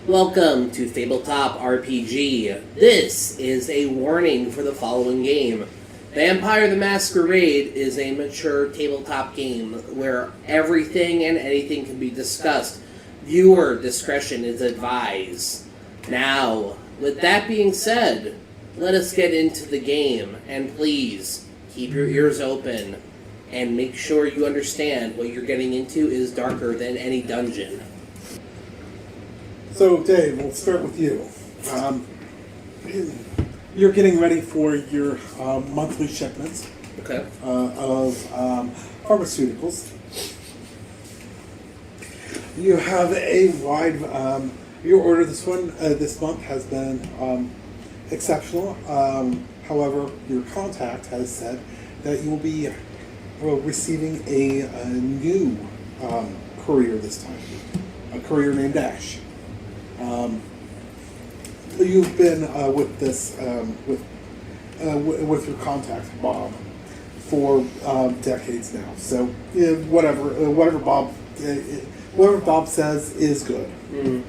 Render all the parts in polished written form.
Welcome to Tabletop RPG. This is a warning for the following game. Vampire the Masquerade is a mature tabletop game where everything and anything can be discussed. Viewer discretion is advised. Now, with that being said, let us get into the game, and please keep your ears open and make sure you understand what you're getting into is darker than any dungeon. So, Dave, we'll start with you. You're getting ready for your monthly shipments Okay. of pharmaceuticals. You have a wide. Your order this month has been exceptional. However, your contact has said that you will be receiving a new courier this time, a courier named Ash. You've been with this with your contact Bob for decades now. So whatever Bob says is good. Mm.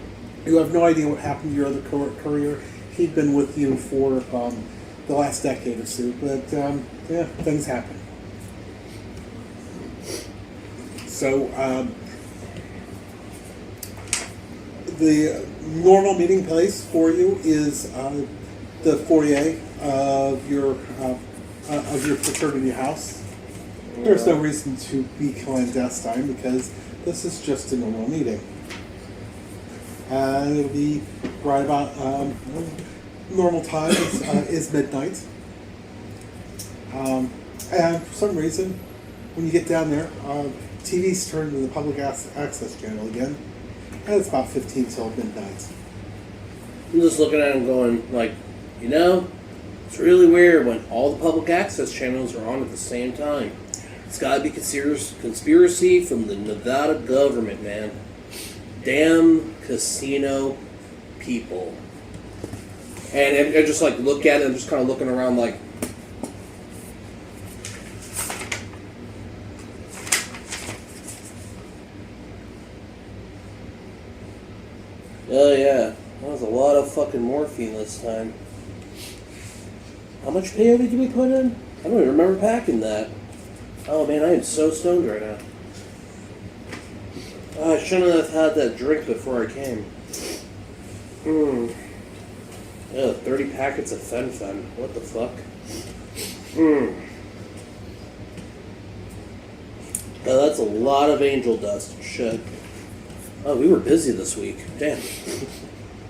You have no idea what happened to your other courier. He'd been with you for the last decade or so, but things happen. So the normal meeting place for you is the foyer of your fraternity house. There's no reason to be clandestine because this is just a normal meeting. It'll be right about normal time is midnight. And for some reason, when you get down there, TV's turned to the public access channel again. And it's about 15 till midnight. I'm just looking at him going, like, it's really weird when all the public access channels are on at the same time. It's gotta be conspiracy from the Nevada government, man. Damn casino people. And I just, look at it, I'm just kind of looking around like, oh yeah, that was a lot of fucking morphine this time. How much peyote did we put in? I don't even remember packing that. Oh man, I am so stoned right now. Oh, I shouldn't have had that drink before I came. Yeah, 30 packets of fen-phen. What the fuck? Oh, that's a lot of angel dust. Shit. Oh, we were busy this week. Damn.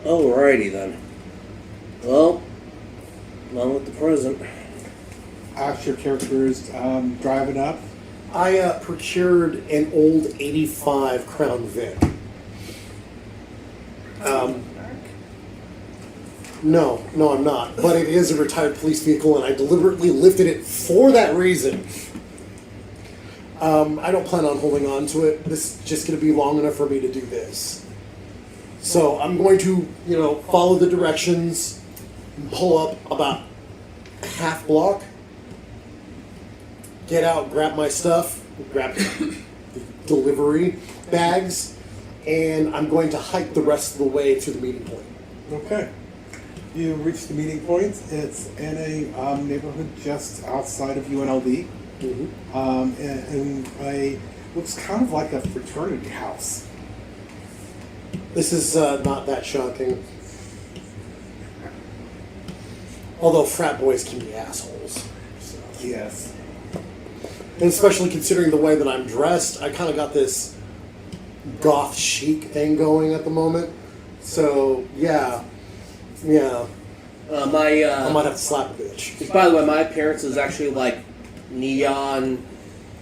Alrighty then. Well, on with the present. Ash, your character is driving up. I procured an old 85 Crown Vic. No, I'm not. But it is a retired police vehicle, and I deliberately lifted it for that reason. I don't plan on holding on to it. This is just going to be long enough for me to do this. So I'm going to, follow the directions, pull up about a half block, get out, grab my stuff, grab the delivery bags, and I'm going to hike the rest of the way to the meeting point. Okay. You reach the meeting point. It's in a neighborhood just outside of UNLV. And looks kind of like a fraternity house. This is not that shocking. Although frat boys can be assholes. So. Yes. And especially considering the way that I'm dressed, I kind of got this goth chic thing going at the moment. So, yeah. I might have to slap a bitch. By the way, my appearance is actually like neon,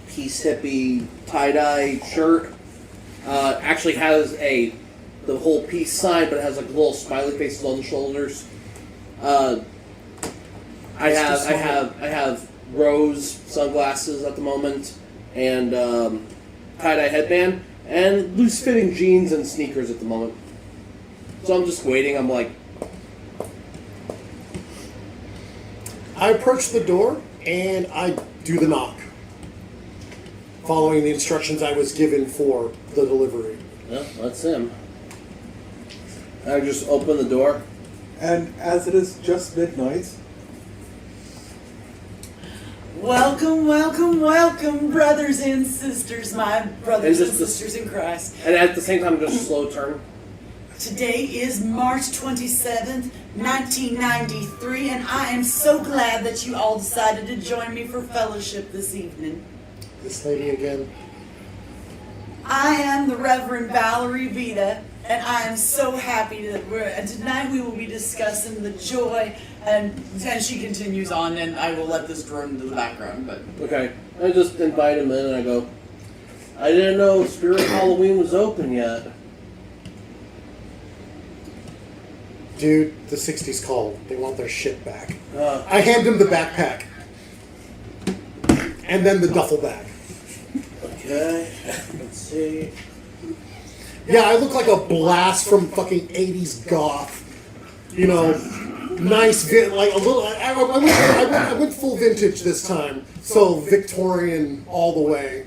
peace hippie, tie-dye shirt. Actually has the whole peace sign, but it has little smiley faces on the shoulders. I have rose sunglasses at the moment, and tie-dye headband, and loose-fitting jeans and sneakers at the moment. So I'm just waiting. I'm like, I approach the door and I do the knock, following the instructions I was given for the delivery. well, that's him. I just open the door. And as it is just midnight, Welcome, welcome, welcome, brothers and sisters, my brothers and And just sisters in Christ. And at the same time, just slow turn. Today is March 27th, 1993, and I am so glad that you all decided to join me for fellowship this evening. This lady again. I am the Reverend Valerie Vita, and I am so happy that tonight we will be discussing the joy, and she continues on, and I will let this drone into the background, but... Okay. I just invite him in and I go, I didn't know Spirit Halloween was open yet. Dude, the 60s called. They want their shit back. Uh, I hand him the backpack. And then the duffel bag. okay. Let's see. Yeah, I look like a blast from fucking 80s goth. You know, nice, like a little. I went full vintage this time. So Victorian all the way.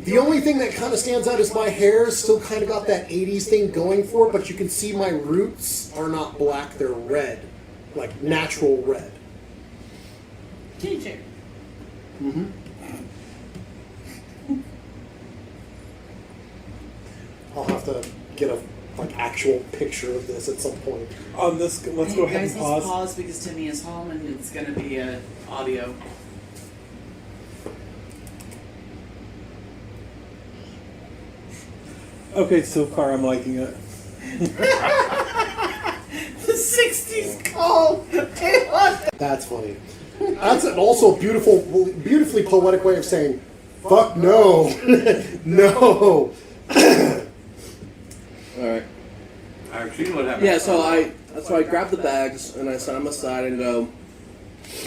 The only thing that kind of stands out is my hair still kind of got that 80s thing going for it, but you can see my roots are not black, they're red. Like natural red. Teacher. Mm-hmm. I'll have to get a actual picture of this at some point. on this, let's go ahead Guys, and let's pause. pause because Timmy is home and it's going to be audio. Okay, so far I'm liking it. The 60s call! That's funny. That's also a beautifully poetic way of saying, fuck no. No. Alright. I've seen what happened. Yeah, so I grab the bags and I set them aside and go,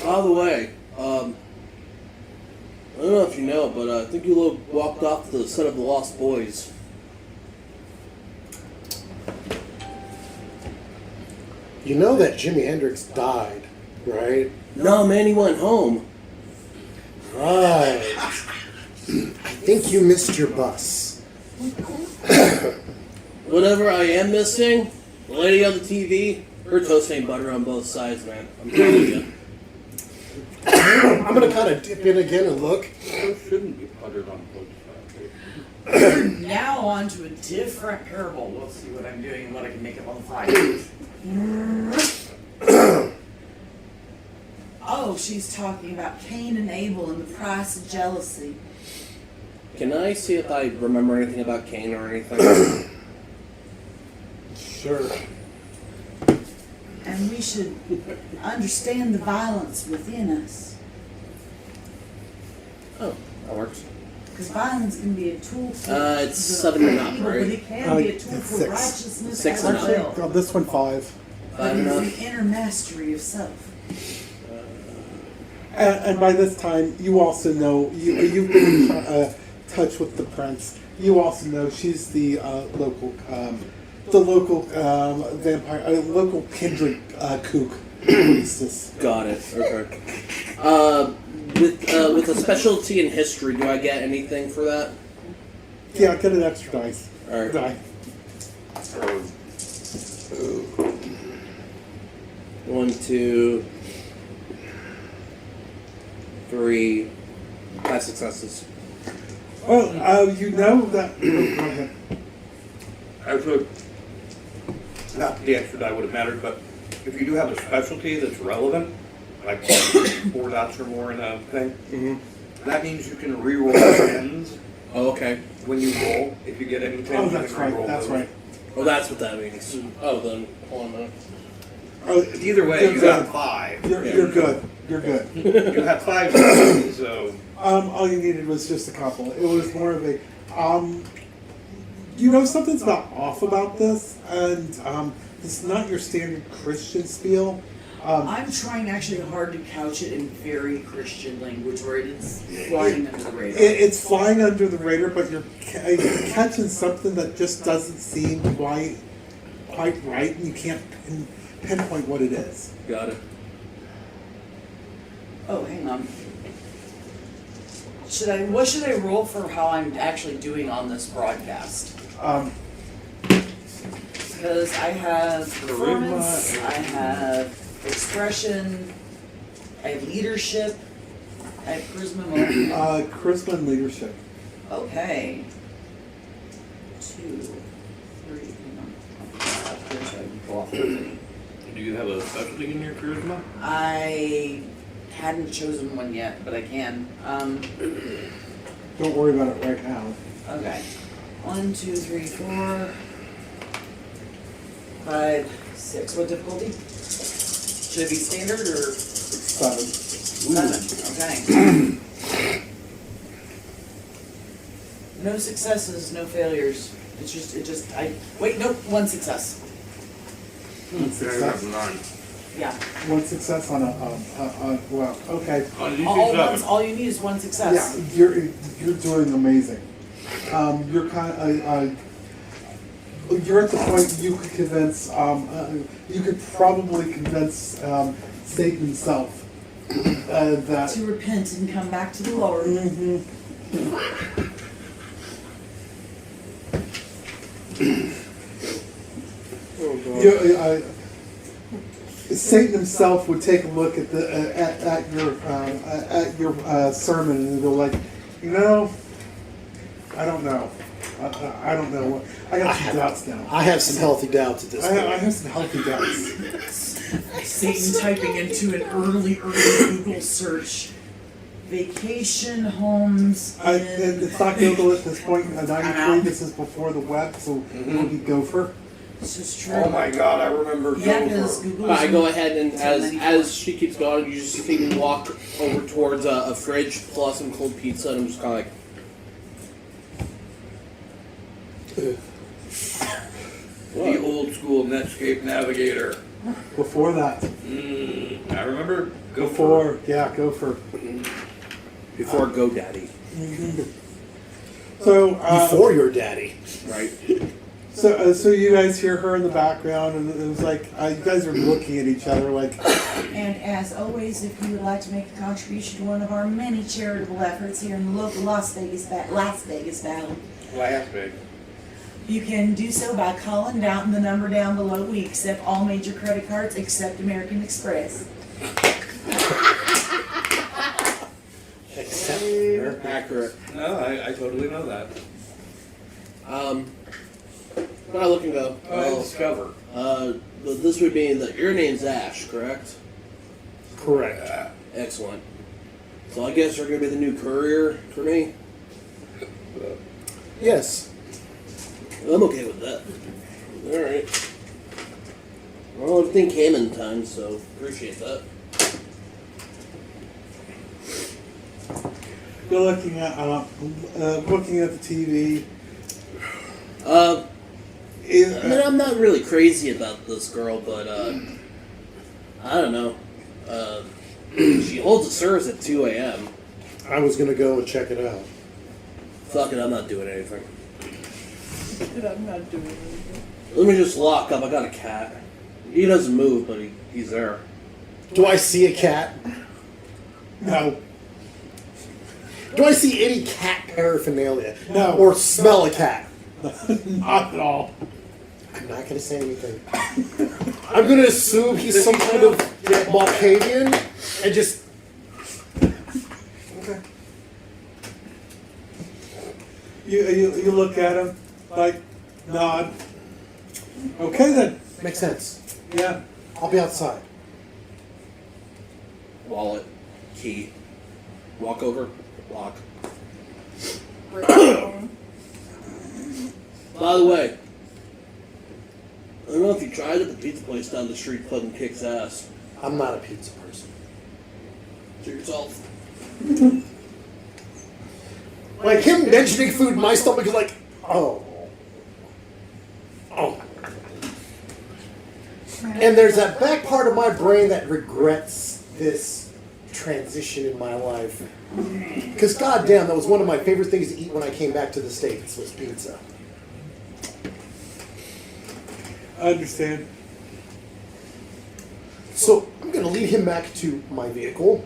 by the way, I don't know if you know, but I think you walked off the set of The Lost Boys. You know that Jimi Hendrix died, right? No, man, he went home. Right. I think you missed your bus. Whatever I am missing, the lady on the TV, her toast ain't butter on both sides, man. I'm telling you. I'm going to kind of dip in again and look. There shouldn't be buttered on both sides. We're now on to a different parable. We'll see what I'm doing and what I can make up on the fly. Oh, she's talking about Cain and Abel and the price of jealousy. Can I see if I remember anything about Cain or anything? Sure. And we should understand the violence within us. Oh, that works. Because violence can be a tool for It's 7 and up, evil, but right? it can be a tool It's for 6. righteousness 6 as and up. well. Oh, this one 5. But Five it's enough. the inner mastery of self. And by this time, you also know you've been in touch with the prince. You also know she's the local vampire, local kindred kook priestess. Got it. Okay. With a specialty in history, do I get anything for that? Yeah, get an extra dice. All right. Die. 1, 2, 3, 5 successes. Well, you know that. Go ahead. Actually, not that the extra die would have mattered, but if you do have a specialty that's relevant, like 4 dots or more in a thing, that means you can re-roll 10s Oh, okay. when you roll. If you get any 10s, Oh, you that's can right. re-roll That's those. right. Oh, that's what that means. Oh, then hold on a minute. Oh, Either way, you're you good. got 5. You're good. You're good. You have 5 specialties, so All you needed was just a couple. It was more of a, you know, something's off about this, and it's not your standard Christian spiel. I'm trying actually hard to couch it in very Christian language where it's flying under the radar. It's flying under the radar, but you're catching something that just doesn't seem quite right, and you can't pinpoint what it is. Got it. Oh, hang on. What should I roll for how I'm actually doing on this broadcast? Because I have performance, Charisma. I have expression, I have leadership, I have charisma. Charisma and leadership. Okay. 2, 3, Do you have a specialty in your charisma? I hadn't chosen one yet, but I can. Don't worry about it right now. Okay. 1, 2, 3, 4, 5, 6. What difficulty? Should it be standard or 7. 7? Okay. No successes, no failures. Wait, nope, 1 success. One success. None. Yeah. One success on well, okay. All you need is 1 success. Yeah, you're doing amazing. You're you're at the point you could convince, you could probably convince Satan himself that. To repent and come back to the Lord. Mhm. Satan himself would take a look at the at your sermon and go like, I don't know. I don't know. I got some doubts now. I have some healthy doubts at this point. I have some healthy doubts. Satan typing into an early Google search. Vacation homes It's not Google at this point. 93. This is before the web, so it would be Gopher. This is true. Oh my god, I remember Yeah, because Gopher. Google. I go ahead and as she keeps going, you just see me walk over towards a fridge, pull out some cold pizza, and I'm just kind of like, The old school Netscape Navigator. Before that. I remember Before, yeah, Gopher. before GoDaddy, So, Before your daddy. right? so you guys hear her in the background, and it was like you guys are looking at each other like. And as always, if you would like to make a contribution to one of our many charitable efforts here in the local Las Vegas Valley, last big. you can do so by calling down the number down below. We accept all major credit cards except American Express. Accurate. No, I totally know that. Not looking though. Discover. But this would mean that your name's Ash, correct? Correct. Excellent. So I guess you're gonna be the new courier for me. Yes. I'm okay with that. All right. Well, everything came in time, so appreciate that. You're looking at the TV. I mean, I'm not really crazy about this girl, but I don't know. She holds a service at 2 a.m. I was going to go and check it out. Fuck it, I'm not doing anything. I'm not doing anything. Let me just lock up. I got a cat. He doesn't move, but he's there. Do I see a cat? No. Do I see any cat paraphernalia? No. Or smell a cat? Not at all. I'm not going to say anything. I'm going to assume he's some kind of Malkavian and just... Okay. You look at him, like, nod. Okay then. Makes sense. Yeah. I'll be outside. Wallet, key, walk over, lock. By the way, I don't know if you tried it, the pizza place down the street fucking kicks ass. I'm not a pizza person. To yourself. Like him mentioning food, my stomach is like, oh. Oh. And there's that back part of my brain that regrets this transition in my life. Because goddamn, that was one of my favorite things to eat when I came back to the States was pizza. I understand. So I'm going to lead him back to my vehicle.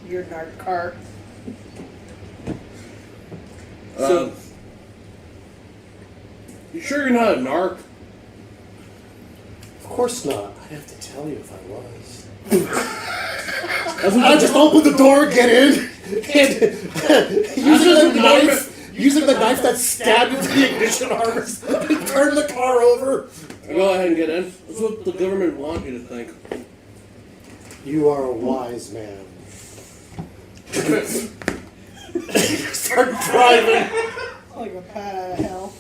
Your narc car. You sure you're not a narc? Of course not. I'd have to tell you if I was. That's what I just open the door, get in, and using the knife that stabbed into the ignition harness, turn the car over. Go ahead and get in. That's what the government wants you to think. You are a wise man. Start driving. Like a pat out of hell.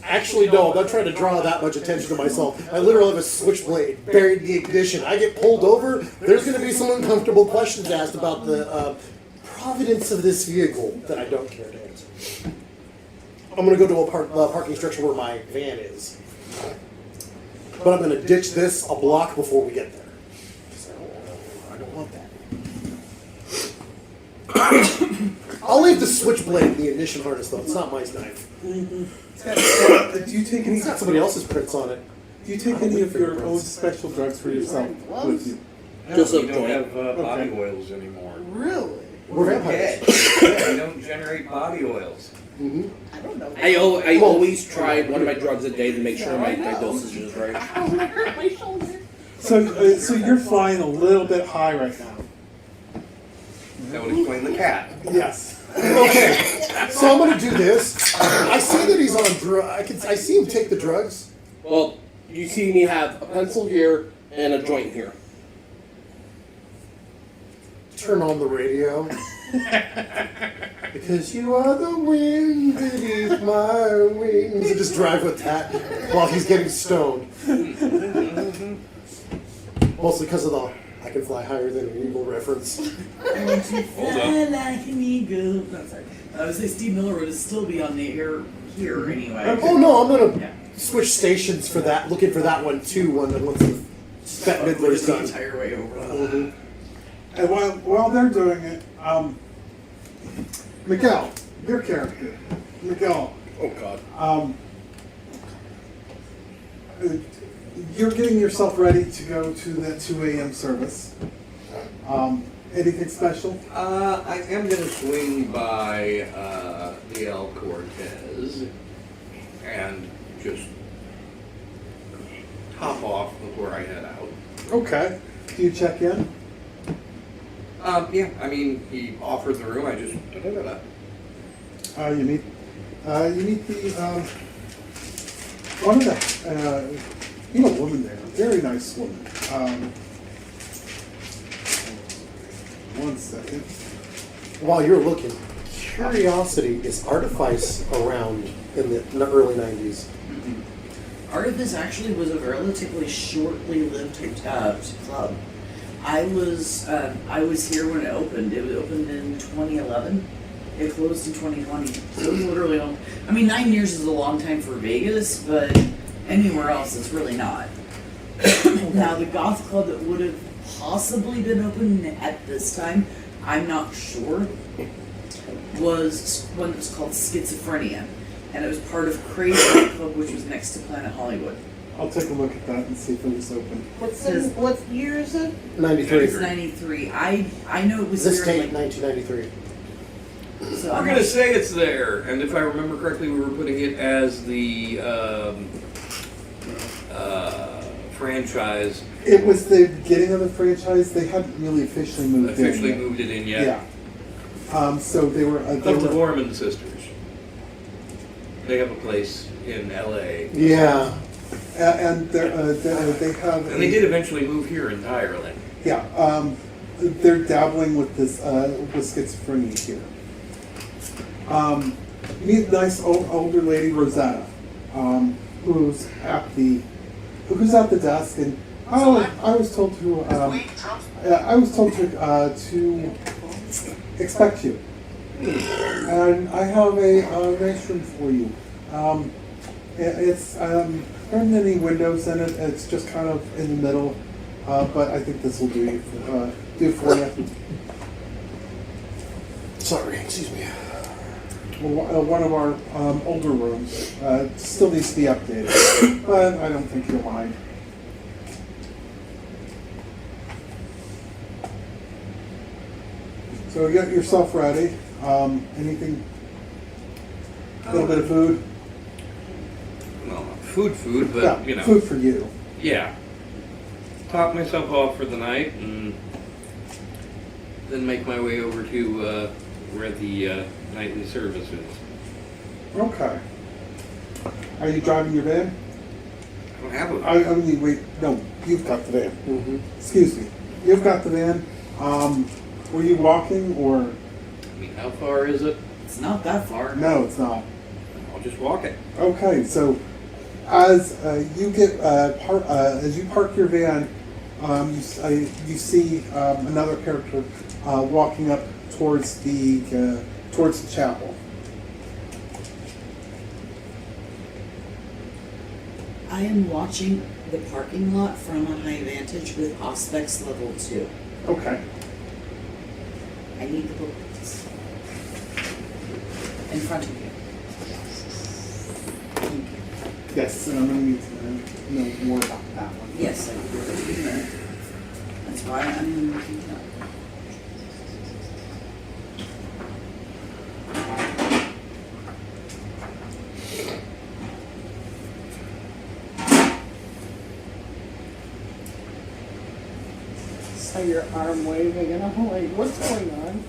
Actually, no, I'm not trying to draw that much attention to myself. I literally have a switchblade buried in the ignition. I get pulled over, there's going to be some uncomfortable questions asked about the providence of this vehicle that I don't care to answer. I'm going to go to a parking structure where my van is. But I'm going to ditch this a block before we get there. So, I don't want that. I'll leave the switchblade in the ignition harness, though. It's not my knife. Do you take any? It's got somebody else's prints on it. Do you take any of your own special drugs for yourself with you? Just a we don't joint. have body Okay. oils anymore. Really? We're vampires. Yeah, we don't generate body oils. Mm-hmm. I don't know. I always try one of my drugs a day to make sure my dosage is right. My shoulder. So you're flying a little bit high right now. That would explain the cat. Yes. Okay, so I'm gonna do this. I see that he's on drugs. I see him take the drugs. Well, you see me have a pencil here and a joint here. Turn on the radio. Because you are the wind beneath my wings. And just drive with that while he's getting stoned. Mostly because of the I can fly higher than an eagle reference. I want to fly like an eagle. No, sorry. I would say Steve Miller would still be on the air here anyway. Oh no, I'm gonna Yeah. switch stations for that. Looking for that one too. Once the Bette Midler's Just the done. entire way over. Mhm. And while they're doing it, Miguel, your character, Miguel, Oh God. you're getting yourself ready to go to the 2 a.m. service. Anything special? I am going to swing by the El Cortez and just hop off before I head out. Okay. Do you check in? Yeah, I mean, he offered the room, I just... You meet the one of the you know, woman there, very nice woman. One second. While you're looking, Curiosity is Artifice around in the early 90s. Artifice actually was a relatively shortly lived club. I was here when it opened. It opened in 2011. It closed in 2020. So it was literally, I mean, 9 years is a long time for Vegas, but anywhere else it's really not. Now the goth club that would have possibly been open at this time, I'm not sure, was one that was called Schizophrenia. And it was part of Crazy Club, which was next to Planet Hollywood. I'll take a look at that and see if it was open. What year is it? 93. It's 93. I know it was This here date, like, 1993. so I'm I'm going to not- say it's there, and if I remember correctly, we were putting it as the franchise. It was the beginning of the franchise. They hadn't really officially moved in. Officially yet. moved it in yet. Yeah. So they were. Of the Gorman sisters. They have a place in L.A. Yeah. And they have. And they did eventually move here entirely. Yeah. They're dabbling with this with schizophrenia here. You meet a nice older lady, Rosetta, who's at the desk, and I was told to expect you. And I have a nice room for you. It's there aren't any windows in it. It's just kind of in the middle, but I think this will do for you. Sorry, excuse me. One of our older rooms still needs to be updated, but I don't think you'll mind. So you got yourself ready. Anything? A little bit of food. food, but Yeah, you know, food for you. yeah. Top myself off for the night and then make my way over to where the nightly service is. Okay. Are you driving your van? I don't have a. I mean, wait, no, you've got the van. Mm-hmm. Excuse me. You've got the van. Were you walking or? I mean, how far is it? It's not that far. No, it's not. I'll just walk it. Okay, so as you get as you park your van, you see another character walking up towards the chapel. I am watching the parking lot from a high vantage with Auspex level 2. Okay. I need the book in front of you. Thank you. Yes, and I'm going to need to know more about that one. Yes, I do. That's why I'm looking it up. Saw your arm waving, and I'm like, what's going on?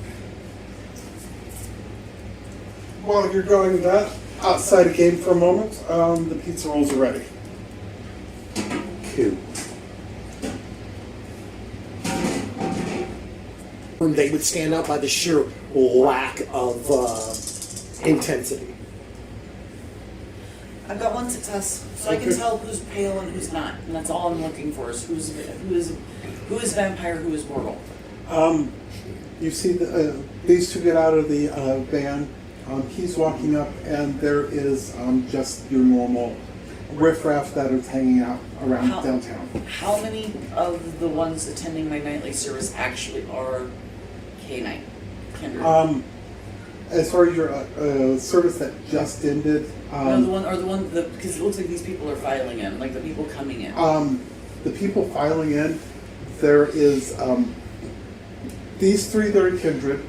While you're going that outside a game for a moment, the pizza rolls are ready. Cool. They would stand out by the sheer lack of intensity. I've got one success, so I can tell who's pale and who's not, and that's all I'm looking for is who is vampire, who is mortal. You see these two get out of the van. He's walking up, and there is just your normal riffraff that is hanging out around downtown. How many of the ones attending my nightly service actually are K-9? Kindred? As far as your service that just ended, no, because it looks like these people are filing in, like the people coming in. the people filing in, there is these three that are kindred,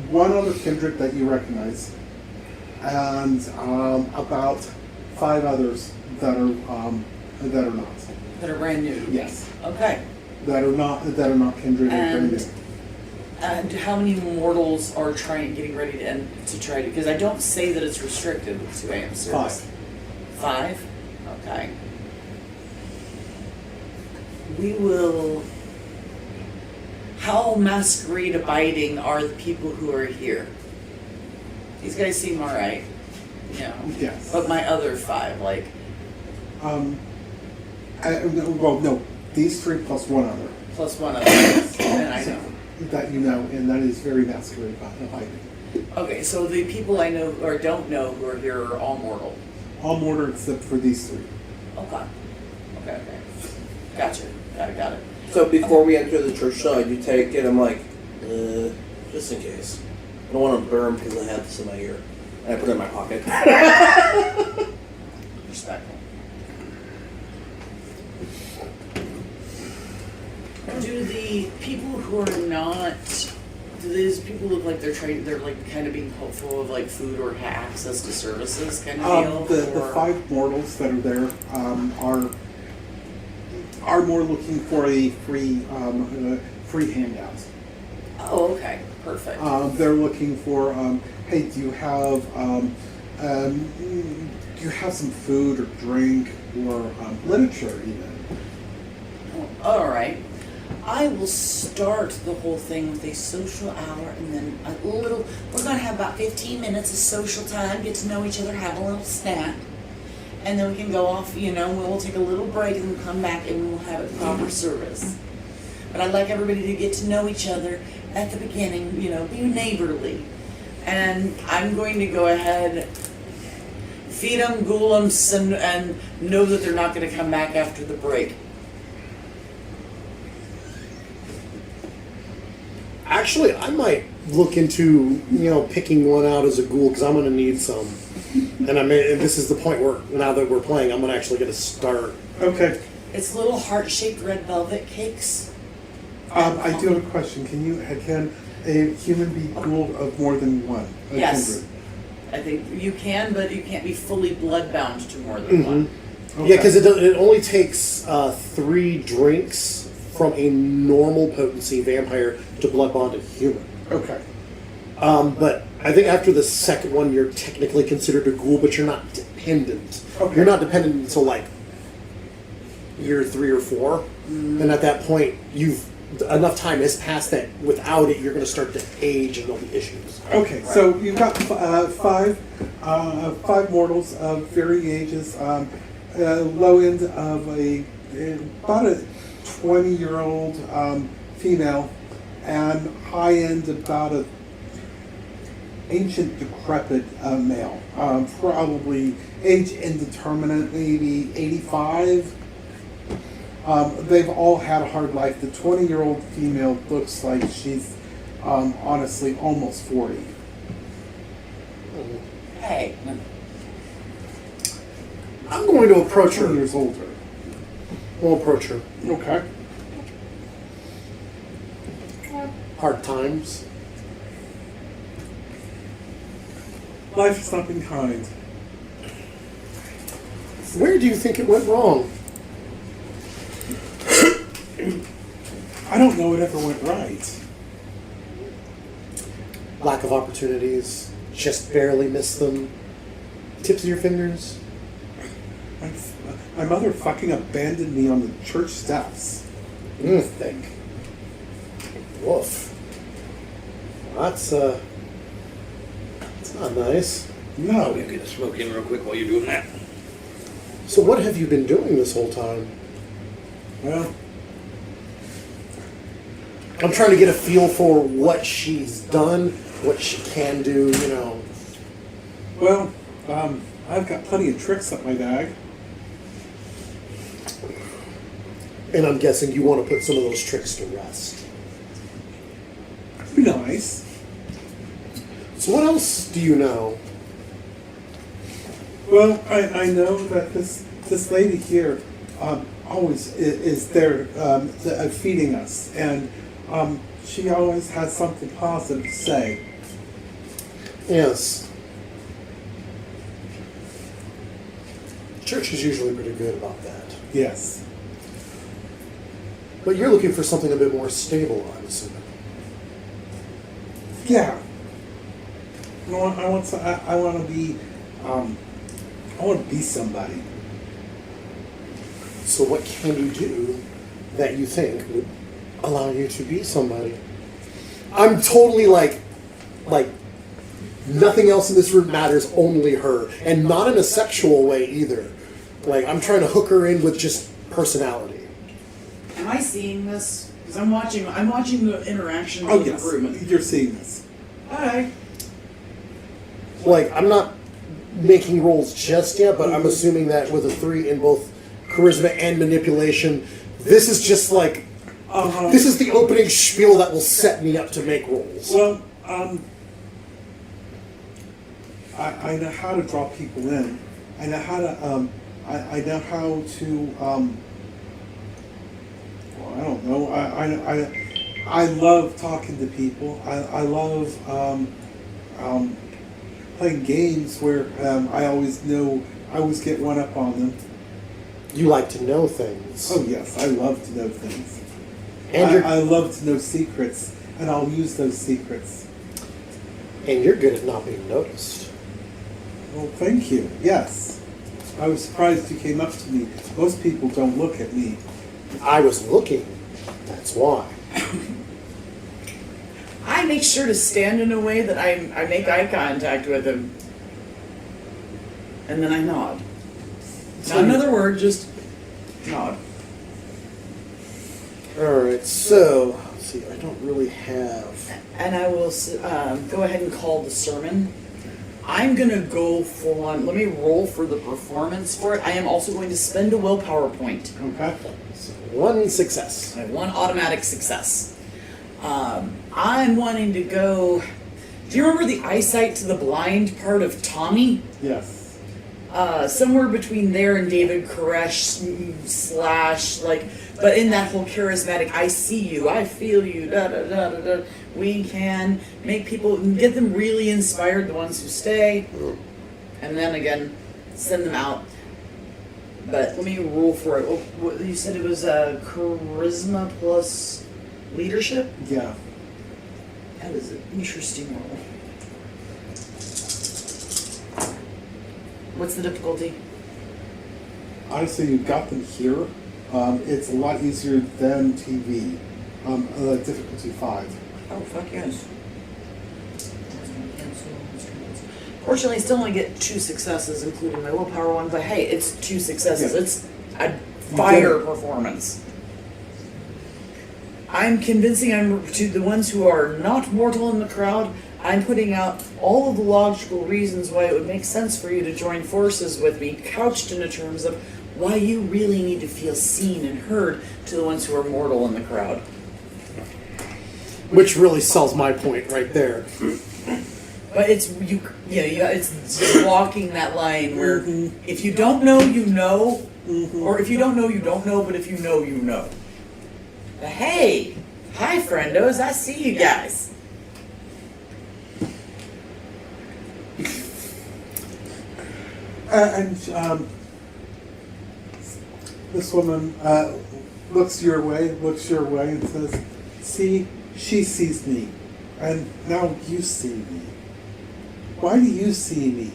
one other kindred that you recognize, and about 5 others that are not. That are brand new. Yes, Okay. that are not kindred and brand new. And how many mortals are getting ready to try to? Because I don't say that it's restricted to 2 a.m. service. 5. 5? Okay. We will. How masquerade abiding are the people who are here? These guys seem alright. Yeah. Yes. But my other 5, like. No, these 3 plus 1 other Plus 1 other. And I know. that you know, and that is very masquerade abiding. Okay, so the people I know or don't know who are here are all mortal. All mortar except for these 3. Okay. Okay. Gotcha. Got it. So before we enter the church, I do take it. I'm like, just in case. I don't want to burn because I have this in my ear. And I put it in my pocket. Respectful. Do the people who are not? Do these people look like they're like kind of being hopeful of like food or access to services kind of deal? The 5 mortals that are there are more looking for a free handout. Oh, okay, perfect. They're looking for hey, do you have some food or drink or literature even? All right. I will start the whole thing with a social hour and then a little, we're going to have about 15 minutes of social time, get to know each other, have a little snack, and then we can go off, we'll take a little break and we'll come back and we'll have a proper service. But I'd like everybody to get to know each other at the beginning, be neighborly. And I'm going to go ahead, feed them, ghoul them, and know that they're not going to come back after the break. Actually, I might look into picking one out as a ghoul because I'm going to need some. And this is the point where now that we're playing, I'm actually going to start. Okay. It's little heart-shaped red velvet cakes. I do have a question. Can a human be ghoul of more than one? Yes. I think you can, but you can't be fully bloodbound to more than one. Okay. Yeah, because it only takes 3 drinks from a normal potency vampire to blood bond a human. Okay. But I think after the second one, you're technically considered a ghoul, but you're not dependent. Okay. You're not dependent until like year 3 or 4, and at that point, enough time has passed that without it, you're going to start to age and there'll be issues. Okay, so you've got 5 mortals of varying ages, low end of about a 20-year-old female, and high end about a ancient decrepit male, probably age indeterminate, maybe 85. They've all had a hard life. The 20-year-old female looks like she's honestly almost 40. Hey. I'm going to approach 20 her. years older. We'll approach her. Okay. Hard times. Life has not been kind. Where do you think it went wrong? I don't know it ever went right. Lack of opportunities. Just barely missed them. Tips of your fingers. My mother fucking abandoned me on the church steps. What do you think? Woof. That's not nice. No. I'll get a smoke in real quick while you're doing that. So what have you been doing this whole time? Well, I'm trying to get a feel for what she's done, what she can do, well, I've got plenty of tricks up my bag. And I'm guessing you want to put some of those tricks to rest. Be nice. So what else do you know? Well, I know that this lady here always is there feeding us, and she always has something positive to say. Yes. Church is usually pretty good about that. Yes. But you're looking for something a bit more stable, I'm assuming. Yeah. I want to be somebody. So what can you do that you think would allow you to be somebody? I'm totally like nothing else in this room matters, only her. And not in a sexual way either. Like, I'm trying to hook her in with just personality. Am I seeing this? Because I'm watching the interactions Oh with yes, the group. you're seeing this. Hi. Like, I'm not making rolls just yet, but I'm assuming that with a 3 in both charisma and manipulation, this is just like, this is the opening spiel that will set me up to make rolls. Well, I know how to draw people in. I know how to I know how to well, I don't know. I love talking to people. I love playing games where I always get one up on them. You like to know things. Oh yes, I love to know things. And I love to know secrets, and I'll use those secrets. And you're good at not being noticed. Well, thank you. Yes. I was surprised you came up to me. Most people don't look at me. I was looking. That's why. I make sure to stand in a way that I make eye contact with him. And then I nod. Not another word, just nod. Alright, so, let's see, I don't really have... And I will go ahead and call the sermon. I'm going to go full on. Let me roll for the performance for it. I am also going to spend a willpower point. Okay. So 1 success. I have 1 automatic success. I'm wanting to go... Do you remember the eyesight to the blind part of Tommy? Yes. Somewhere between there and David Koresh / but in that whole charismatic, I see you, I feel you, da da da da da. we can make people, get them really inspired, the ones who stay, and then again, send them out. But let me roll for it. You said it was charisma plus leadership? Yeah. That is an interesting roll. What's the difficulty? Honestly, you got them here. It's a lot easier than TV. Difficulty 5. Oh, fuck yes. Fortunately, I still only get 2 successes, including my willpower one, but hey, it's 2 successes. Yeah. It's a fire performance. I'm convincing to the ones who are not mortal in the crowd, I'm putting out all of the logical reasons why it would make sense for you to join forces with me, couched in the terms of why you really need to feel seen and heard to the ones who are mortal in the crowd. Which really sells my point right there. But it's it's just walking that line where if you don't know, you know, or if you don't know, you don't know. But if you know, you know. But hey, hi, friendos! I see you guys. And this woman looks your way, and says, "See, she sees me, and now you see me. Why do you see me?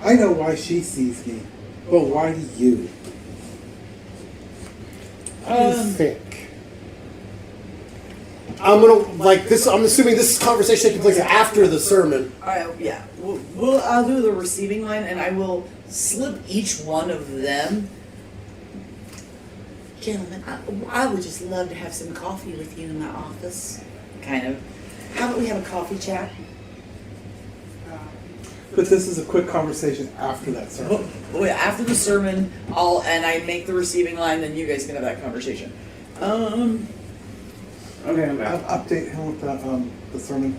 I know why she sees me, but why do you?" What do you think? I'm gonna like this. I'm assuming this conversation takes place after the sermon. Yeah. I'll do the receiving line, and I will slip each one of them. Gentlemen, I would just love to have some coffee with you in my office. Kind of. How about we have a coffee chat? But this is a quick conversation after that sermon. After the sermon, I make the receiving line, then you guys can have that conversation. Okay, I'm back. Update him with the sermon.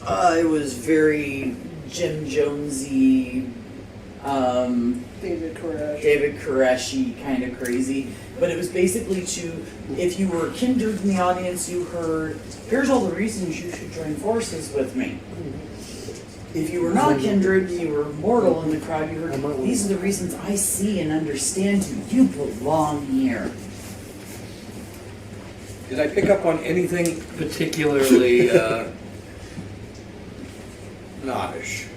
It was very Jim Jonesy, David Koresh. David Koresh-y kind of crazy. But it was basically if you were kindred in the audience, you heard, here's all the reasons you should join forces with me. If you were not kindred, you were mortal in the crowd, you heard, these are the reasons I see and understand you. You belong here. Did I pick up on anything particularly noddish?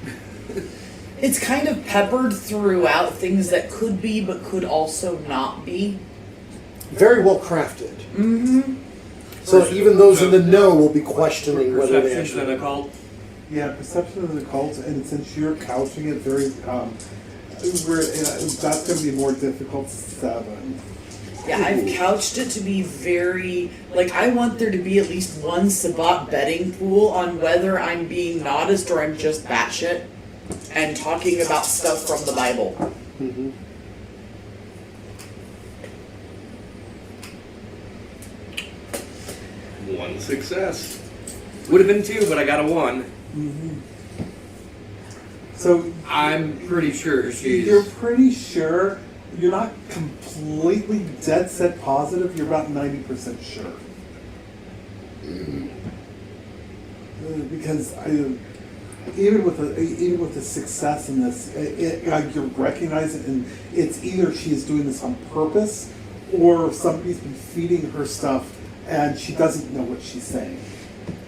It's kind of peppered throughout things that could be but could also not be. Very well crafted. Mm-hmm. So even those in the know will be questioning whether they Perception actually. that I called. Yeah, perception of the cult, and since you're couching it very, that's going to be more difficult. 7. Yeah, I've couched it to be very, I want there to be at least one Sabbat betting pool on whether I'm being modest or I'm just batshit and talking about stuff from the Bible. Mm-hmm. One success. Would have been 2, but I got a 1. Mm-hmm. So I'm pretty sure she's. You're pretty sure. You're not completely dead set positive. You're about 90% sure. Because even with the success in this, you recognize it, and it's either she's doing this on purpose, or somebody's been feeding her stuff, and she doesn't know what she's saying.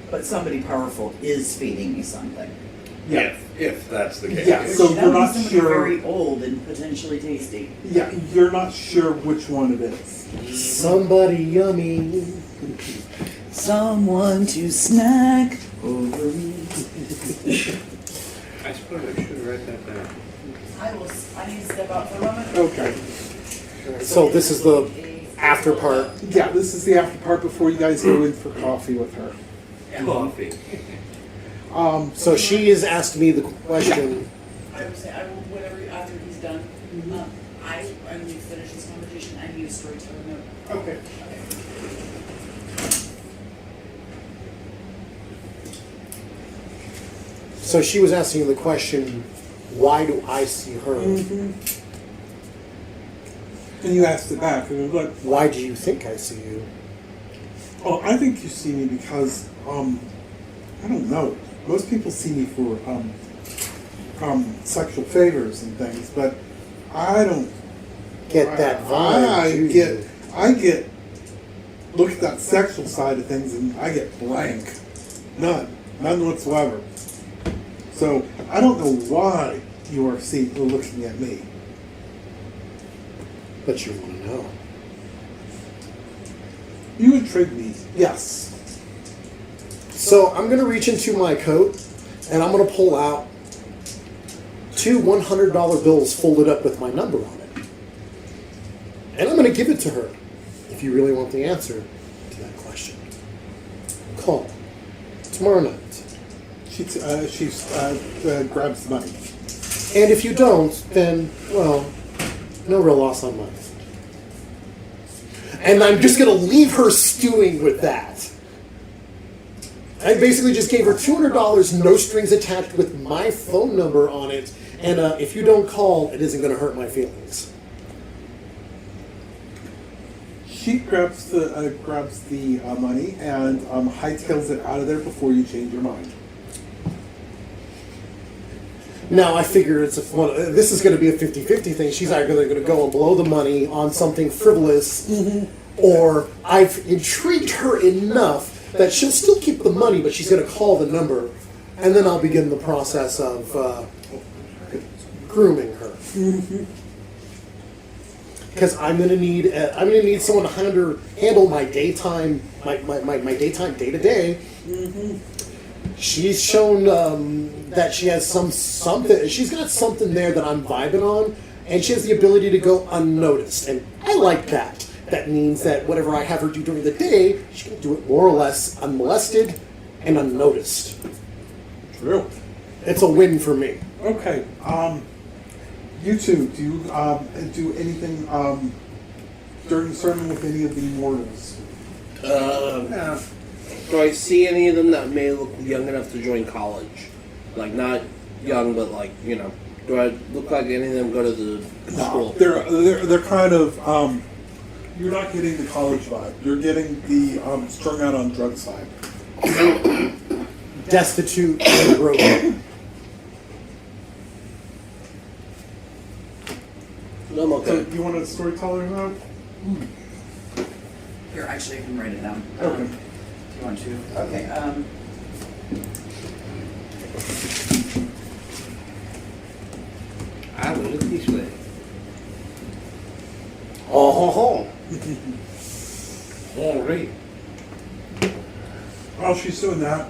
But somebody powerful is feeding me something. Yeah. If that's the case. Yeah, so That you're would be not somebody sure. very old and potentially tasty. Yeah, you're not sure which one it is. Somebody yummy. Someone to snack over me. I suppose I should write that down. I need to step out for a moment. Okay. So this is the after part. Yeah, this is the after part before you guys go in for coffee with her. Coffee. So she has asked me the question. I would say I will whatever after he's done. When we finish this conversation, I need a storyteller note. Okay. So she was asking the question, why do I see her? Mm-hmm. And you asked it back, and it was like, Why do you think I see you? "Oh, I think you see me because I don't know. Most people see me for sexual favors and things, but I don't Get that vibe. I get look at that sexual side of things and I get blank. None whatsoever. So I don't know why you are looking at me. But you want to know. You intrigue me. Yes. So I'm going to reach into my coat and I'm going to pull out 2 $100 bills folded up with my number on it. And I'm going to give it to her if you really want the answer to that question. Call tomorrow night. She grabs the money. And if you don't, then, well, no real loss on mine. And I'm just going to leave her stewing with that. I basically just gave her $200, no strings attached, with my phone number on it. And if you don't call, it isn't going to hurt my feelings. She grabs the money and hightails it out of there before you change your mind. Now, I figure this is going to be a 50-50 thing. She's either going to go and blow the money on something frivolous, or I've intrigued her enough that she'll still keep the money, but she's going to call the number, and then I'll begin the process of grooming her. Because I'm going to need someone to handle my daytime, my daytime day to day. She's shown that she has something. She's got something there that I'm vibing on, and she has the ability to go unnoticed, and I like that. That means that whatever I have her do during the day, she can do it more or less unmolested and unnoticed. True. It's a win for me. Okay. You two, do you do anything during the sermon with any of the immortals? Do I see any of them that may look young enough to join college? Like, not young, but like, you know, do I look like any of them go to the school? They're kind of you're not getting the college vibe. You're getting the strung out on drugs vibe. Destitute and broken. I'm okay. So you want a storyteller now? Here, actually, I can write it down. Okay. Do you want to? Okay. I will look this way. Oh, ho, ho. All right. While she's doing that,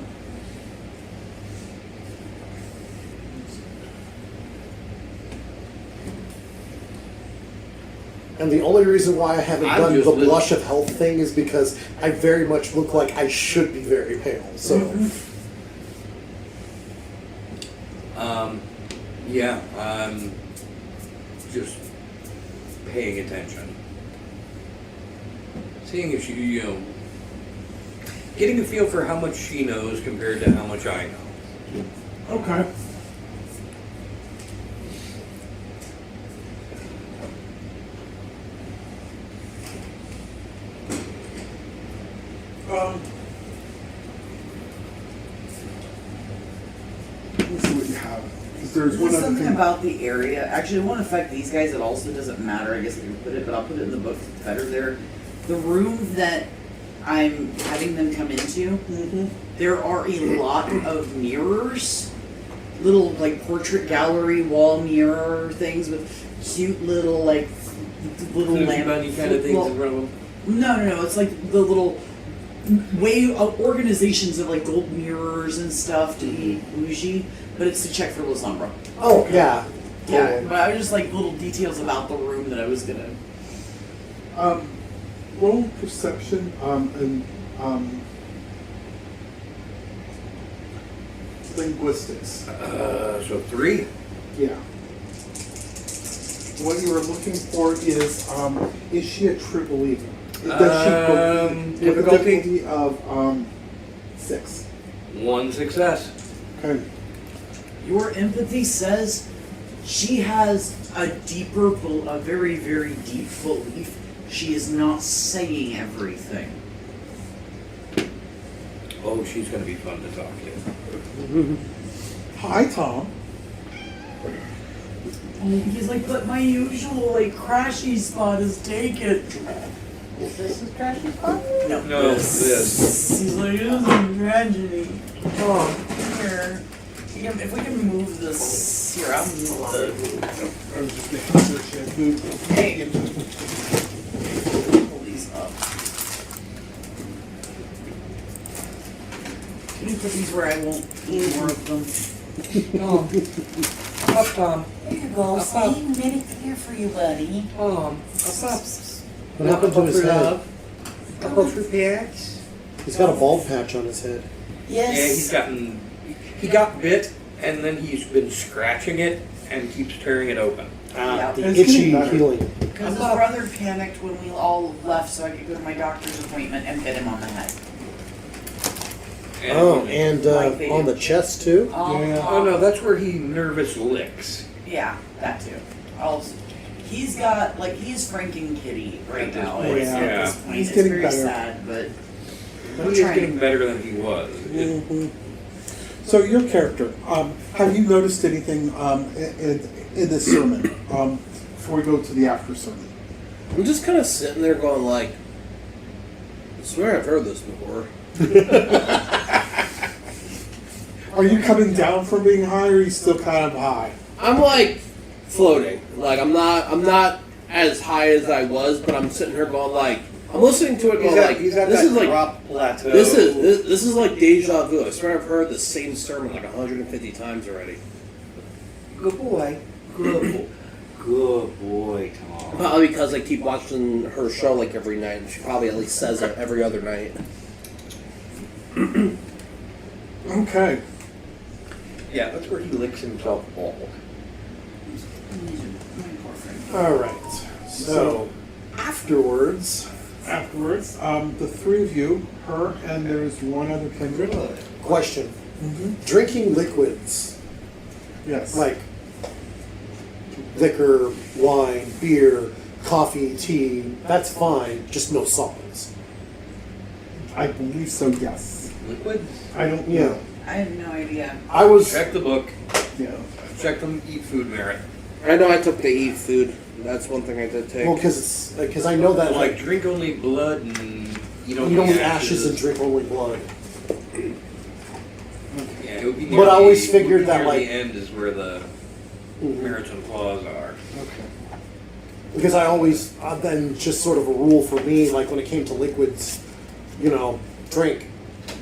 And the only reason why I haven't I'm done just the living. blush of health thing is because I very much look like I should be very pale. So, Yeah, I'm just paying attention. Seeing if she, getting a feel for how much she knows compared to how much I know. okay. Let's see what you have. 'Cause there's one There's other something thing. about the area. Actually, it won't affect these guys. It also doesn't matter. I guess I can put it, but I'll put it in the book. It's better there. The room that I'm having them come into, there are a lot of mirrors, little like portrait gallery wall mirror things with cute little like little lamp Bunny kind of things in front of them. No. It's like the little way of organizations of like gold mirrors and stuff to be bougie, but it's to check for La Sombra. oh yeah, Yeah, totally. but I was just like little details about the room that I was gonna. Roll perception and linguistics. So 3? Yeah. What you were looking for is she a true believer? Does she believe? With a Difficulty? difficulty of 6. 1 success. Okay. Your empathy says she has a very, very deep belief. She is not saying everything. Oh, she's going to be fun to talk to. Hi, Tom. He's like, but my usual like crashy spot is taken. Is this his crashing spot? No, this. He's like, this is a tragedy. Oh, here. If we can move this here, I'll move the. I was just making sure she had food. Hey. Pull these up. Can you put these where I won't eat more of them? Up, Tom. There you go. See, we made it clear for you, buddy. What's up? What happened to his head? Up through pants. He's got a bald patch on his head. Yes. Yeah, he got bit, and then he's been scratching it and keeps tearing it open. Yeah. The It's itchy getting better. healing. Because his brother panicked when we all left so I could go to my doctor's appointment and bit him on the head. And Like they on do. the chest too. Yeah. Oh no, that's where he nervous licks. Yeah, that too. Also, he's got like he's Franken Kitty right At this now. point, It's- yeah. At this point, He's it's getting very better. sad, but He we're is trying. getting better than he was. So your character, have you noticed anything in this sermon before we go to the after sermon? I'm just kind of sitting there going like, I swear I've heard this before. Are you coming down from being high, or are you still kind of high? I'm like floating. Like I'm not as high as I was, but I'm sitting here going like, I'm listening to it going like, He's at this that is like drop plateau. this is like deja vu. I swear I've heard the same sermon like 150 times already. Good boy. Good boy, Tom. Probably because I keep watching her show like every night, and she probably at least says it every other night. Okay. Yeah, that's where he licks himself bald. All right. So afterwards, The three of you, her, and there's one other kindred. question: Mm-hmm. drinking liquids Yes. like liquor, wine, beer, coffee, tea. That's fine. Just no solids. I believe so. Yes. Liquid? I don't. Yeah. I have no idea. I was. Check the book. Yeah. Check them eat food merit. I know I took the eat food. That's one thing I did take. Well, because I know that Like like drink only blood and you don't you don't eat eat ashes and drink only blood. Yeah, it would be But I always figured that, near like- the end is where the merits and flaws are. Okay. Because I always, then just sort of a rule for me, like when it came to liquids, drink.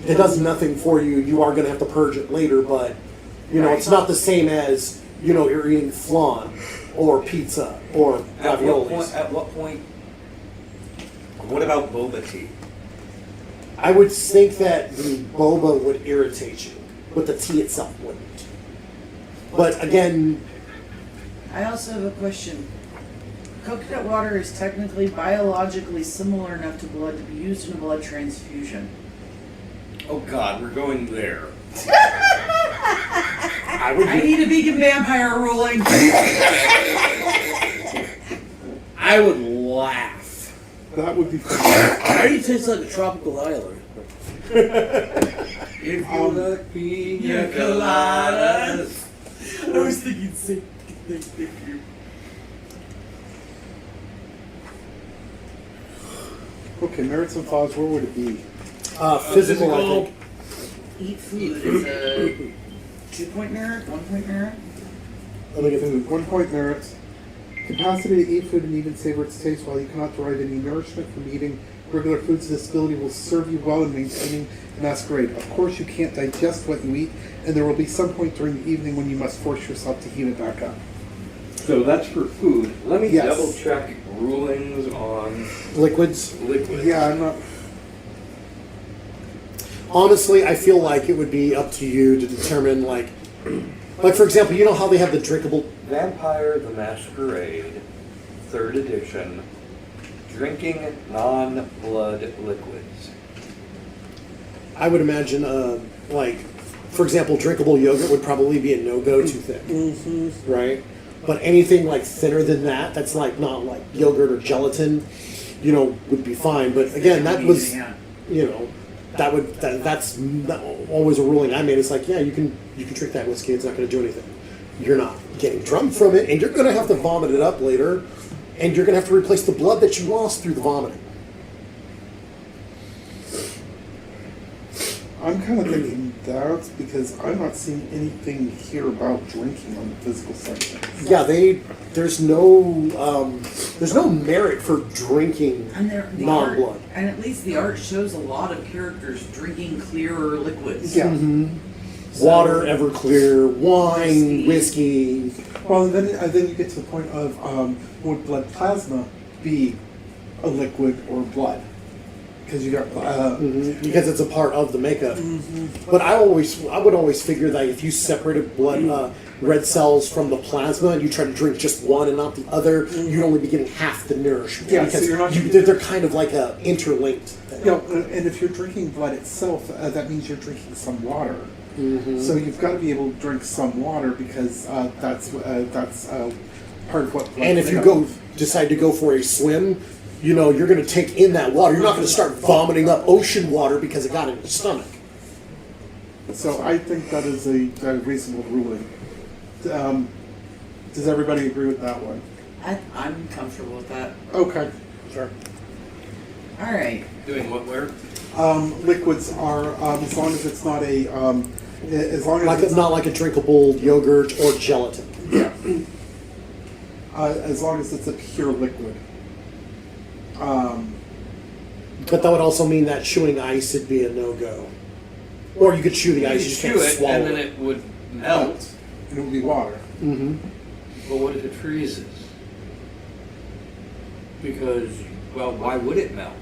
It does nothing for you. You are going to have to purge it later, but, it's not the same as, you're eating flan or pizza or raviolis. At what point? What about boba tea? I would think that the boba would irritate you, but the tea itself wouldn't. But again, I also have a question. Coconut water is technically biologically similar enough to blood to be used in a blood transfusion. Oh God, we're going there. I would I need a vegan vampire ruling. I would laugh. That would be fun. Why do you taste like a tropical island? If you like pina coladas. I was thinking same thing. Thank you. Okay, merits and flaws. Where would it be? physical, I think. Eat food is a 2-point merit, 1-point merit. Let me get Food. 1 point merits. Capacity to eat food and even savor its taste. While you cannot derive any nourishment from eating regular foods, this ability will serve you well in maintaining the masquerade. Of course, you can't digest what you eat, and there will be some point during the evening when you must force yourself to heat it back up. So that's for food. Let me Yes. double check rulings on liquids. liquids. Yeah, I'm not. Honestly, I feel like it would be up to you to determine, like for example, you know how they have the drinkable. Vampire the Masquerade, 3rd edition. Drinking non-blood liquids. I would imagine, for example, drinkable yogurt would probably be a no-go too thick, right? But anything like thinner than that, that's like not like yogurt or gelatin, would be fine. But again, that was, that's always a ruling I made. It's like, yeah, you can drink that whiskey. It's not going to do anything. You're not getting drunk from it, and you're going to have to vomit it up later, and you're going to have to replace the blood that you lost through the vomiting. I'm kind of thinking that because I'm not seeing anything here about drinking on the physical side of things. Yeah, there's no merit for drinking And the non-blood. art, and at least the art shows a lot of characters drinking clearer liquids. Yeah. Water, Everclear, wine, whiskey. Well, and then you get to the point of would blood plasma be a liquid or blood? Because you got Because it's a part of the makeup. But I would always figure that if you separated blood red cells from the plasma and you try to drink just one and not the other, you'd only be getting half the nourishment. Yeah, because so you're not- they're kind of like a interlinked. and if you're drinking blood itself, that means you're drinking some water. So you've got to be able to drink some water because that's part of what blood And if is you made of. decide to go for a swim, you're going to take in that water. You're not going to start vomiting up ocean water because it got in your stomach. So I think that is a reasonable ruling. Does everybody agree with that one? I'm comfortable with that. Okay, sure. All right. Doing what where? Liquids are as long as it's not a as long as it's Not like a drinkable yogurt or gelatin. yeah. As long as it's a pure liquid. But that would also mean that chewing ice would be a no-go. Or you could chew the ice, you just chew can't it, swallow and then it. it would melt. And it will be water. But what if it freezes? Because, well, why would it melt?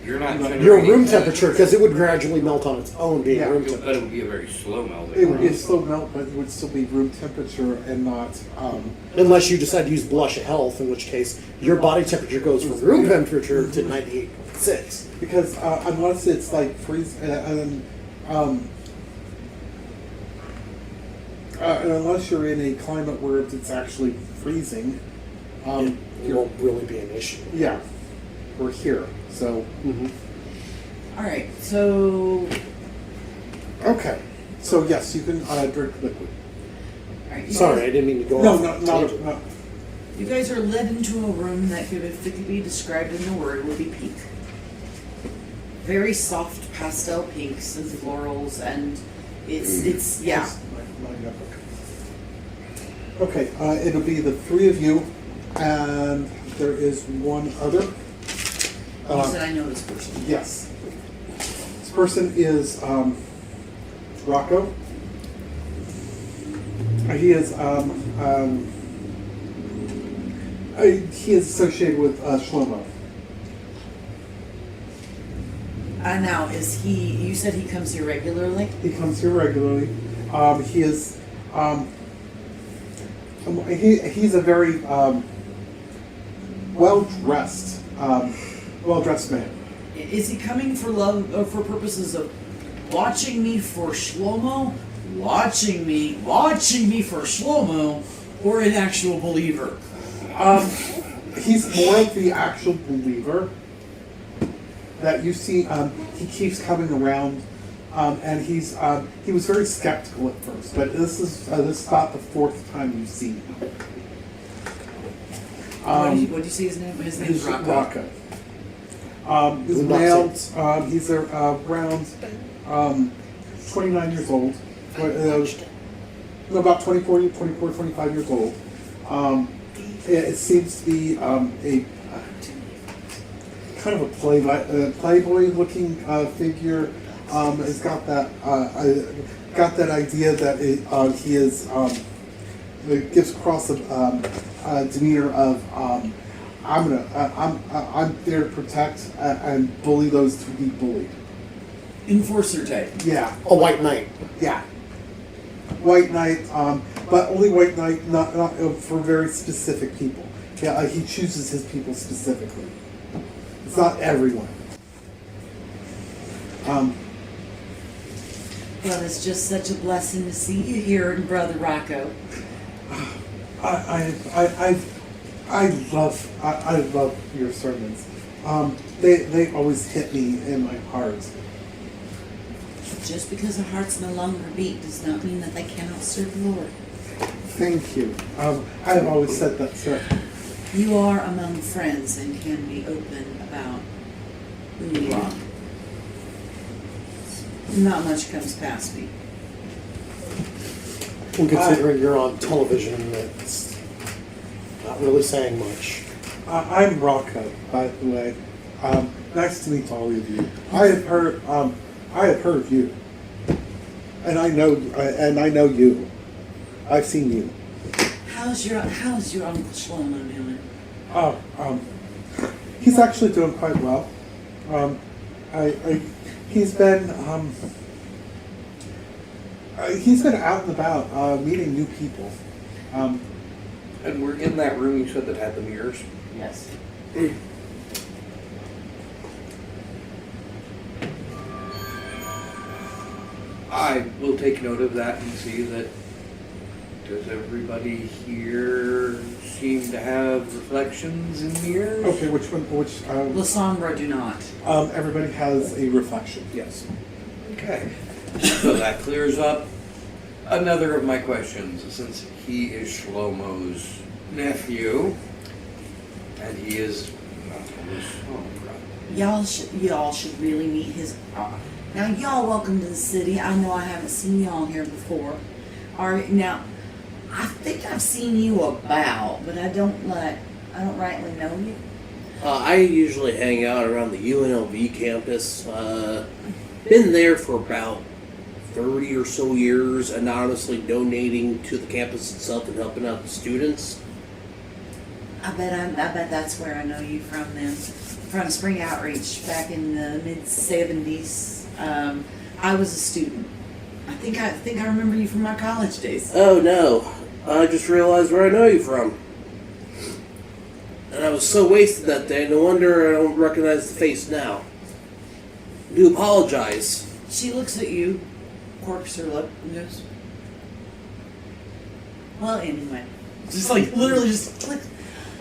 You're not generating Your room heat. temperature, because it would gradually melt on its own being Yeah. room But temperature. it would be a very slow melting. It would be a slow melt, but it would still be room temperature and not. Unless you decide to use blush of health, in which case your body temperature goes from room temperature to 98.6. Because unless it's like freeze, and unless you're in a climate where it's actually freezing, It won't really be an issue. yeah, we're here. So All right. So, okay, so yes, you can drink liquid. all right, you Sorry, I guys, didn't mean to go No, off no, on a no, tangent. no. you guys are led into a room that could, if it could be described in a word, would be pink. Very soft pastel pinks and florals, and it's yeah. Okay, it'll be the three of you, and there is one other. You said I know this person. Yes. This person is Rocco. He is he is associated with Shlomo. Now, is he? You said he comes here regularly. He comes here regularly. He is he's a very well dressed man. Is he coming for love, for purposes of watching me for Shlomo, watching me for Shlomo, or an actual believer? He's more of the actual believer that you see. He keeps coming around, and he was very skeptical at first, but this is about the fourth time you've seen him. What do you say his name? His name's Rocco. He's Not male. He's around 29 years old. About 24, 25 years old. It seems to be a kind of a playboy-looking figure. Has got that idea that he is. It gives across a demeanor of I'm there to protect and bully those to be bullied. Enforcer type. Yeah, A white knight. yeah. White knight, but only white knight, not for very specific people. Yeah, he chooses his people specifically. It's not everyone. Well, it's just such a blessing to see you here, Brother Rocco. I love your sermons. They always hit me in my heart. Just because a heart's no longer beat does not mean that they cannot serve the Lord. Thank you. I have always said that, sir. You are among friends and can be open about who you are. Not much comes past me. And considering you're on television, that's not really saying much. I'm Rocco, by the way. Nice to meet all of you. I have heard of you, and I know you. I've seen you. How's your Uncle Shlomo doing? He's actually doing quite well. He's been out and about, meeting new people. And we're in that room you said that had the mirrors. Yes. I will take note of that and see that. Does everybody here seem to have reflections in mirrors? Okay, which one? La Sombra do not. Everybody has a reflection. Yes. Okay. So that clears up another of my questions. Since he is Shlomo's nephew, and he is Y'all should really meet his. Now y'all welcome to the city. I know I haven't seen y'all here before. Now, I think I've seen you about, but I don't rightly know you. I usually hang out around the UNLV campus. Been there for about 30 or so years, anonymously donating to the campus itself and helping out the students. I bet that's where I know you from then. From Spring Outreach back in the mid-70s. I was a student. I think I remember you from my college days. Oh no, I just realized where I know you from. And I was so wasted that day, no wonder I don't recognize the face now. I do apologize. She looks at you, quirks her lip, and goes, well, anyway. Just like, literally just click.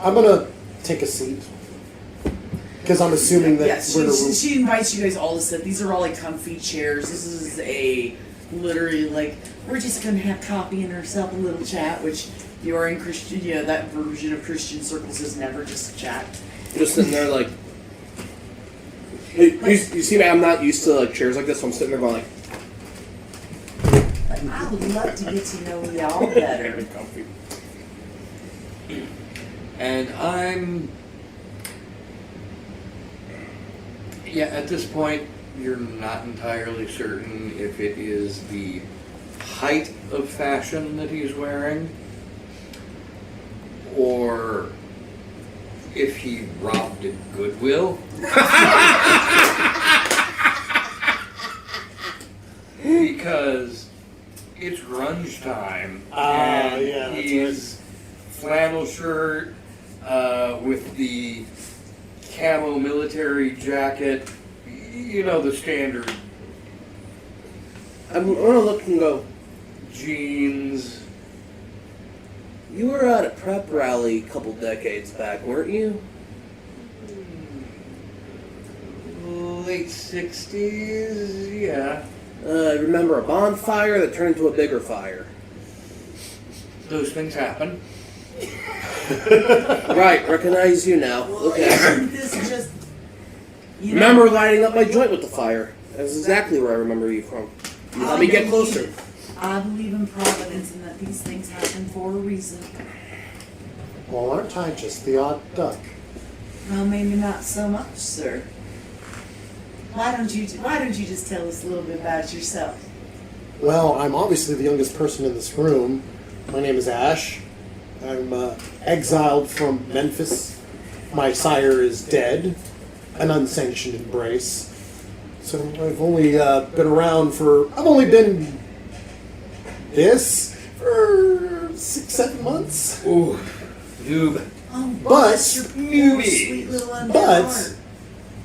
I'm gonna take a seat. Because I'm assuming that Yeah, we're in a room. she invites you guys all to sit. These are all like comfy chairs. This is a literally like we're just gonna have coffee and ourselves a little chat, which you are in Christian. Yeah, that version of Christian circles is never just a chat. Just sitting there like, you see me, I'm not used to like chairs like this, so I'm sitting there going like, But I would love to get to know y'all better. comfy. And at this point, you're not entirely certain if it is the height of fashion that he's wearing, or if he robbed at Goodwill. Because it's grunge time, and yeah, that's he's flannel shirt with the camo military jacket, you know, the standard I'm gonna look and go, jeans. you were at a prep rally a couple decades back, weren't you? Late 60s, yeah. I remember a bonfire that turned into a bigger fire. Those things happen. Right, recognize you now. Okay. Isn't this just, you know, Remember lighting up my joint with the fire. That's exactly where I remember you from. You let me get closer. I believe in providence and that these things happen for a reason. Well, aren't I just the odd duck? Well, maybe not so much, sir. Why don't you just tell us a little bit about yourself? Well, I'm obviously the youngest person in this room. My name is Ash. I'm exiled from Memphis. My sire is dead. An unsanctioned embrace. So I've only been around I've only been this for 6-7 months. Ooh, noob. Oh, But- bless your poor, Newbie. sweet little unborn But heart.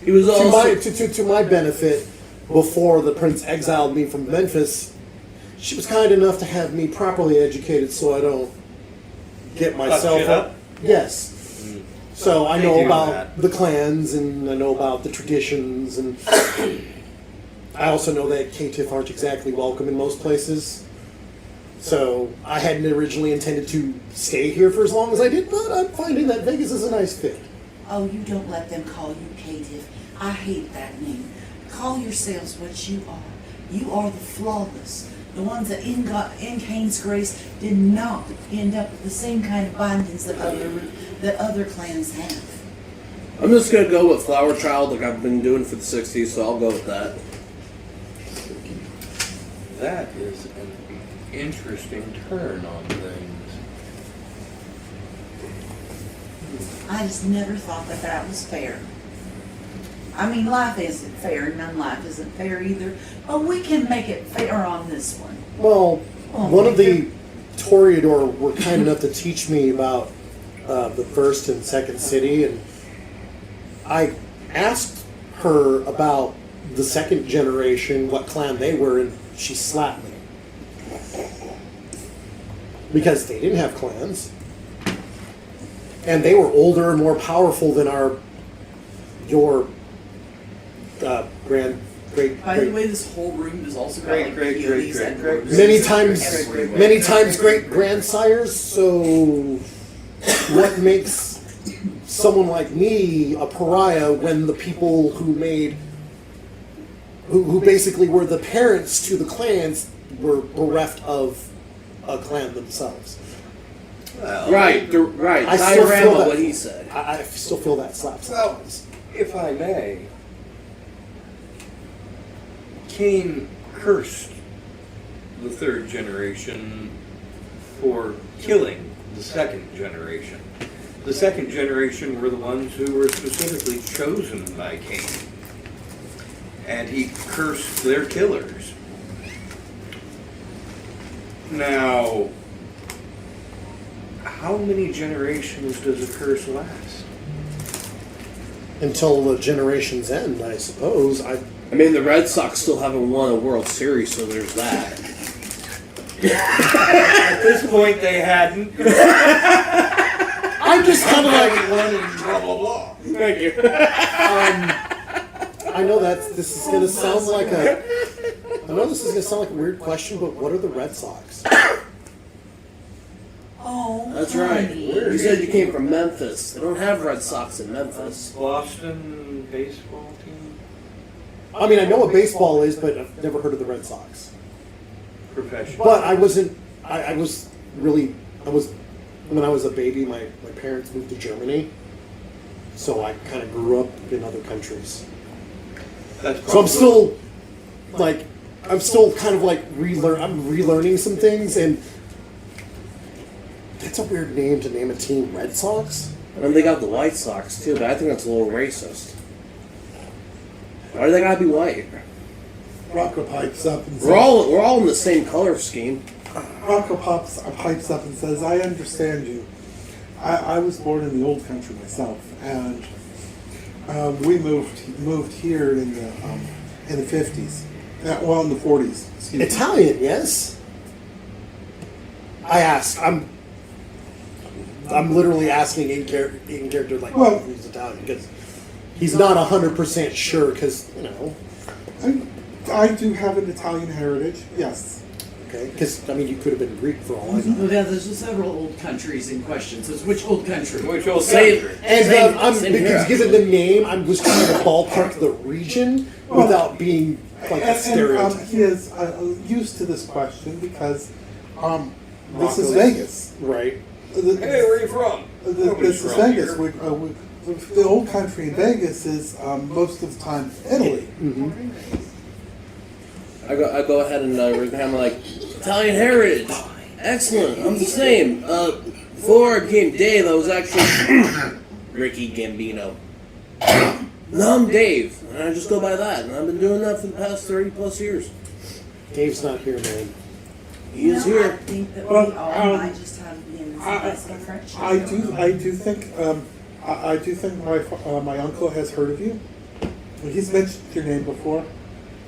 He was also to my benefit, before the prince exiled me from Memphis, she was kind enough to have me properly educated so I don't get myself shit up? Yes. So I They know do about that. the clans and I know about the traditions and I also know that K-TIF aren't exactly welcome in most places. So I hadn't originally intended to stay here for as long as I did, but I'm finding that Vegas is a nice fit. Oh, you don't let them call you caitiff. I hate that name. Call yourselves what you are. You are the flawless. The ones that in Cain's Grace did not end up with the same kind of bindings that other clans have. I'm just gonna go with Flower Child like I've been doing for the 60s, so I'll go with that. That is an interesting turn on things. I just never thought that that was fair. I mean, life isn't fair, and non-life isn't fair either, but we can make it fair on this one. Well, one of the Toreador were kind enough to teach me about the first and second city, and I asked her about the second generation, what clan they were, and she slapped me. Because they didn't have clans. And they were older and more powerful than your great. By the way, this whole room is also got like Achilles and bruises. Many times great grandsires. So, what makes someone like me a pariah when the people who basically were the parents to the clans were bereft of a clan themselves? Well, Right. I still feel Diorama, that. what he said. I still feel that slap sometimes. if I may, Cain cursed the third generation for killing the second generation. The second generation were the ones who were specifically chosen by Cain. And he cursed their killers. Now, how many generations does a curse last? Until the generations end, I suppose. I mean, the Red Sox still haven't won a World Series, so there's that. At this point, they hadn't. I'm just kind of like, one and blah blah blah. Thank you. I know this is gonna sound like a. I know this is gonna sound like a weird question, but what are the Red Sox? Oh, That's right. honey. You said you came from Memphis. They don't have Red Sox in Memphis. Boston baseball team? I mean, I know what baseball is, but I've never heard of the Red Sox. Professional. But I wasn't. I was when I was a baby. My parents moved to Germany, so I kind of grew up in other countries. That's So I'm still kind of like I'm relearning some things, and that's a weird name to name a team, Red Sox. And they got the White Sox too, but I think that's a little racist. Why do they gotta be white? Rocco pipes up and says, We're all in the same color scheme. Rocco pipes up and says, "I understand you. I was born in the old country myself, and we moved here in the 50s. Well, in the 40s. Excuse me. Italian, yes. I asked. I'm literally asking in character like Well- who's Italian because he's not 100% sure because I do have an Italian heritage. Yes. okay because I mean you could have been Greek for all I know. Well, yeah, there's just several old countries in question. So it's which old country? Which old Same. country? And Same here, because given the name, I was trying to ballpark the region without being like a And stereotype. he is used to this question because this is Rocco's- Vegas. Right. Hey, where are you from? Nobody's This is from Vegas. here. The old country in Vegas is most of the time Italy. I go ahead and I'm like, Italian heritage. Excellent. I'm the same. Before I became Dave, I was actually Ricky Gambino. Now I'm Dave, and I just go by that. And I've been doing that for the past 30 plus years. Dave's not here, man. He is I here. think that Well, we all might just have been some friendship. I do think my uncle has heard of you. He's mentioned your name before,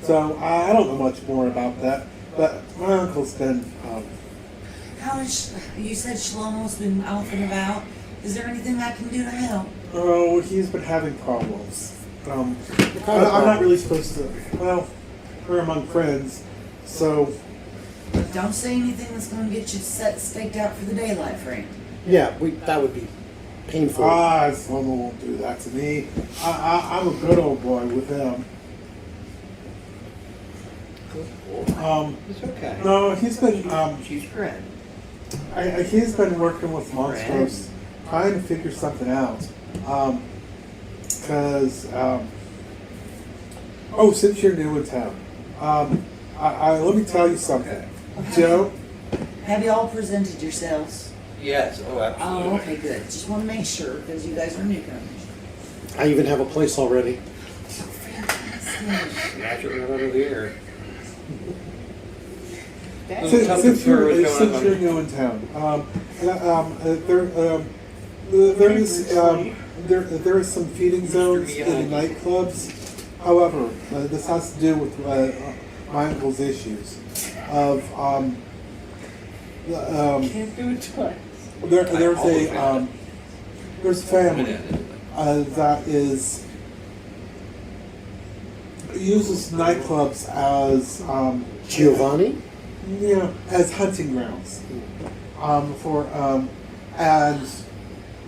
so I don't know much more about that. But my uncle's been. How is you said Shlomo's been off and about? Is there anything I can do to help? Oh, he's been having problems. I'm not really supposed to. Well, we're among friends. So But don't say anything that's going to get you staked out for the daylight frame. Yeah, that would be painful. someone won't do that to me. I'm a good old boy with him. It's okay. No, he's been She's Fred. he's been working with monsters, trying to figure something out. Since you're new in town, let me tell you something, Joe. Have you all presented yourselves? Yes. Oh, absolutely. Oh, okay, good. Just want to make sure because you guys are newcomers. I even have a place already. Snatch it right out of the air. Since you're new in town, there is some feeding zones in the nightclubs. However, this has to do with my uncle's issues of Can't do it twice. there's a family that uses nightclubs as Giovanni? as hunting grounds and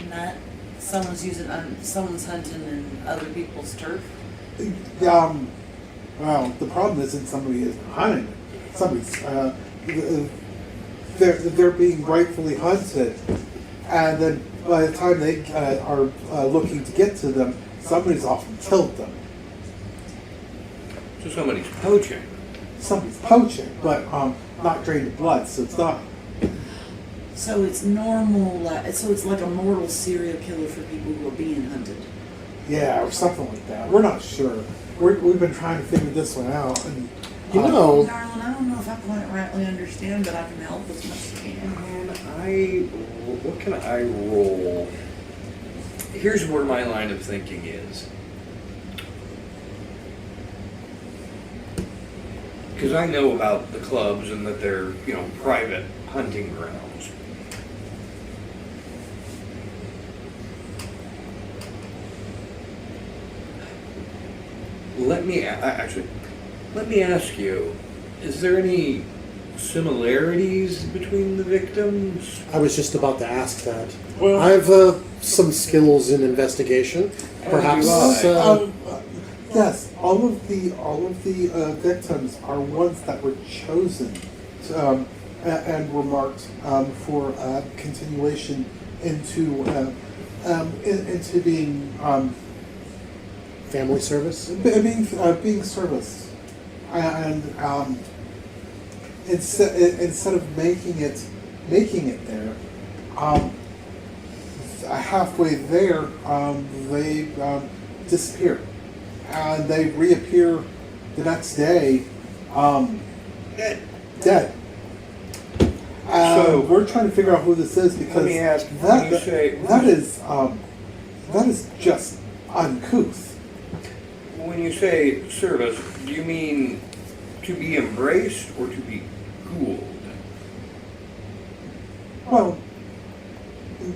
Not someone's hunting in other people's turf. well, the problem isn't somebody is hunting it. Somebody's they're being rightfully hunted, and then by the time they are looking to get to them, somebody's often killed them. So somebody's poaching. Somebody's poaching, but not drained of blood, so it's not. So it's normal. So it's like a mortal serial killer for people who are being hunted. Yeah, or something like that. We're not sure. We've been trying to figure this one out, and Darling, I don't know if I quite rightly understand, but I can help as much as I can. What can I roll? Here's where my line of thinking is. Because I know about the clubs and that they're, private hunting grounds. Let me ask you, is there any similarities between the victims? I was just about to ask that. Well- I have some skills in investigation. Perhaps. yes, all of the victims are ones that were chosen to, and were marked for continuation into being Family service? being service, and instead of making it there, halfway there, they disappear, and they reappear the next day, dead. So- we're trying to figure out who this is because Let me ask, when you say- that is just uncouth. When you say service, do you mean to be embraced or to be ghouled? Well,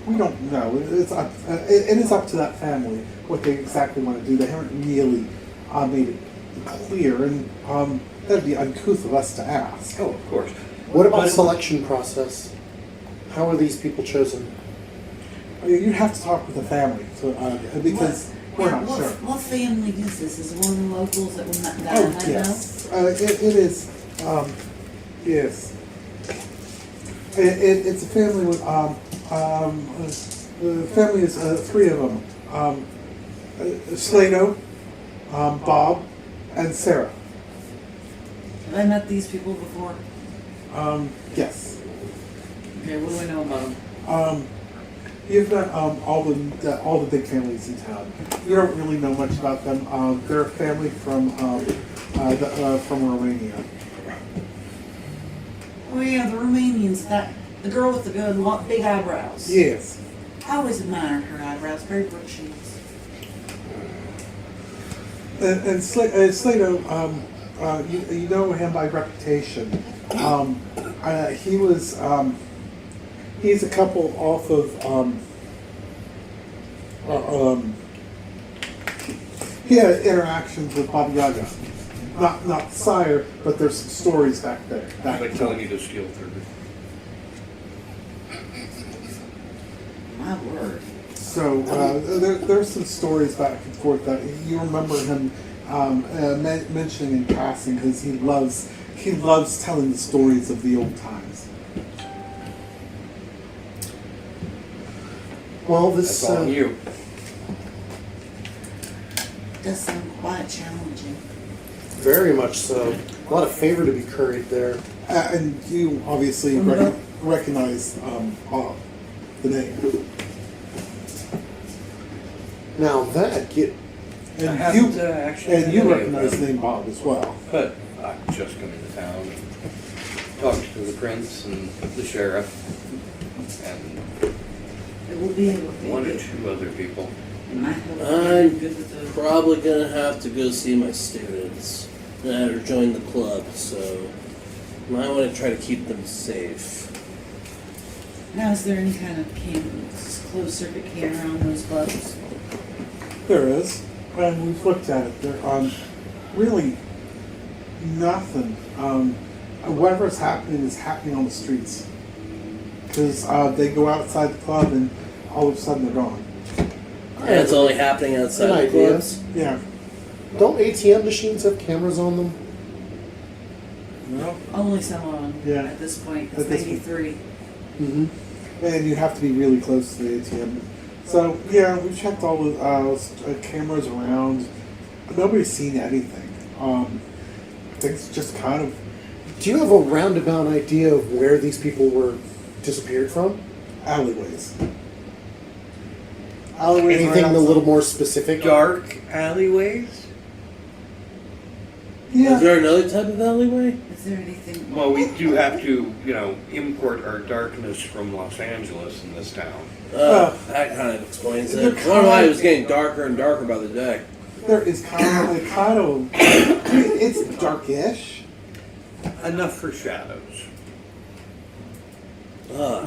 we don't know. It is up to that family what they exactly want to do. They haven't really made it clear, and that'd be uncouth of us to ask. Oh, of course. What about selection process? How are these people chosen? You'd have to talk with the family, because we're not sure. What family is this? Is it one of the locals that we met? Oh yes, it is. Yes, it's a family with the family is three of them: Slato, Bob, and Sarah. Have I met these people before? Yes. Okay, what do I know about them? You've got all the big families in town. You don't really know much about them. They're a family from Romania. Oh yeah, the Romanians. The girl with the good big eyebrows. Yes. I always admired her eyebrows. Very Brooke Shields. And Slato, you know him by reputation. He's a couple off of he had interactions with Baba Yaga, not sire, but there's some stories back there. It's like telling you to steal through. My word. So there's some stories back and forth that you remember him mentioning in passing because he loves telling the stories of the old times. Well, this That's on you. Does sound quite challenging. very much so. A lot of favor to be curried there. And you obviously recognize the name. Now that get And I haven't, you actually and had you any of recognize the them. name Bob as well. But I just come into town and talked to the prince and the sheriff and It will be able to be one or good. two other people. It might help you I'm get good with the probably gonna have to go see my students or join the club, so might want to try to keep them safe. Now, is there any kind of closed circuit camera on those clubs? There is, and we've looked at it. There, really nothing. Whatever's happening is happening on the streets because they go outside the club and all of a sudden they're gone. And it's only happening outside An the idea. clubs. Yeah. don't ATM machines have cameras on them? No. Only some of them Yeah. at this point. At It's this maybe point. 3. Mm-hmm. And you have to be really close to the ATM. So yeah, we checked all the cameras around. Nobody's seen anything. Things just kind of Do you have a roundabout idea of where these people were disappeared from? alleyways. Alleyways. Anything right a little outside. more specific? Dark alleyways? Yeah. Is there another type of alleyway? Is there anything? Well, we do have to, import our darkness from Los Angeles in this town. That kind of explains They're it. I don't know why kind- it was getting darker and darker by the day. There is kind of it's darkish. Enough for shadows.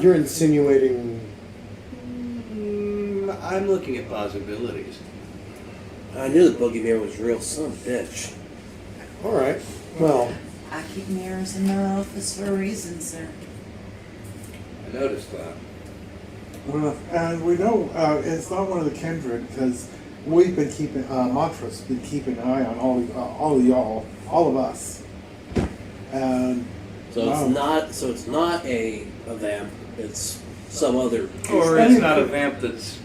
You're insinuating. I'm looking at possibilities. I knew the boogeyman was real, son of a bitch. All right. Well, I keep mirrors in my office for a reason, sir. I noticed that. And we know it's not one of the kindred because we've been keeping Montrose been keeping an eye on all of y'all, all of us. And So wow. it's not a vamp. It's some other. Or it's not a vamp that's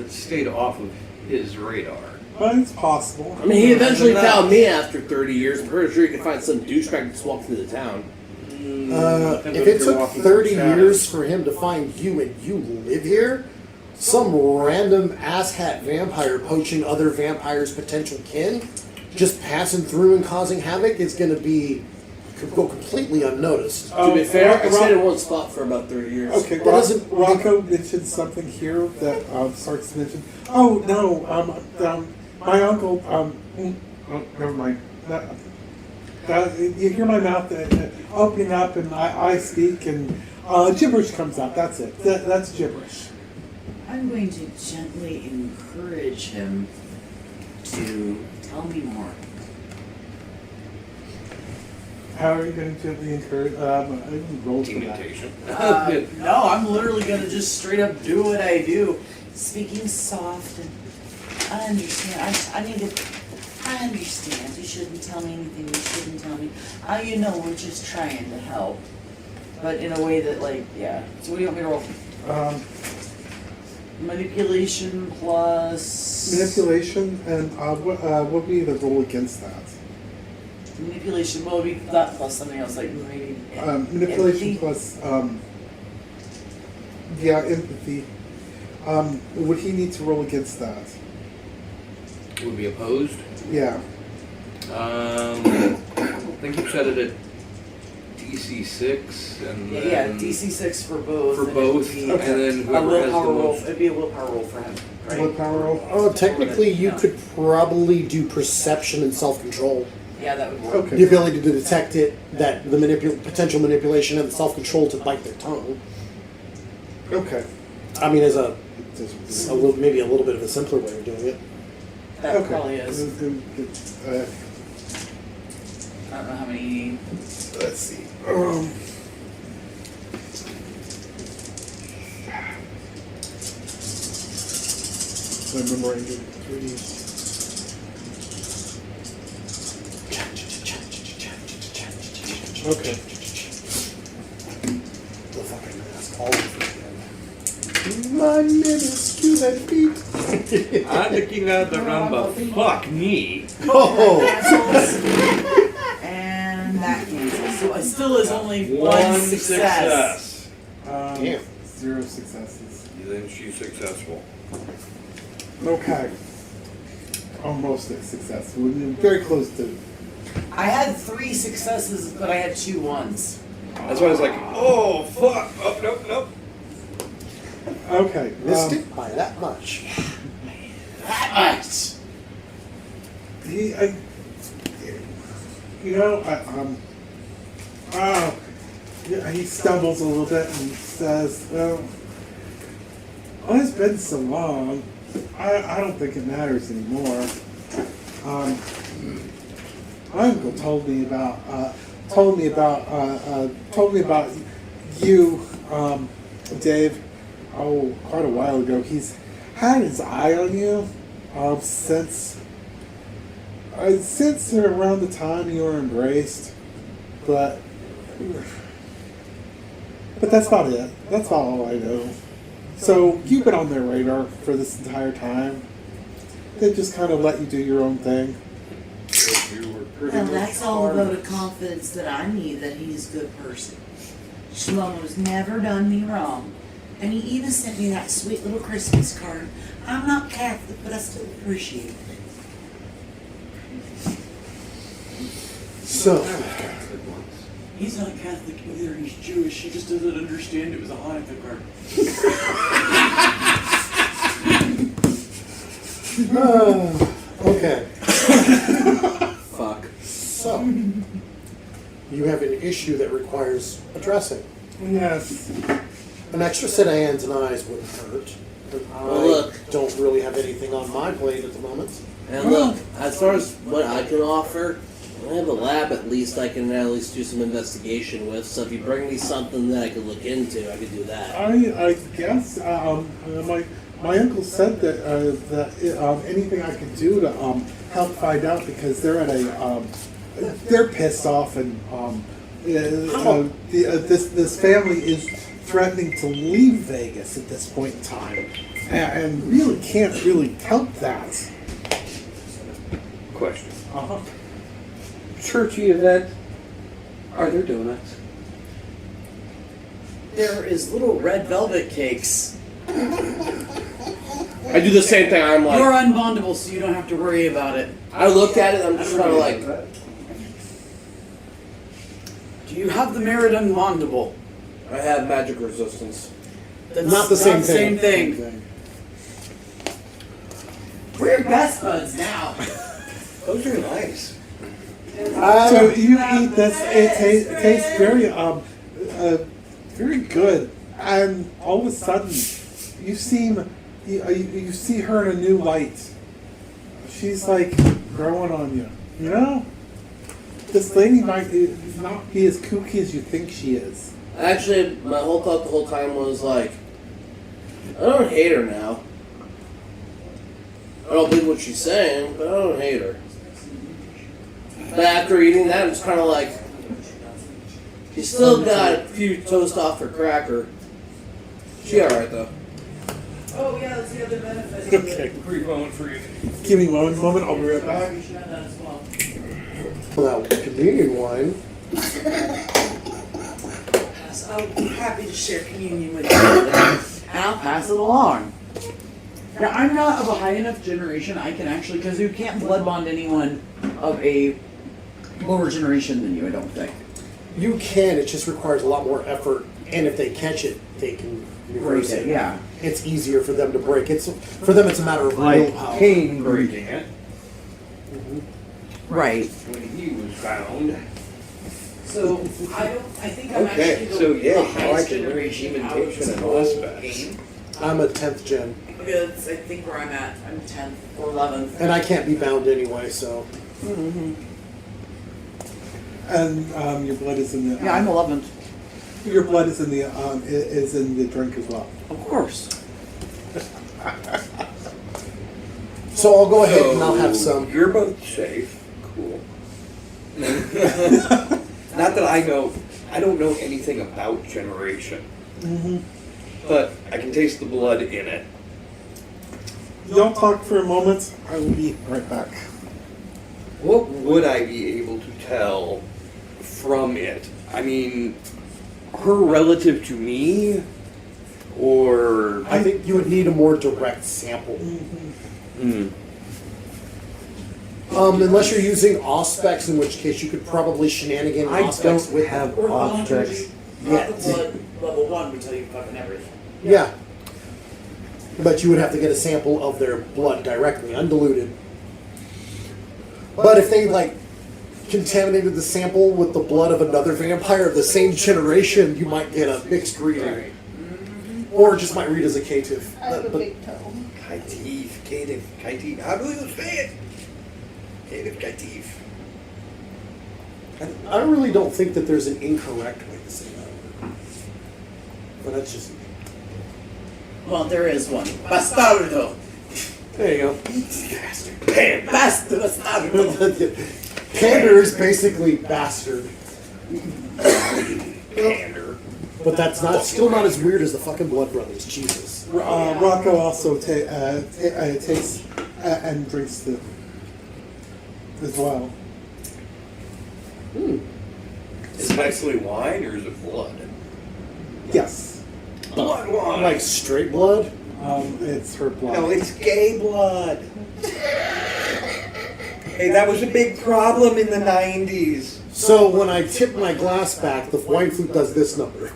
stayed off of his radar. But it's possible. I mean, he eventually found me after 30 years. I'm pretty sure he could find some douchebag that just walked through the town. if it took 30 years for him to find you and you live here, some random asshat vampire poaching other vampires' potential kin, just passing through and causing havoc is going to go completely unnoticed. To be fair, I stayed in one spot for about 30 years. Okay, That doesn't- Rocco mentioned something here that starts to mention. Oh no, my uncle. Never mind. You hear my mouth opening up, and I speak, and gibberish comes out. That's it. That's gibberish. I'm going to gently encourage him to tell me more. How are you going to gently encourage? I didn't roll for that. Imitation. No, I'm literally gonna just straight up do what I do. Speaking soft, and I understand. I understand. You shouldn't tell me anything. You shouldn't tell me. We're just trying to help, but in a way that, yeah. So what do you want me to roll? Manipulation plus Manipulation, and what would be the roll against that? manipulation. Well, it'd be that plus something else, like maybe Manipulation empathy? plus, empathy. Would he need to roll against that? Would be opposed. Yeah. I think you set it at DC 6 and Yeah, then DC 6 for both. for and both, it would be and then a whoever has the willpower roll. most. It'd be a willpower roll for him, right? Willpower roll? Technically, you could probably do perception and self-control. Yeah, that would work. Okay. The ability to detect it, that the potential manipulation and the self-control to bite their tongue. Okay. I mean, as maybe a little bit of a simpler way of doing it. That Okay. probably is. I don't know how many. Let's see. My memory did 3. Okay. The fucking mask. Always again. My minuscule feet. I'm looking at the rumba. Fuck me. Oh! And that cancels. So it still is only One success. Damn. 0 successes. Then she's successful. Okay. Almost a success. We're very close to. I had 3 successes, but I had 2 1s. That's why I was like, oh, fuck. Oh, nope. Okay. Missed it by that much. That much. He stumbles a little bit and says, "Well, it's been so long. I don't think it matters anymore. My uncle told me about you, Dave. Oh, quite a while ago. He's had his eye on you since around the time you were embraced, but that's about it. That's about all I know. So you've been on their radar for this entire time. They just kind of let you do your own thing." You were pretty Well, much that's all a armed. vote of confidence that I need that he's a good person. Shlomo's never done me wrong. And he even sent me that sweet little Christmas card. I'm not Catholic, but I still appreciate it. So, He's not Catholic either. He's Jewish. He just doesn't understand it was a Hanukkah card. okay. Fuck. So, you have an issue that requires addressing. Yes. An extra set of hands and eyes wouldn't hurt. I look. don't really have anything on my plate at the moment. And look, as far as what I can offer, I have a lab at least I can at least do some investigation with. So if you bring me something that I could look into, I could do that. I guess my uncle said that anything I could do to help find out, because they're at a they're pissed off, and this family is threatening to leave Vegas at this point in time, and really can't really help that. Question. Uh-huh. Churchy event. Are there donuts? There is little red velvet cakes. I do the same thing. I'm You're like, unbondable, so you don't have to worry about it. I look at it. I'm just kind of like, Do you have the merit unbondable? I have magic resistance. That's Not the same same thing. thing. We're best buds now. Those are nice. So you eat this. It tastes very very good, and all of a sudden, you see her in a new light. She's like growing on you. You know, this lady might not be as kooky as you think she is. Actually, my whole thought the whole time was like, I don't hate her now. I don't believe what she's saying, but I don't hate her. But after eating that, it's kind of like, she's still got a few toast off her cracker. She alright though. Oh yeah, that's the other benefit. Okay, Brief moment for you. give me one moment. I'll be right back. You should have that as well. Well, that communion wine. So I'll be happy to share communion with you. And I'll pass it along. Now, I'm not of a high enough generation I can actually, because you can't blood bond anyone of a lower generation than you, I don't think. You can, it just requires a lot more effort, and if they catch it, they can reverse Break it. it, yeah. It's easier for them to break. For them, it's a matter of willpower. Pain breaking it Right. when he was found. So, I think I'm Okay, actually so the yeah, now I highest can learn generation out of imitation this and whole aspects. game. I'm a 10th gen, Because I think where I'm at, I'm 10th or 11th. and I can't be bound anyway, so. And your blood is in the. Yeah, I'm 11th. Your blood is in the is in the drink as well. Of course. So I'll go ahead and I'll have some. You're both safe. Cool. Not that I don't know anything about generation. Mm-hmm. But I can taste the blood in it. Y'all talk for a moment. I will be right back. What would I be able to tell from it? I mean, her relative to me, or I think you would need a more direct sample. Unless you're using auspex, in which case you could probably shenanigan I auspex don't with have them. auspex. yet. Level 1 would tell you fucking everything. Yeah. But you would have to get a sample of their blood directly, undiluted. But if they, like, contaminated the sample with the blood of another vampire of the same generation, you might get a mixed reading. Or it just might read as a cative. I have a But- big toe. Kaitif. How do you say it? Kaitif. I really don't think that there's an incorrect way to say that word. But that's just me. Well, there is one. Bastardo. There you go. Bastardo. Pander is basically bastard. Pander. But that's still not as weird as the fucking Blood Brothers. Jesus. Rocco also takes and drinks the as well. Is it actually wine or is it blood? Yes, Blood wine. Like straight blood? it's her blood. No, it's gay blood. Hey, that was a big problem in the 90s. So when I tip my glass back, the wine flute does this number.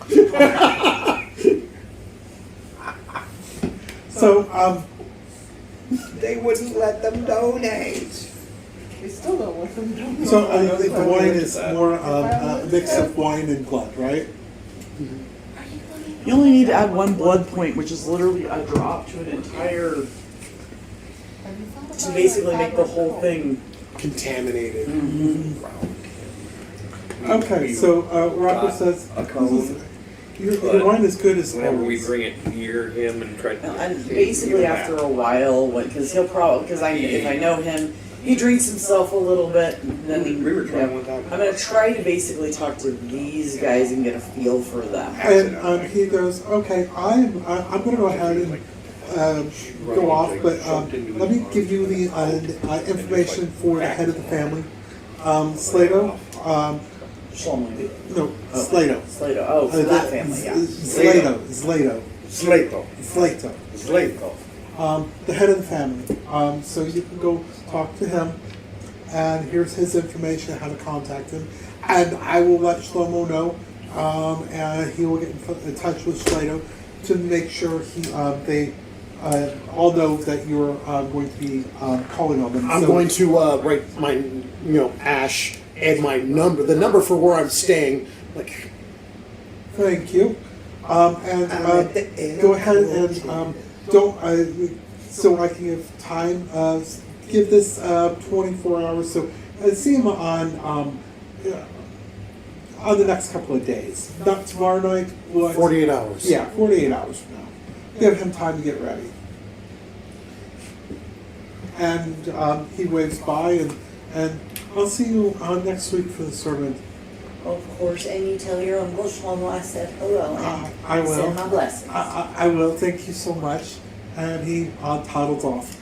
So They wouldn't let them donate. We still don't want them to. so the wine is more a mix of wine and blood, right? You only need to add 1 blood point, which is literally a drop to an entire, to basically make the whole thing. Contaminated. Okay, so Rocco says A cone. your wine is good as Whenever we always. bring it near him and try to. And basically after a while, because he'll probably, because if I know him, he drinks himself a little bit. And then We were trying one time. I'm gonna try to basically talk to these guys and get a feel for them. And he goes, okay, I'm going to go ahead and go off, but let me give you the information for the head of the family, Slato. Shlomo. No, Slato. Slato. Oh, for that family, yeah. Slato. Slato. The head of the family. So you can go talk to him, and here's his information, how to contact him, and I will let Shlomo know, and he will get in touch with Slato to make sure they all know that you're going to be calling on them. I'm going to write my, Ash, and my number, the number for where I'm staying. Like, Thank you. And go ahead and don't, so I can give time, give this 24 hours. So see him on the next couple of days. Not tomorrow night. But 48 hours. Yeah, 48 hours from now. Give him time to get ready. And he waves by, and I'll see you next week for the sermon. Of course, and you tell your Uncle Shlomo I said hello and I will. send my blessings. I will. Thank you so much. And he toddles off.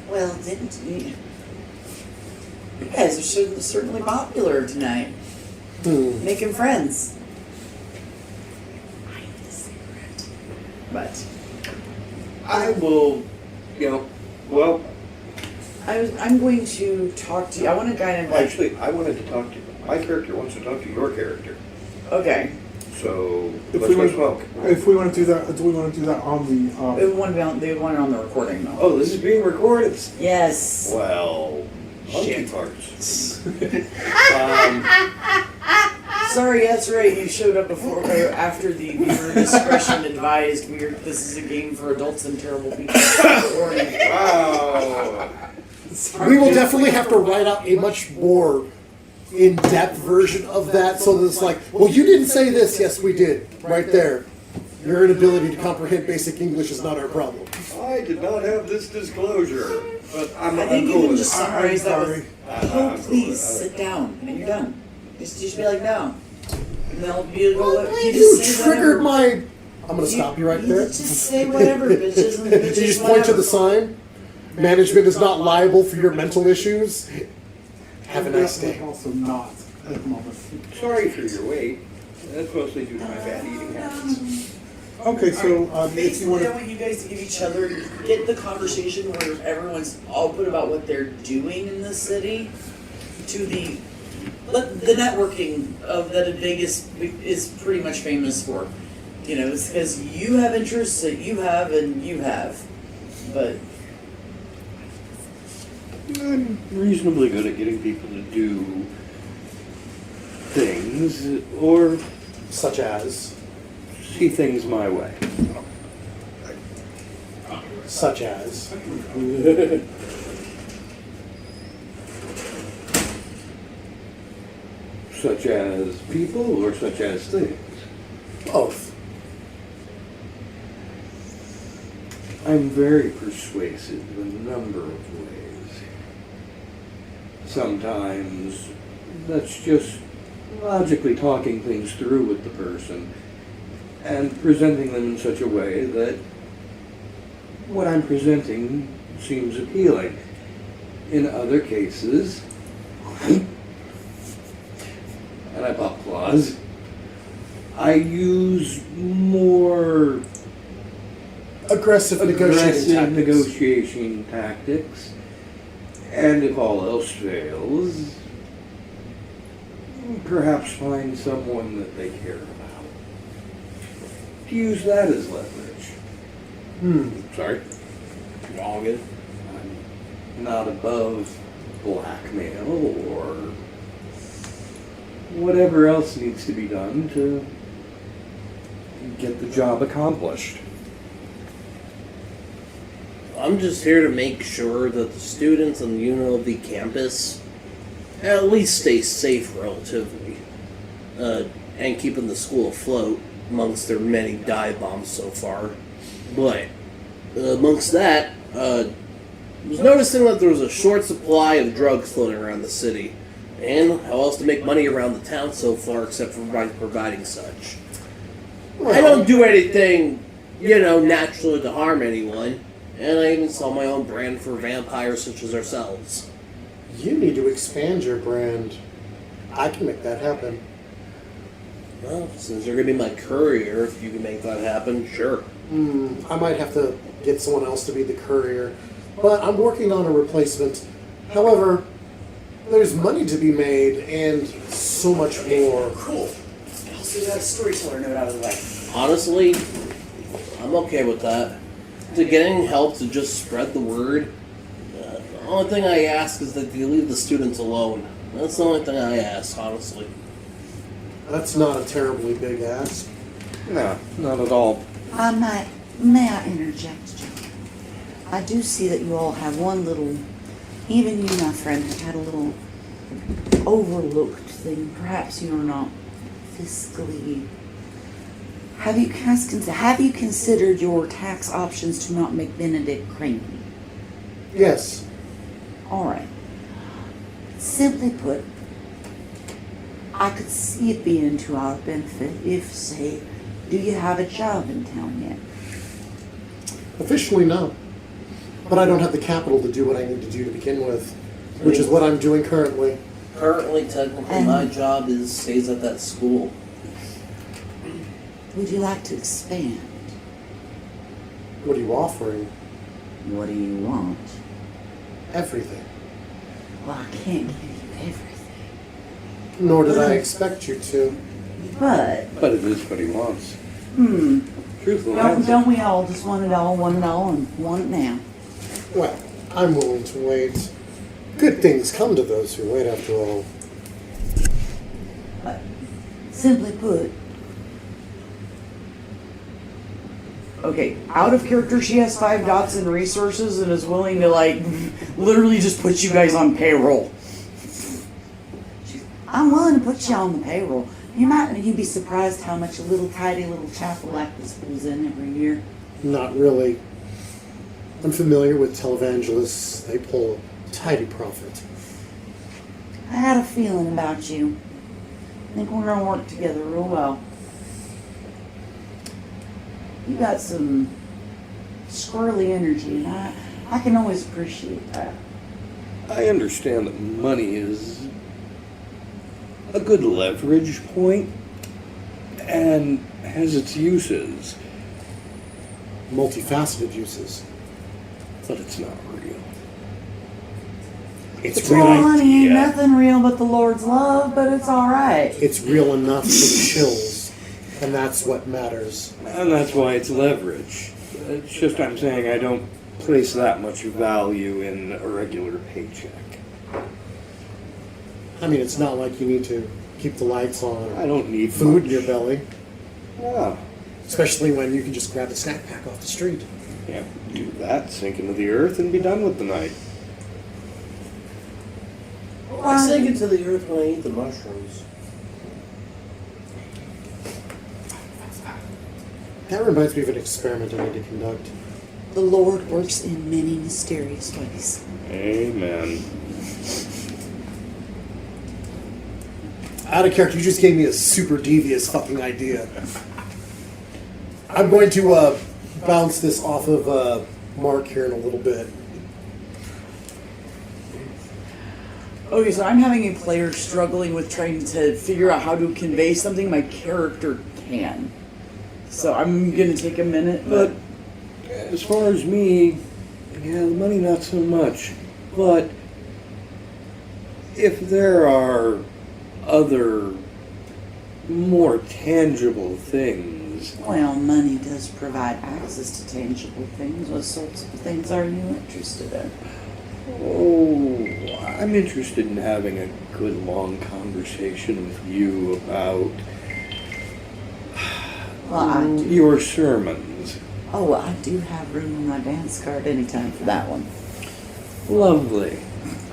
Well, didn't you? You guys are certainly popular tonight. Making friends. I need a cigarette. But I will, well, I'm going to talk to you. I want to kind of actually, I wanted to talk to you. My character wants to talk to your character. Okay. So, If let's we go want- smoke. If we want to do that, do we want to do that on the? They want it on the recording though. Oh, this is being recorded? Yes. Well, monkey parts. Sorry, that's right. You showed up before or after the viewer discretion advised. This is a game for adults and terrible people. Warning. Wow. We will definitely have to write out a much more in-depth version of that, so that it's like, well, you didn't say this. Yes, we did. Right there. Your inability to comprehend basic English is not our problem. I did not have this disclosure, but I I'm think you cool can with just it. summarize that sorry. with, oh, please, sit down, and you're done. Just be like, no. And they'll be go, you You just say triggered whatever. my... I'm going to stop you right there. Just say whatever, bitches and bitches. You just point to the whatever. sign. Management is not liable for your mental issues. Have a nice Definitely day. also not at the moment. Sorry for your weight. That's mostly due to my bad eating habits. Okay, so if you Basically, want I to, want you guys to give each other, get the conversation where everyone's open about what they're doing in the city to the networking of that Vegas is pretty much famous for. You know, it's because you have interests that you have and you have. But I'm reasonably good at getting people to do things or Such as... see things my way. Such as... Such as people or such as things. Both. I'm very persuasive in a number of ways. Sometimes that's just logically talking things through with the person and presenting them in such a way that what I'm presenting seems appealing. In other cases, and I pop claws, I use more Aggressive negotiating negotiation tactics, and if all else fails, perhaps find someone that they care about. Use that as leverage. Sorry. All good. I'm not above blackmail or whatever else needs to be done to get the job accomplished. I'm just here to make sure that the students on the UNLV campus at least stay safe relatively, and keeping the school afloat amongst their many dive bombs so far. But amongst that, I was noticing that there was a short supply of drugs floating around the city, and how else to make money around the town so far except for providing such. I don't do anything, naturally to harm anyone. And I even saw my own brand for vampires such as ourselves. You need to expand your brand. I can make that happen. Well, since you're going to be my courier, if you can make that happen, sure. I might have to get someone else to be the courier. But I'm working on a replacement. However, there's money to be made and so much more. cool. Also, you got a storyteller note out of the way. Honestly, I'm okay with that. To getting help to just spread the word, the only thing I ask is that you leave the students alone. That's the only thing I ask, honestly. That's not a terribly big ask. No, not at all. May I interject, John? I do see that you all have one little, even you, my friend, have had a little overlooked thing. Perhaps you are not fiscally. Have you considered your tax options to not make Benedict cranky? Yes. All right. Simply put, I could see it being to our benefit if, say, do you have a job in town yet? Officially, no. But I don't have the capital to do what I need to do to begin with, which is what I'm doing currently. Currently, technically, my job stays at that school. Would you like to expand? What are you offering? What do you want? Everything. Well, I can't give you everything. Nor did I expect you to. But, But it is what he wants. Truthful don't answer. we all just want it all, want it all, and want it now? Well, I'm willing to wait. Good things come to those who wait, after all. Simply put, Okay, out of character, she has 5 dots in resources and is willing to, literally just put you guys on payroll. I'm willing to put you on the payroll. You'd be surprised how much a little tidy little chapel like this pulls in every year. Not really. I'm familiar with televangelists. They pull a tidy profit. I had a feeling about you. I think we're gonna work together real well. You got some squirrely energy, and I can always appreciate that. I understand that money is a good leverage point and has its uses, Multifaceted uses. but it's not real. It's Well, real. honey, ain't idea. nothing real but the Lord's love, but it's alright. It's real enough for the chills, and that's what matters. And that's why it's leverage. It's just I'm saying I don't place that much value in a regular paycheck. I mean, it's not like you need to keep the lights on I or don't need food in much. your belly, Yeah, especially when you can just grab a snack pack off the street. yeah, do that, sink into the earth, and be done with the night. I sink into the earth when I eat the mushrooms. That reminds me of an experiment I need to conduct. The Lord works in many mysterious ways. Amen. Out of character, you just gave me a super devious fucking idea. I'm going to bounce this off of Mark here in a little bit. Okay, so I'm having a player struggling with trying to figure out how to convey something my character can. So I'm gonna take a minute, But as far as me, yeah, the money not so much. But if there are other more tangible things, Well, money does provide access to tangible things. What sorts of things are you interested in? oh, I'm interested in having a good long conversation with you about Well, I do. your sermons. Oh, well, I do have room on my dance card anytime for that one. Lovely.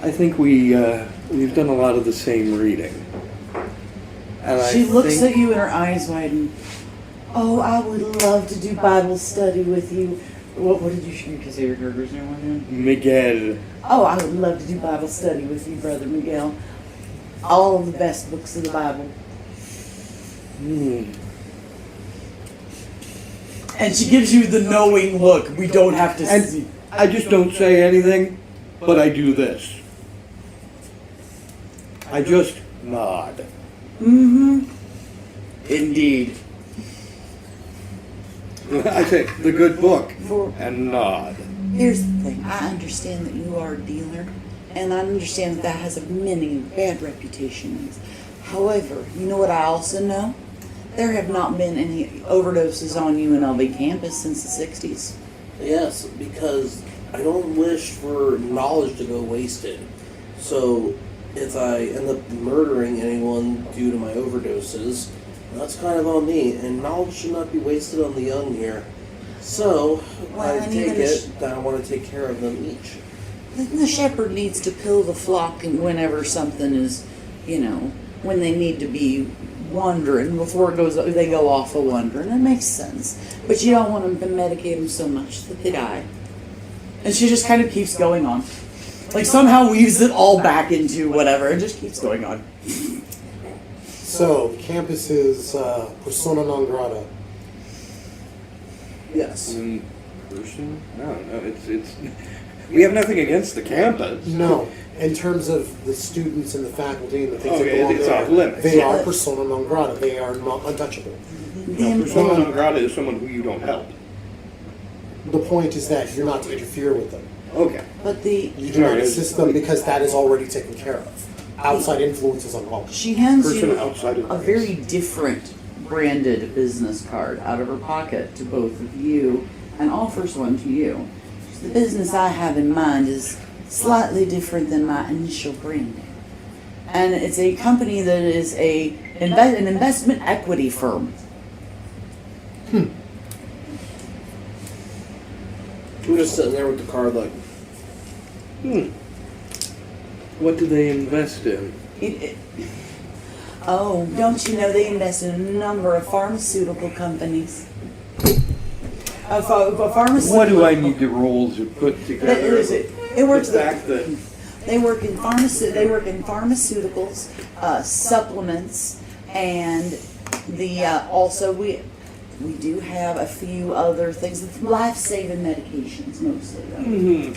I think we've done a lot of the same reading. And She looks think, at you and her eyes widen. Oh, I would love to do Bible study with you. What did you say your character's name was? Miguel. Oh, I would love to do Bible study with you, Brother Miguel. All the best books of the Bible. Hmm. and she gives you the knowing look. We don't have to see. And I just don't say anything, but I do this. I just nod. Indeed. I say the good book and nod. Here's the thing. I understand that you are a dealer, and I understand that that has a many bad reputations. However, you know what I also know? There have not been any overdoses on UNLV campus since the 60s. Yes, because I don't wish for knowledge to go wasted. So if I end up murdering anyone due to my overdoses, that's kind of on me, and knowledge should not be wasted on the young here. So Well, I and take even it that I want to take care of them each. The shepherd needs to pill the flock and whenever something is, when they need to be wandering before they go off a wandering. That makes sense. But you don't want them to medicate them so much that they die. And she just kind of keeps going on. Like somehow weaves it all back into whatever and just keeps going on. So, campus is persona non grata. Yes. In person? I don't know. It's. We have nothing against the campus. No, in terms of the students and the faculty and the things Okay, that go on it's there, off limits. they are persona non grata. They are not untouchable. No, persona non grata is someone who you don't help. The point is that you're not to interfere with them. Okay. But You do not Right, assist them because that is already taken care of. Outside influences on all. she hands Person you outside of a very different branded business card out of her pocket to both of you and offers one to you. The business I have in mind is slightly different than my initial branding. And it's a company that is an investment equity firm. We're just sitting there with the card like, What do they invest in? Oh, don't you know they invest in a number of pharmaceutical companies? What do I need to roll to put together? They work. The fact that They work in pharmaceuticals, supplements, and also we do have a few other things. It's life-saving medications mostly.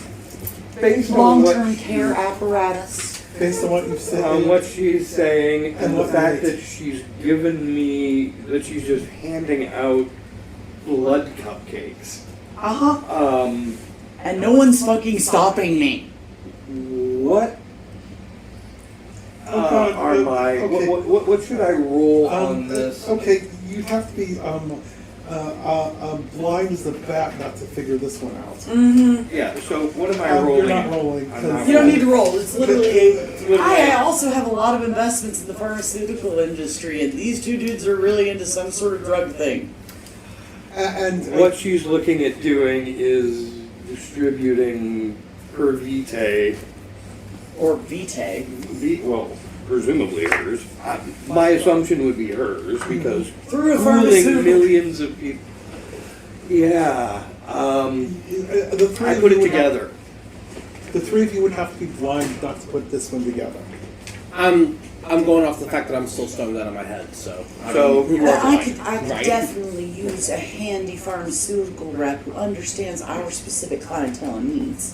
based on Long-term what care apparatus. Based on what you've said. on what she's saying and the what fact you- that she's given me that she's just handing out blood cupcakes. And no one's fucking stopping me. What God, are my okay. what should I roll on this? Okay, you have to be blind as a bat not to figure this one out. Yeah. So what am I You're rolling? not rolling. I'm 'cause- not You don't need to roll. It's literally. literally- I also have a lot of investments in the pharmaceutical industry, and these two dudes are really into some sort of drug thing. And What she's looking at doing is distributing her vitae. Or vitae. Well, presumably hers. My assumption would be hers because Through a fooling pharmaceutical. millions of people. Yeah. the three I of put you it would have- together. The three of you would have to be blind not to put this one together. I'm going off the fact that I'm still stoned out of my head, so. So you are I blind. could Right. definitely use a handy pharmaceutical rep who understands our specific clientele and needs.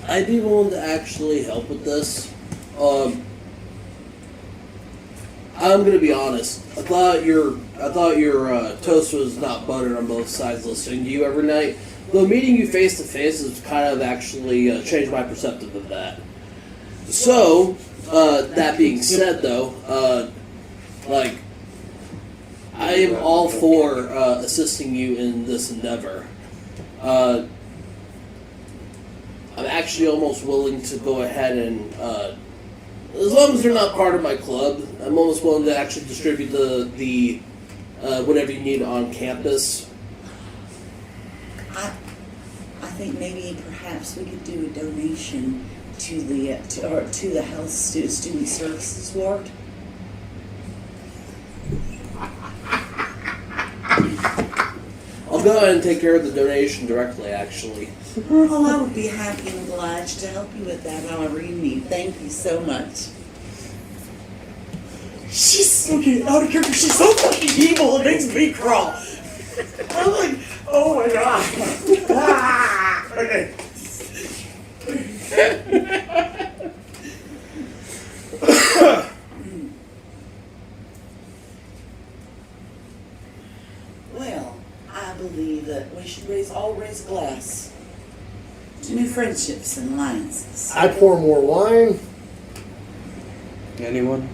I'd be willing to actually help with this. I'm gonna be honest. I thought your toast was not buttered on both sides. Listening to you every night, though meeting you face to face has kind of actually changed my perspective of that. So, that being said, though, I am all for assisting you in this endeavor. I'm actually almost willing to go ahead and, as long as they're not part of my club, I'm almost willing to actually distribute the whatever you need on campus. I think maybe perhaps we could do a donation to the health student services ward. I'll go ahead and take care of the donation directly, actually. Well, I would be happy and obliged to help you with that however you need. Thank you so much. She's fucking out of character. She's so fucking evil. It makes me crawl. I'm like, oh my god. Ah! Okay. Well, I believe that we should raise a glass to new friendships and alliances. I pour more wine. Anyone?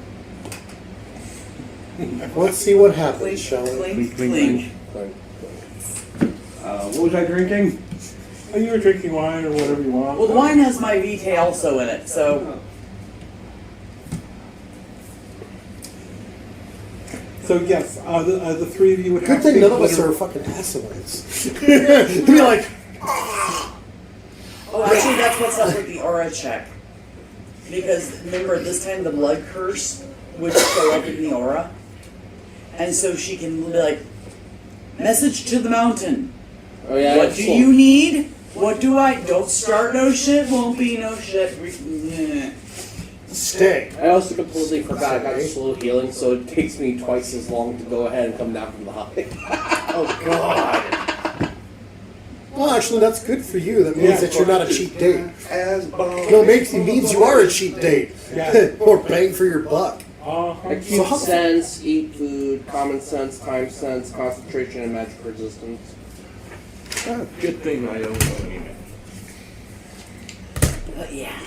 Let's see what happens, Clink, shall we? clink, Clink, clink. What was I drinking? And you were drinking wine or whatever you want. Well, the wine has my vitae also in it, so. So yes, the three of you would Good have to thing be none of us liter- are fucking acids. Be like, Oh, actually, that's what's up with the aura check. Because remember, this time the blood curse would show up in the aura. And so she can be like, message to the mountain. Oh yeah. What do you need? What do I? Don't start no shit, won't be no shit. stay. I also completely forgot I got slow healing, so it takes me twice as long to go ahead and come down from the high. Oh God. Well, actually, that's good for you. That means that you're not a cheap date. No, it means you are a cheap date. Yeah. More bang for your buck. Acute sense, eat food, common sense, time sense, concentration, and magic resistance. Good thing I don't know any. But yeah.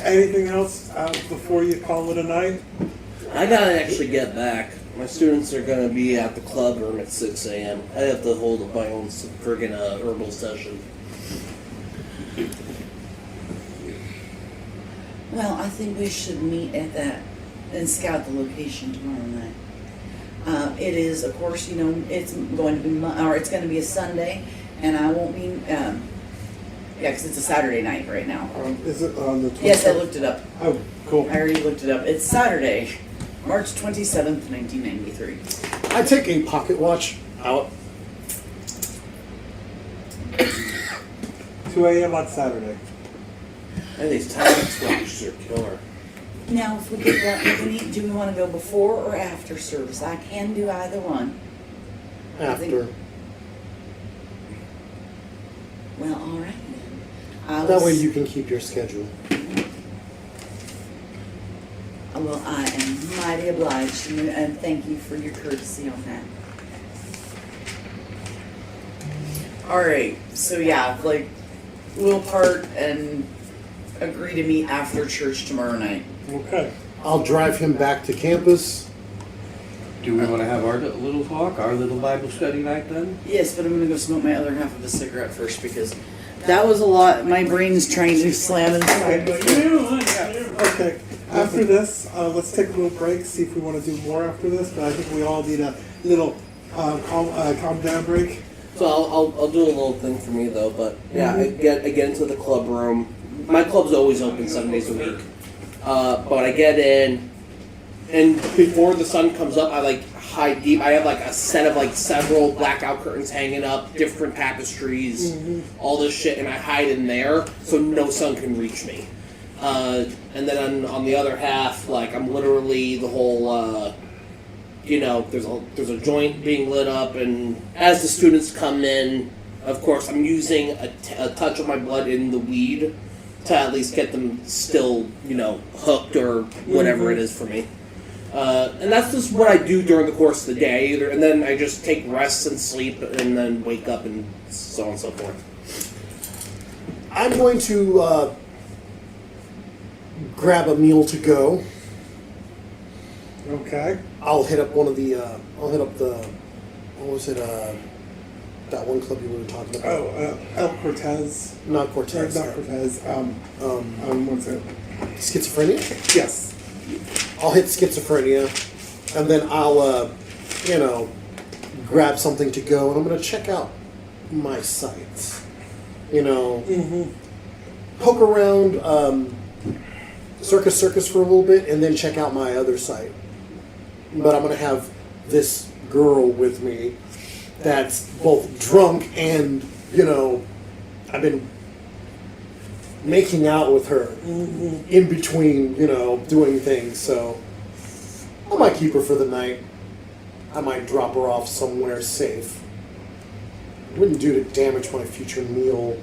Anything else before you call it a night? I gotta actually get back. My students are gonna be at the club room at 6 a.m. I have to hold my own friggin' herbal session. Well, I think we should meet at that and scout the location tomorrow night. It is, of course, it's going to be it's going to be a Sunday, and I won't be. Yeah, because it's a Saturday night right now. Is it on the 27th? Yes, I looked it up. Oh, cool. I already looked it up. It's Saturday, March 27th, 1993. I take a pocket watch out. 2 a.m. on Saturday. And these time watches are killer. Now, if we get done, we can eat, do we want to go before or after service? I can do either one. After. Well, all right then. I That will way s- you can keep your schedule. Well, I am mighty obliged, and thank you for your courtesy on that. All right, so yeah, like, we'll part and agree to meet after church tomorrow night. Okay. I'll drive him back to campus. Do we want to have our little talk, our little Bible study night then? Yes, but I'm gonna go smoke my other half of a cigarette first because that was a lot. My brain's trying to slam inside. But Okay. After this, let's take a little break, see if we want to do more after this. But I think we all need a little calm down break. So I'll do a little thing for me though, but yeah, I get into the club room. My club's always open 7 days a week, but I get in, and before the sun comes up, I like hide deep. I have like a set of like several blackout curtains hanging up, different tapestries, all this shit, and I hide in there so no sun can reach me. And then on the other half, like I'm literally the whole. There's a joint being lit up, and as the students come in, of course, I'm using a touch of my blood in the weed to at least get them still, hooked or whatever it is for me. And that's just what I do during the course of the day, and then I just take rest and sleep, and then wake up and so on and so forth. I'm going to grab a meal to go. Okay. I'll hit up what was it, that one club you were talking about? Oh, El Cortez. Not Cortez. Not Cortez. What's it? Schizophrenia? Yes. I'll hit schizophrenia, and then I'll, grab something to go, and I'm going to check out my sites. Poke around Circus for a little bit, and then check out my other site. But I'm going to have this girl with me that's both drunk and, I've been making out with her in between, doing things. So I might keep her for the night. I might drop her off somewhere safe. Wouldn't do to damage my future meal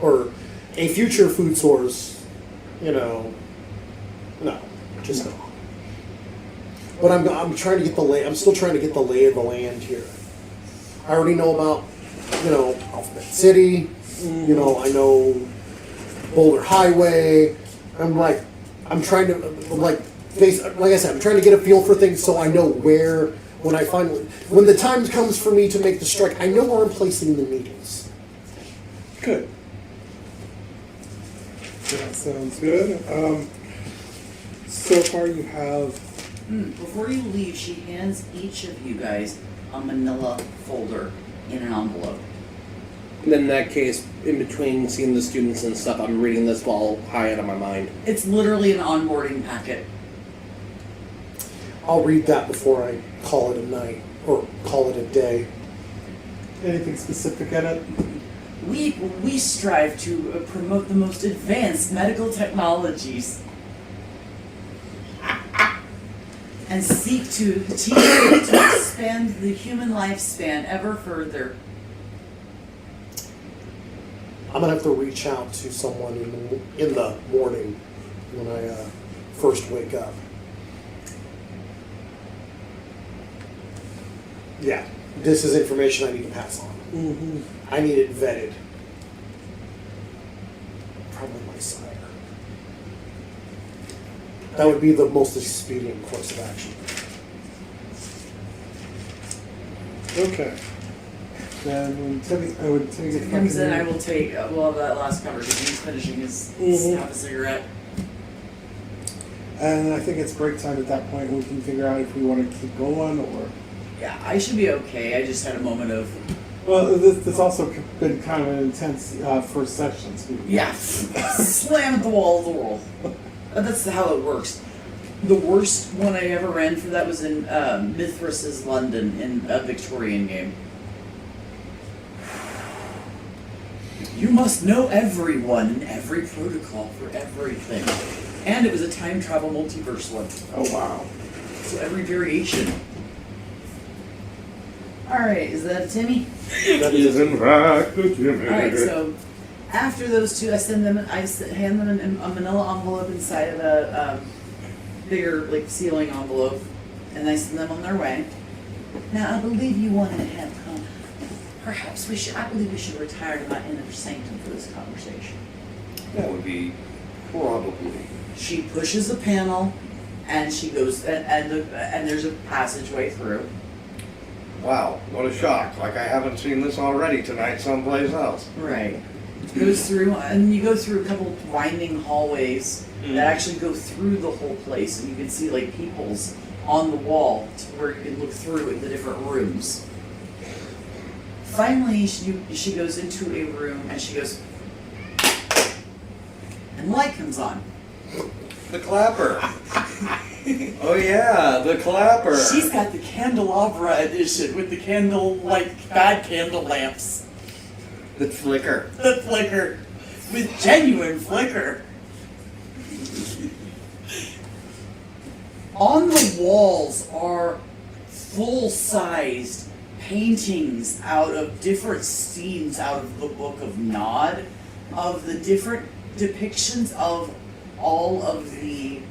or a future food source, no, just no. But I'm trying to get the lay. I'm still trying to get the lay of the land here. I already know about, Alphabet City. I know Boulder Highway. I'm trying to like I said, I'm trying to get a feel for things so I know where when the time comes for me to make the strike, I know where I'm placing the needles. Good. That sounds good. So far you have. Before you leave, she hands each of you guys a manila folder in an envelope. And then in that case, in between seeing the students and stuff, I'm reading this while high out of my mind. It's literally an onboarding packet. I'll read that before I call it a night or call it a day. Anything specific in it? We strive to promote the most advanced medical technologies and seek to expand the human lifespan ever further. I'm gonna have to reach out to someone in the morning when I first wake up. Yeah, this is information I need to pass on. I need it vetted. Probably my sire. That would be the most expedient course of action. Okay. Then when Timmy gets back Comes in, here- I will take that last conversation. He's finishing his half a cigarette. And I think it's break time at that point. We can figure out if we want to keep going or. Yeah, I should be okay. I just had a moment of Well, this also been kind of an intense first session. Too. Yeah, slam at the wall of the world. That's how it works. The worst one I ever ran for that was in Mithras's London in a Victorian game. You must know everyone and every protocol for everything. And it was a time travel multiverse one. Oh wow! So every variation. Alright, is that a Timmy? That is in fact the Jimmy. Alright, so after those two, I hand them a manila envelope inside of a bigger, like, sealing envelope, and I send them on their way. Now, I believe you wanted to have perhaps I believe we should retire to my inner sanctum for this conversation. That would be probably. She pushes a panel, and she goes, and there's a passageway through. Wow, what a shock. Like I haven't seen this already tonight someplace else. Right. Goes through, and you go through a couple of winding hallways that actually go through the whole place, and you can see like peoples on the wall to where you can look through in the different rooms. Finally, she goes into a room, and she goes, and light comes on. The clapper. Oh yeah, the clapper. She's got the candelabra edition with the bad candle lamps. The flicker. The flicker. With genuine flicker. On the walls are full-sized paintings out of different scenes out of the Book of Nod, of the different depictions of all of the,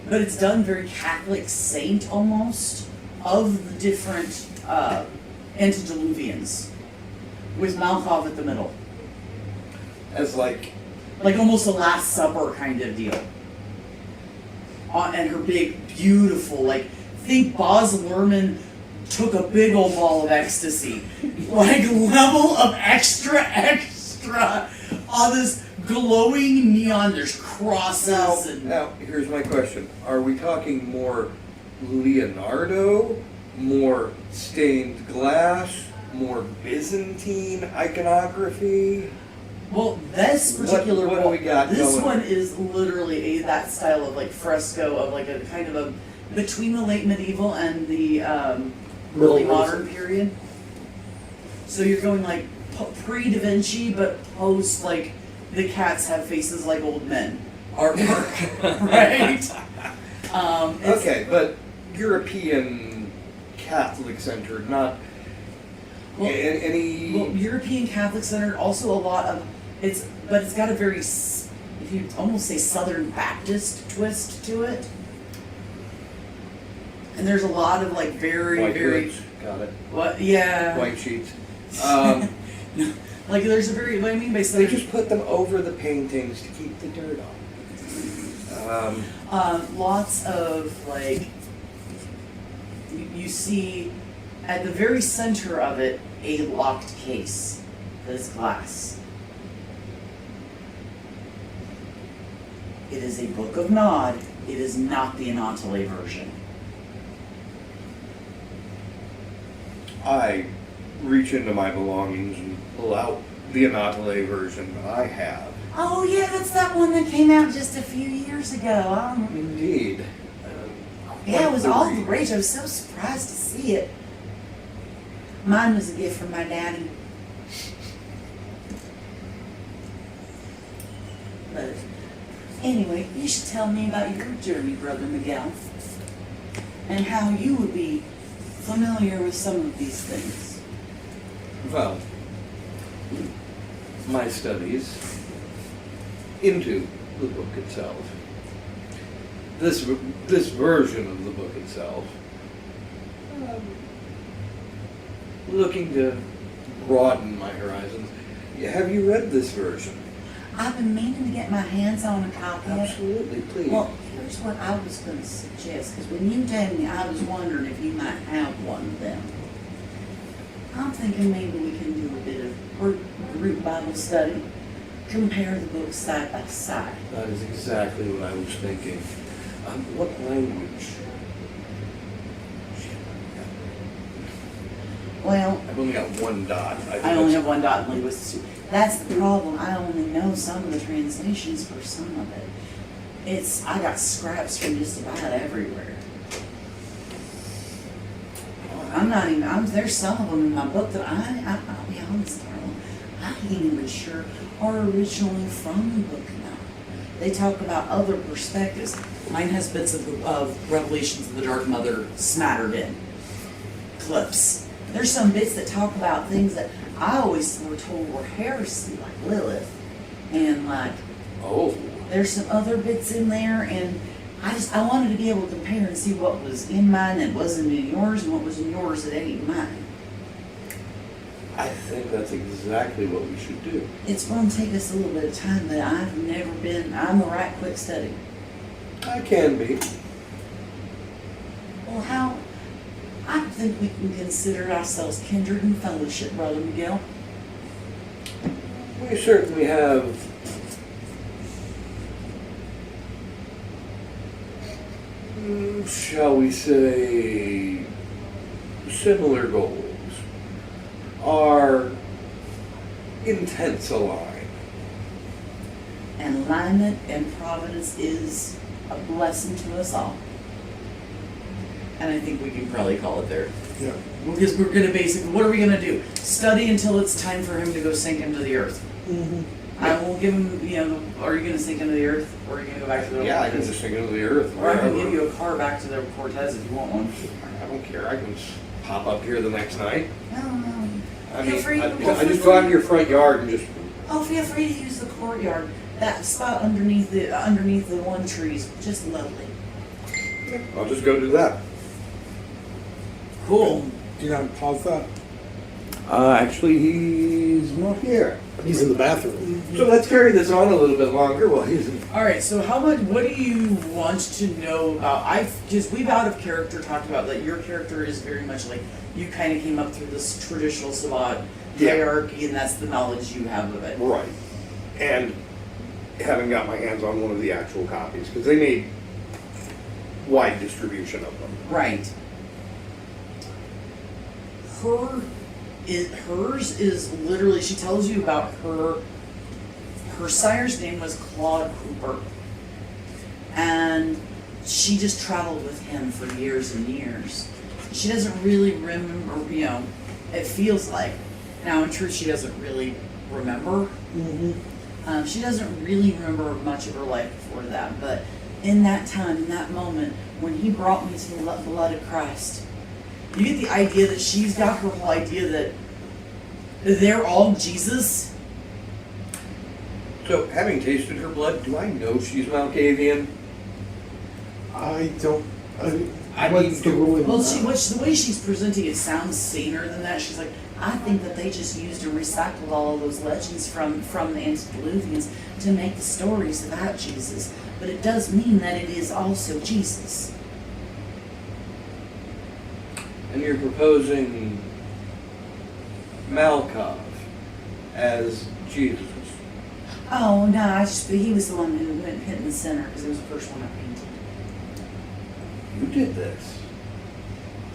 but it's done very Catholic saint almost, of the different antediluvians, with Malkov at the middle. As like Almost a Last Supper kind of deal. And her big, beautiful, think Baz Luhrmann took a big old ball of ecstasy. Level of extra on this glowing neon. There's crosses now, here's my question. Are we talking more Leonardo, more stained glass, more Byzantine iconography? Well, this particular what do we got this going? one is literally that style of fresco of a kind of a between the late medieval and the early modern period. So you're going pre Da Vinci, but post the cats have faces like old men artwork, right? Okay, but European Catholic centered, not any. Well, European Catholic centered, also a lot of but it's got a very, if you almost say Southern Baptist twist to it. And there's a lot of very, White very. goods, got it. What? Yeah. White sheets. There's a very. What I mean by They Southern. just put them over the paintings to keep the dirt off. Lots of you see at the very center of it a locked case that is glass. It is a Book of Nod. It is not the Anatole version. I reach into my belongings and pull out the Anatole version that I have. Oh yeah, that's that one that came out just a few years ago. Indeed. Yeah, it was all the rage. I was so surprised to see it. Mine was a gift from my daddy. But anyway, you should tell me about your journey, Brother Miguel, and how you would be familiar with some of these things. Well, my studies into the book itself, this version of the book itself, looking to broaden my horizons. Have you read this version? I've been meaning to get my hands on a copy of it. Absolutely, please. Well, here's what I was going to suggest, because when you told me, I was wondering if you might have one of them. I'm thinking maybe we can do a bit of group Bible study, compare the books side by side. That is exactly what I was thinking. What language? Well, I've only got one dot. think I only that's- have one dot in linguistics. that's the problem. I only know some of the translations for some of it. I got scraps from just about everywhere. There's some of them in my book that I'll be honest, Carla, I ain't even sure are originally from the book now. They talk about other perspectives. Mine has bits of Revelations of the Dark Mother smattered in. Clips. There's some bits that talk about things that I always were told were heresy, like Lilith, and like Oh. there's some other bits in there, and I wanted to be able to compare and see what was in mine that wasn't in yours, and what was in yours that ain't mine. I think that's exactly what we should do. It's going to take us a little bit of time, but I'm a right quick study. I can be. Well, I think we can consider ourselves kindred in fellowship, Brother Miguel. We certainly have shall we say, similar goals. Our intents align. And alignment and providence is a blessing to us all. And I think we can probably call it there. Yeah. Because we're going to basically, what are we going to do? Study until it's time for him to go sink into the earth. Mm-hmm. I will give him, are you going to sink into the earth? Or are you going to go back to the Yeah, I can just think into the earth. Or I can wherever. give you a car back to the Cortez if you want one. I don't care. I can just pop up here the next night. No. I Feel mean, free- I feel just free- go out in your front yard and just. Oh, feel free to use the courtyard. That spot underneath the one tree is just lovely. I'll just go do that. Cool. Do you not pause that? Actually, he's not here. He's in the bathroom. So let's carry this on a little bit longer while he's in. All right. So what do you want to know about? We've out of character talked about that your character is very much like you kind of came up through this traditional Sabbat Yeah. hierarchy, and that's the knowledge you have of it. Right. And haven't got my hands on one of the actual copies because they made wide distribution of them. Right. Hers is literally, she tells you about her sire's name was Claude Cooper. And she just traveled with him for years and years. She doesn't really remember, it feels like. Now, in truth, she doesn't really remember. Mm-hmm. She doesn't really remember much of her life before that, but in that time, in that moment, when he brought me to the blood of Christ, you get the idea that she's got her whole idea that they're all Jesus. So, having tasted her blood, do I know she's Malkavian? I don't. I what's mean, the ruling? Well, on that? the way she's presenting it sounds saner than that. She's like, I think that they just used and recycled all of those legends from the antediluvians to make the stories about Jesus. But it does mean that it is also Jesus. and you're proposing Malkov as Jesus. Oh no, he was the one who went hit in the center because it was the first one I painted. You did this.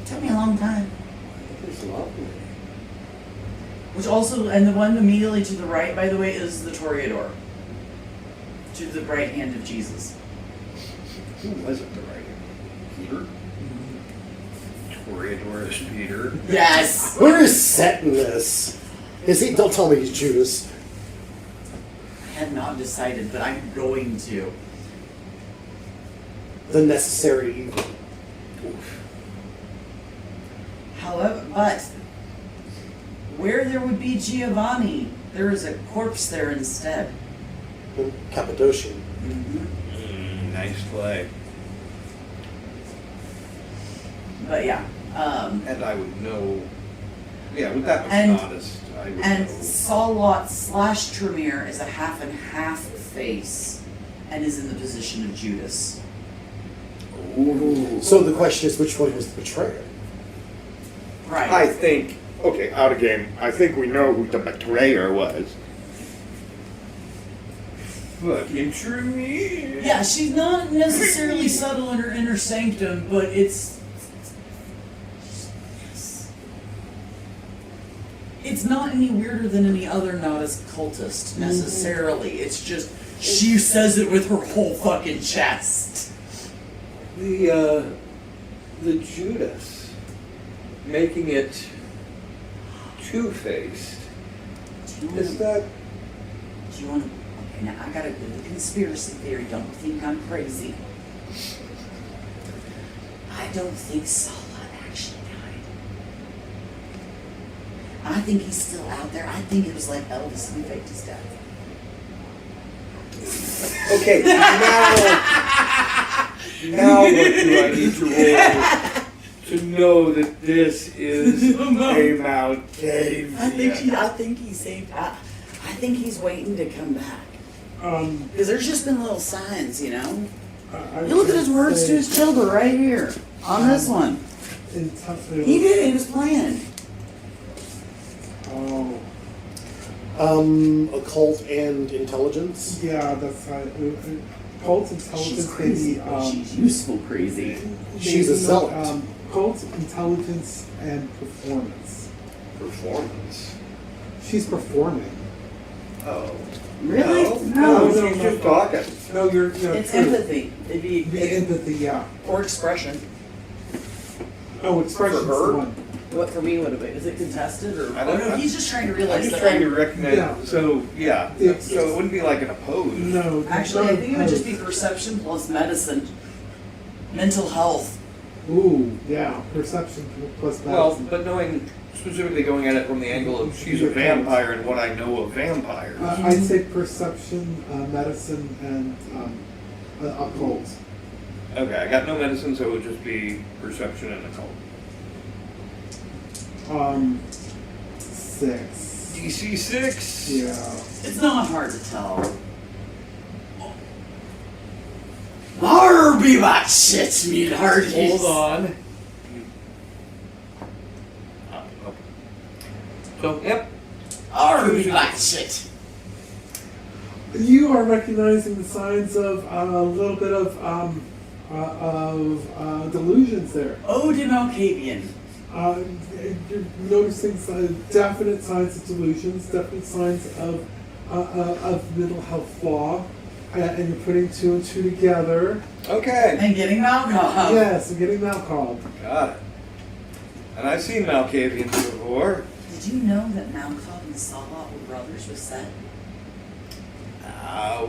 It took me a long time. That is lovely. which also, and the one immediately to the right, by the way, is the Toreador. To the right hand of Jesus. Who was it the right? Peter? Toreador is Peter. Yes! Where is Set in this? Is he? Don't tell me he's Judas. I had not decided, but I'm going to. The necessary evil. However, but where there would be Giovanni, there is a corpse there instead. Cappadocian. Nice play. But yeah. And I would know. Yeah, with that much And- honest, I would And know. Salwat / Tremere is a half and half face and is in the position of Judas. Ooh. So the question is, which one was the betrayer? Right. I think, okay, out of game, I think we know who the betrayer was. Fucking Tremere. Yeah, she's not necessarily subtle in her inner sanctum, but it's. it's not any weirder than any other novice cultist necessarily. It's just she says it with her whole fucking chest. The Judas, making it two-faced. Is that? Do you want to? Okay, now I gotta do the conspiracy theory. Don't think I'm crazy. I don't think Salah actually died. I think he's still out there. I think it was like Elvis and he faked his death. Okay, now what do I need to roll to know that this is a Mount Cave? I think he's safe. I think he's waiting to come back. Because there's just been little signs, you know. You look at his words to his children right here on this one. He did. He was playing. Oh, Occult and intelligence. yeah, that's right. Cult intelligence. She's crazy. She's useful crazy. She's a zealot. Cult intelligence and performance. Performance. She's performing. Oh. Really? No, She's just talking. No, you're. It's true. empathy. It'd be The empathy, yeah. or expression. Oh, expression's For her? the one. What for me would have been? Is it contested or? I don't know. He's just trying to I'm realize just that trying to I'm- recognize. Yeah. So yeah. It's- So it wouldn't be like an opposed. No. Actually, I think it would just be opposed. perception plus medicine. Mental health. Ooh, yeah. Perception plus Well, medicine. but knowing specifically going at it from the angle of she's a vampire and what I know of vampires. I'd say perception, medicine, and occult. Okay, I got no medicine, so it would just be perception and occult. 6. DC 6. Yeah. It's not hard to tell. Harby my shit, me hard. Hold on. Okay. So yep. Harby my shit. You are recognizing the signs of a little bit of delusions there. Ode to Malkavian. You're noticing definite signs of delusions, definite signs of mental health flaw, and you're putting 2 and 2 together. Okay. And getting alcohol. Yes, and getting alcohol. Got it. And I've seen Malkavians before. Did you know that Malcolm and Salah were brothers with Set?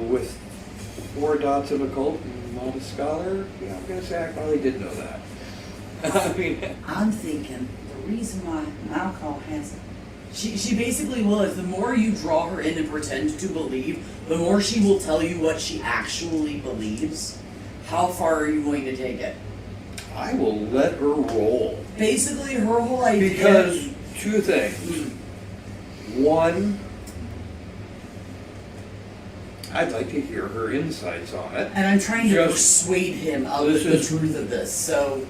With 4 dots of occult and not a scholar. Yeah, I'm gonna say I probably did know that. I mean, I'm thinking the reason why Malcolm has She basically will. Is the more you draw her in and pretend to believe, the more she will tell you what she actually believes. How far are you going to take it? I will let her roll. Basically, her whole idea. Because 2 things. 1, I'd like to hear her insights on it. And I'm trying to Just- persuade him of This the is- truth of this. So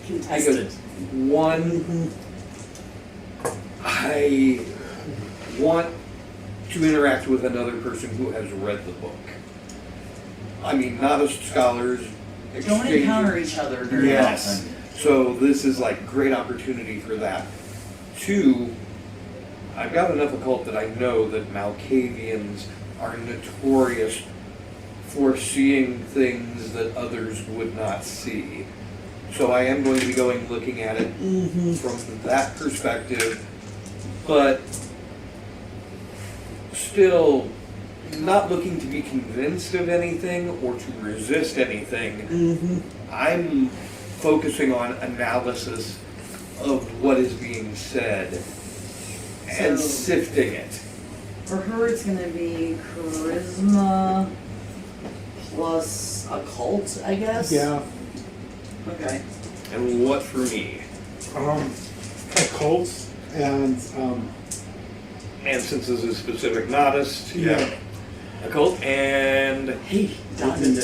contested. 1, I want to interact with another person who has read the book. I mean, not as scholars. don't exchanging- encounter each other very Yes. often. So this is like great opportunity for that. 2, I've got enough occult that I know that Malkavians are notorious for seeing things that others would not see. So I am going to be looking at it from that perspective, but still not looking to be convinced of anything or to resist anything. I'm focusing on analysis of what is being said and So- sifting it. For her, it's going to be charisma plus occult, I guess. Yeah. Okay. And what for me? Occult and And since this is specific novice, yeah. occult and Hey, Donovan.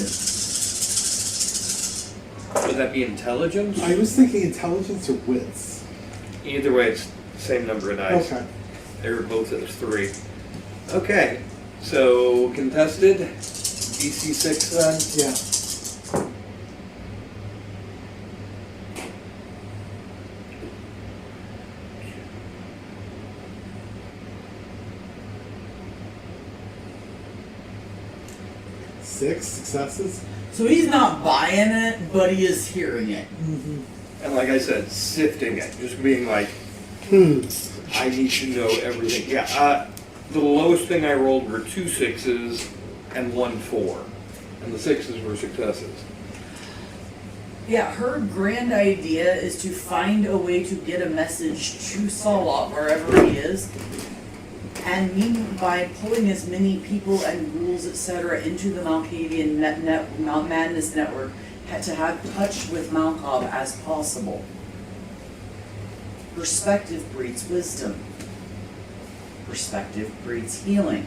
would that be intelligence? I was thinking intelligence or wits. Either way, it's the same number of dice. Okay. They were both at 3. Okay, so contested, DC 6 then. Yeah. 6 successes. So he's not buying it, but he is hearing it. And like I said, sifting it, just being like, I need to know everything. Yeah, the lowest thing I rolled were 2 6s and 1 4. And the 6s were successes. Yeah, her grand idea is to find a way to get a message to Salot wherever he is, and mean by pulling as many people and rules, etc., into the Malkavian Madness Network to have touch with Malkov as possible. Perspective breeds wisdom. Perspective breeds healing.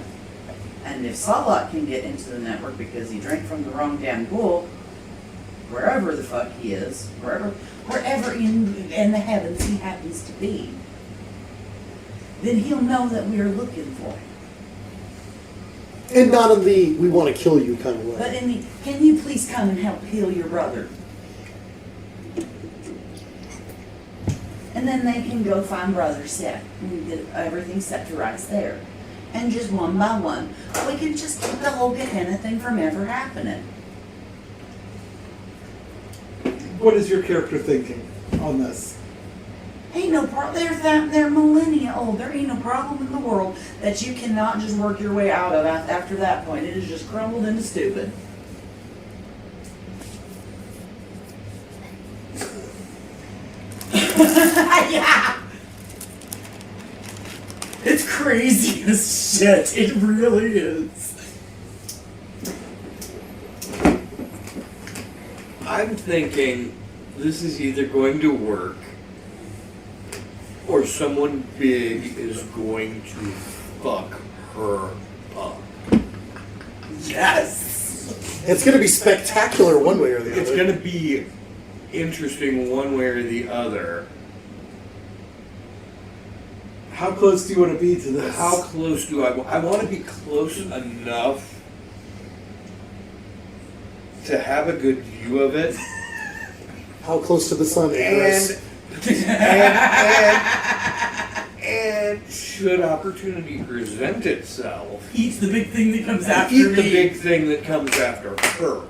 And if Salot can get into the network because he drank from the wrong damn bull, wherever the fuck he is, wherever in the heavens he happens to be, then he'll know that we are looking for him. And not in the we want to kill you kind of way. But in the, can you please come and help heal your brother? And then they can go find Brother Seth and get everything set to rights there. And just one by one, we can just keep the whole Gehenna thing from ever happening. What is your character thinking on this? Ain't no problem. They're millennia old. There ain't no problem in the world that you cannot just work your way out of after that point. It is just crumbled into stupid. Yeah. It's crazy as shit. It really is. I'm thinking this is either going to work or someone big is going to fuck her up. Yes. It's going to be spectacular one way or the other. It's going to be interesting one way or the other. How close do you want to be to this? How close do I want to be close enough to have a good view of it. How close to the sun, Icarus? And should opportunity present itself, Eats the big thing that comes after eat me. the big thing that comes after her.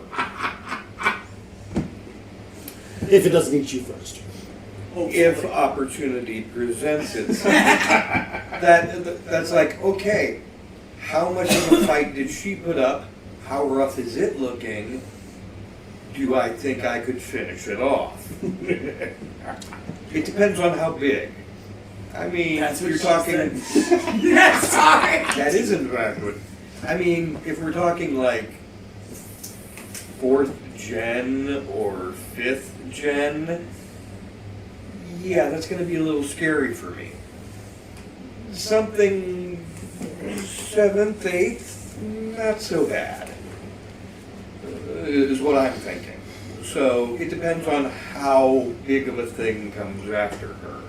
If it doesn't eat you first. If opportunity presents itself. That's like, okay, how much of a fight did she put up? How rough is it looking? Do I think I could finish it off? It depends on how big. I mean, That's what you're she talking. That's sorry. That isn't backward. I mean, if we're talking like 4th gen or 5th gen, yeah, that's going to be a little scary for me. Something 7th, 8th, not so bad, is what I'm thinking. So it depends on how big of a thing comes after her.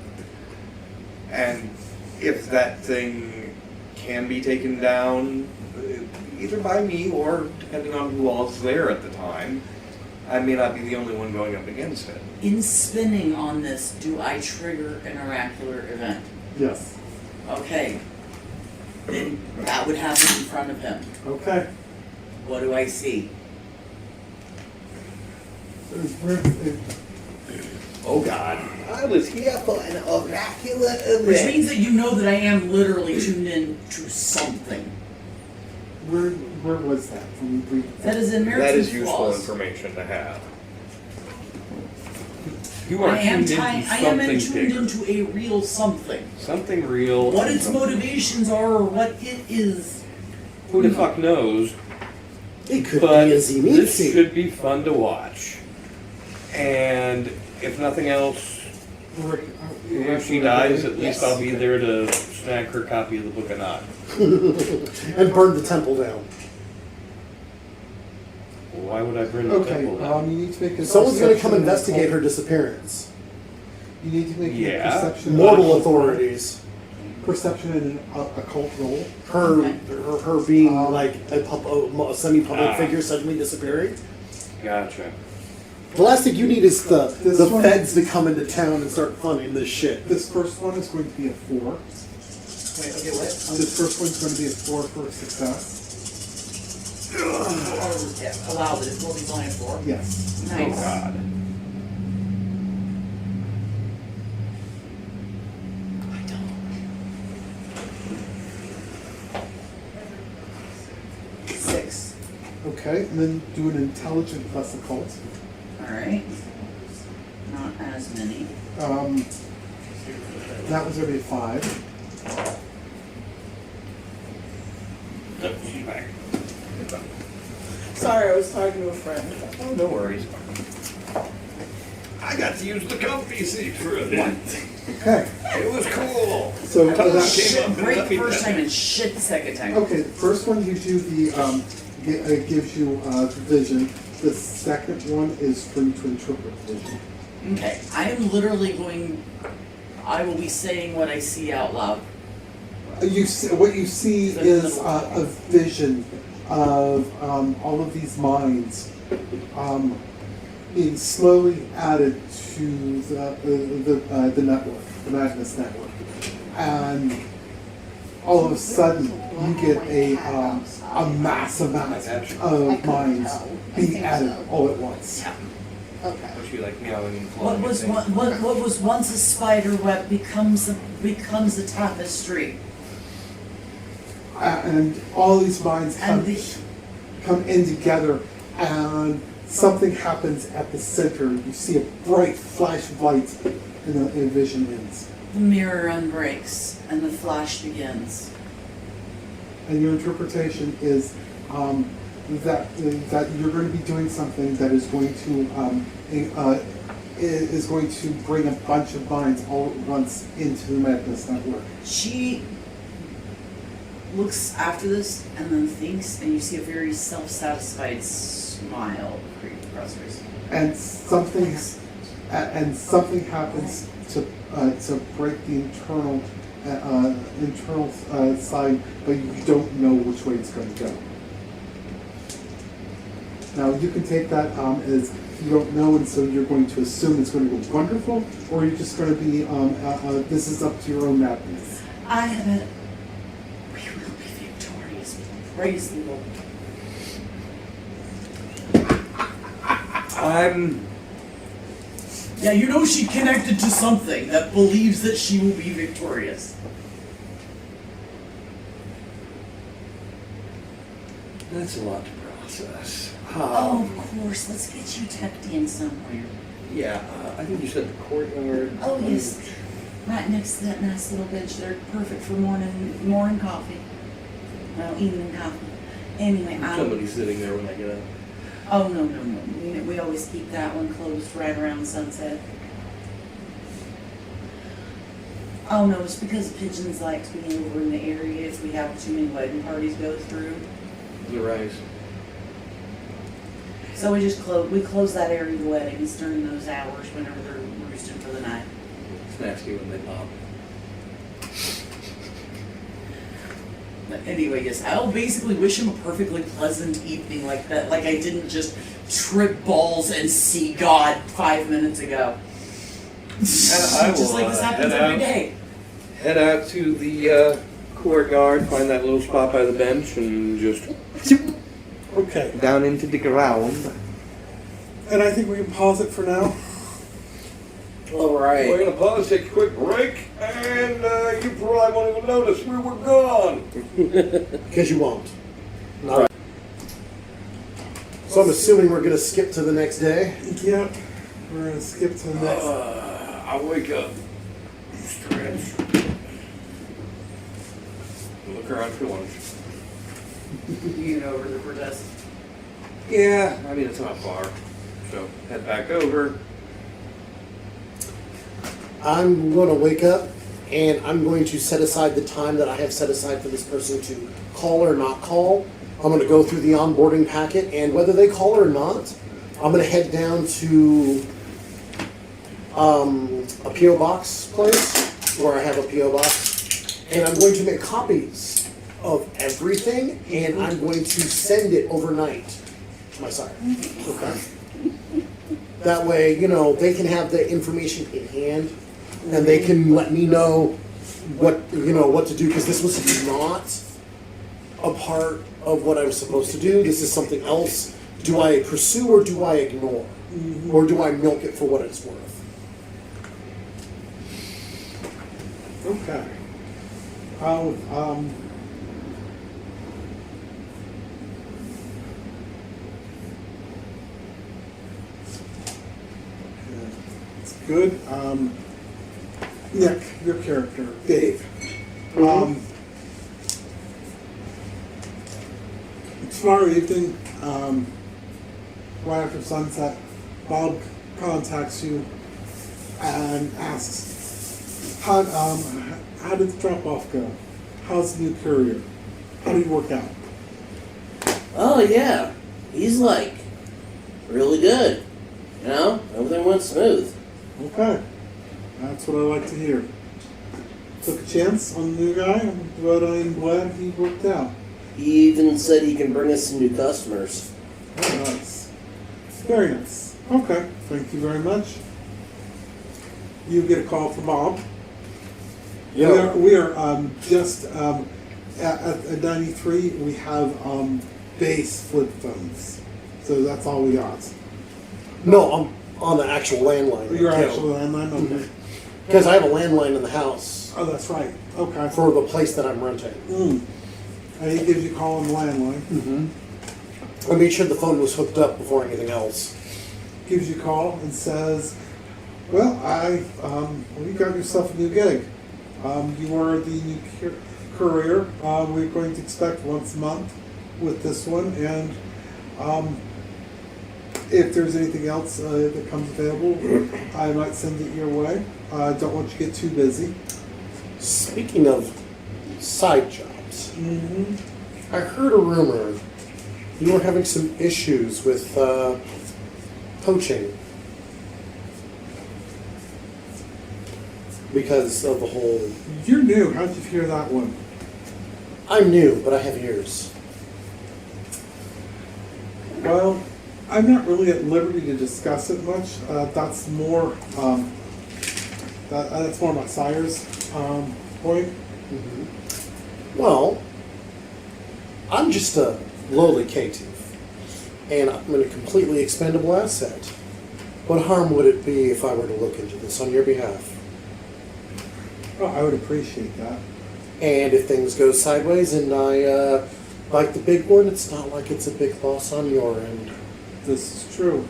And if that thing can be taken down, either by me or depending on who all's there at the time, I may not be the only one going up against it. In spinning on this, do I trigger an oracular event? Yes. Okay. Then that would happen in front of him. Okay. What do I see? Oh God. I was here for an oracular Which event. means that you know that I am literally tuned in to something. Where was that? From That is in That Meriton's is useful Flaws. information to have. You are I am tuned into something tuned bigger. into a real something. Something real. What and its something- motivations are or what it is. Who the fuck knows? It could But be a this Zenitsu. should be fun to watch. And if nothing else, if she dies, at least I'll be there to snag her copy of the Book of Nod. And burn the temple down. Why would I bring the Okay. temple down? You need to make a. Someone's going to come perception- investigate her disappearance. You need to make Yeah. a perception. Mortal authorities. Perception and an occult roll. Her being like a semi-public Ah. figure suddenly disappearing. Gotcha. The last thing you need is the This one- feds to come into town and start funding this shit. This first one is going to be a 4. Wait, okay, what? This first one's going to be a 4 for success. Or just allow that it's what he's on it for. Yes. Nice. Oh, God. Six. Okay, and then do an intelligent plus occult. Alright. Not as many. That was already a 5. She's back. Sorry, I was talking to a friend. Oh, no worries. I got to use the comfy seat for a bit. Okay, It was cool. so How that, came up Great with the first nothing. time and shit the second time. okay, the first one gives you the gives you vision. The second one is for you to interpret vision. Okay, I am literally going. I will be saying what I see out loud. What you see is a vision of all of these minds being slowly added to the network, the Magnus network, and all of a sudden you get a mass amount of minds being added all at once. Okay. Was she like meowing and What clawing was and things? what was once a spider web becomes a tapestry, And all these minds and the come in together, and something happens at the center. You see a bright flash of light, and the vision ends. the mirror unbreaks and the flash begins. And your interpretation is that you're going to be doing something that is going to bring a bunch of minds all at once into the Madness Network. She looks after this and then thinks, and you see a very self-satisfied smile creep across her face. And something happens to break the internal side, but you don't know which way it's going to go. Now you can take that as you don't know, and so you're going to assume it's going to go wonderful, or you're just going to be this is up to your own madness. I have it. We will be victorious. Praise the Lord. Yeah, you know she connected to something that believes that she will be victorious. That's a lot to process. Oh, of course. Let's get you tucked in somewhere. Yeah, I think you said the courtyard. Oh, yes. Right next to that nice little bench. They're perfect for morning coffee. Well, evening coffee. Anyway, Somebody's sitting there when I get up. Oh, no. We always keep that one closed right around sunset. Oh, no, it's because pigeons like being over in the area if we have too many wedding parties go through. The rice. So we just close that area of the weddings during those hours whenever they're roosting for the night. It's nasty when they pop. But anyway, yes, I'll basically wish him a perfectly pleasant evening like that. Like I didn't just trip balls and see God 5 minutes ago. I will, Just like this happens head every out. day. Head out to the courtyard, find that little spot by the bench, and just Okay, down into the ground. and I think we can pause it for now. All We're right. gonna pause, take a quick break, and you probably won't even notice we were gone. Because you won't. Not So I'm assuming we're going to skip to the next day. Yep, we're gonna skip to the next. I wake up, stretch, look around for lunch. You know, over the protest. Yeah, I mean, it's not far. So head back over. I'm going to wake up and I'm going to set aside the time that I have set aside for this person to call or not call. I'm going to go through the onboarding packet, and whether they call or not, I'm going to head down to a P.O. Box place where I have a P.O. Box, and I'm going to make copies of everything, and I'm going to send it overnight to my sire. Okay? That way, you know, they can have the information in hand, and they can let me know what to do, because this was not a part of what I'm supposed to do? This is something else. Do I pursue or do I ignore? Or do I milk it for what it's worth? Okay. I'll, it's good. Nick, your character, Dave. Tomorrow evening, right after sunset, Bob contacts you and asks, how did the drop-off go? How's the new courier? How did he work out? Oh yeah, he's like really good. You know, everything went smooth. Okay, that's what I like to hear. Took a chance on the new guy, but I'm glad he worked out. He even said he can bring us some new customers. Oh, nice. Very nice. Okay, thank you very much. You get a call from Bob. We are just at 93. We have base flip phones, so that's all we got. No, I'm on the actual landline. Your actual landline, okay. Because I have a landline in the house Oh, that's right. Okay. for the place that I'm renting. And he gives you a call on the landline. I made sure the phone was hooked up before anything else. Gives you a call and says, "Well, you got yourself a new gig. You are the new courier. We're going to expect once a month with this one, and if there's anything else that comes available, I might send it your way. Don't want you to get too busy." Speaking of side jobs, I heard a rumor you were having some issues with poaching because of the whole. You're new. How'd you hear that one? I'm new, but I have ears. Well, I'm not really at liberty to discuss it much. That's more that's more my sire's point. Well, I'm just a lowly caitiff, and I'm a completely expendable asset. What harm would it be if I were to look into this on your behalf? Oh, I would appreciate that. And if things go sideways and I bite the big one, it's not like it's a big loss on your end. This is true.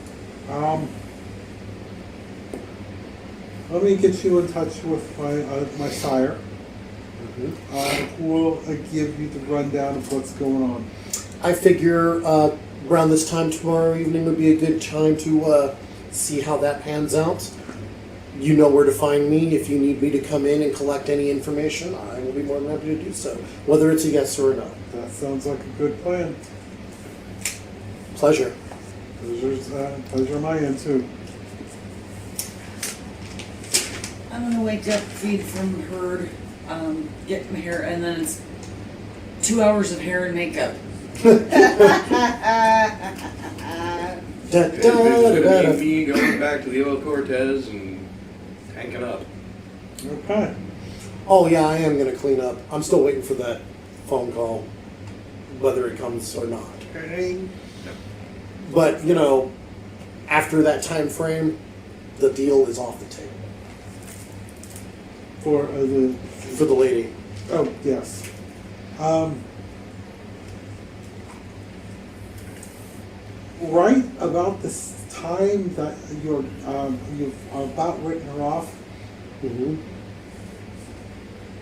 Let me get you in touch with my sire. Who will give you the rundown of what's going on. I figure around this time tomorrow evening would be a good time to see how that pans out. You know where to find me. If you need me to come in and collect any information, I will be more than happy to do so, whether it's a yes or a no. That sounds like a good plan. Pleasure. Pleasure on my end too. I'm gonna wake up, feed from herd, get my hair, and then it's 2 hours of hair and makeup. This could be me going back to the old Cortez and tanking up. Okay. Oh yeah, I am going to clean up. I'm still waiting for that phone call, whether it comes or not. But, you know, after that time frame, the deal is off the table. For For the lady. oh yes. Right about this time that you've about written her off, Mm-hmm.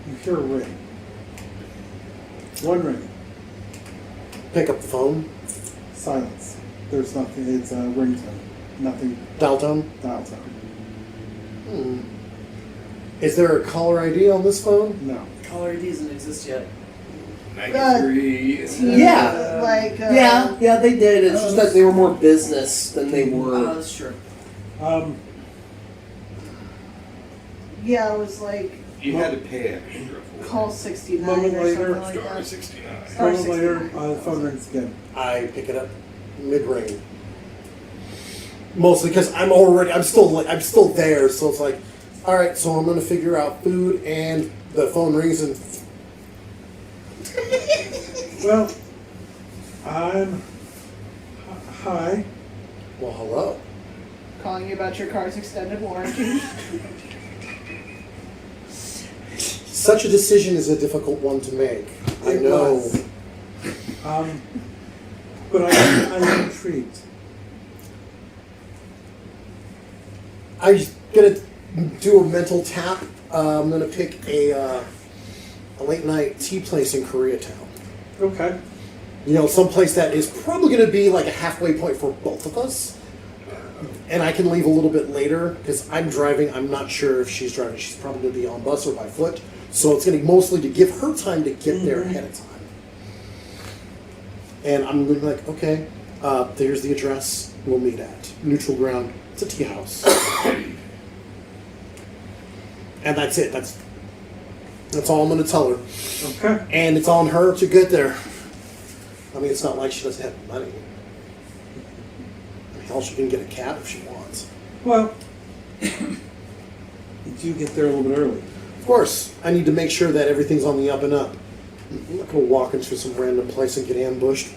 you hear a ring. One ring. Pick up the phone. Silence. There's nothing. It's a ringtone. Nothing. Dial tone. Dial tone. Hmm. Is there a caller ID on this phone? No. Caller ID doesn't exist yet. 93. Yeah. Like, Yeah, they did. It's just that they were more business than they Oh, were. that's true. yeah, it was like You had to pay extra for call 69 Moment or later, something like Star that. 69. A moment later, the phone rings again. I pick it up mid-ring. Mostly because I'm still there, so it's like, all right, so I'm gonna figure out food, and the phone rings, and Well, I'm. Hi. Well, hello. Calling you about your car's extended warranty. Such a decision is a difficult one to make. I It know. was. But I'm intrigued. I'm gonna do a mental tap. I'm gonna pick a late night tea place in Koreatown. Okay. You know, someplace that is probably gonna be like a halfway point for both of us. And I can leave a little bit later because I'm driving. I'm not sure if she's driving. She's probably gonna be on bus or by foot. So it's gonna be mostly to give her time to get there ahead of time. And I'm gonna be like, okay, there's the address we'll meet at. Neutral ground. It's a tea house. And that's it. That's all I'm gonna tell her. Okay. And it's on her to get there. I mean, it's not like she doesn't have money. I mean, hell, she can get a cab if she wants. Well, do get there a little bit early. Of course, I need to make sure that everything's on the up and up. I'm not gonna walk into some random place and get ambushed.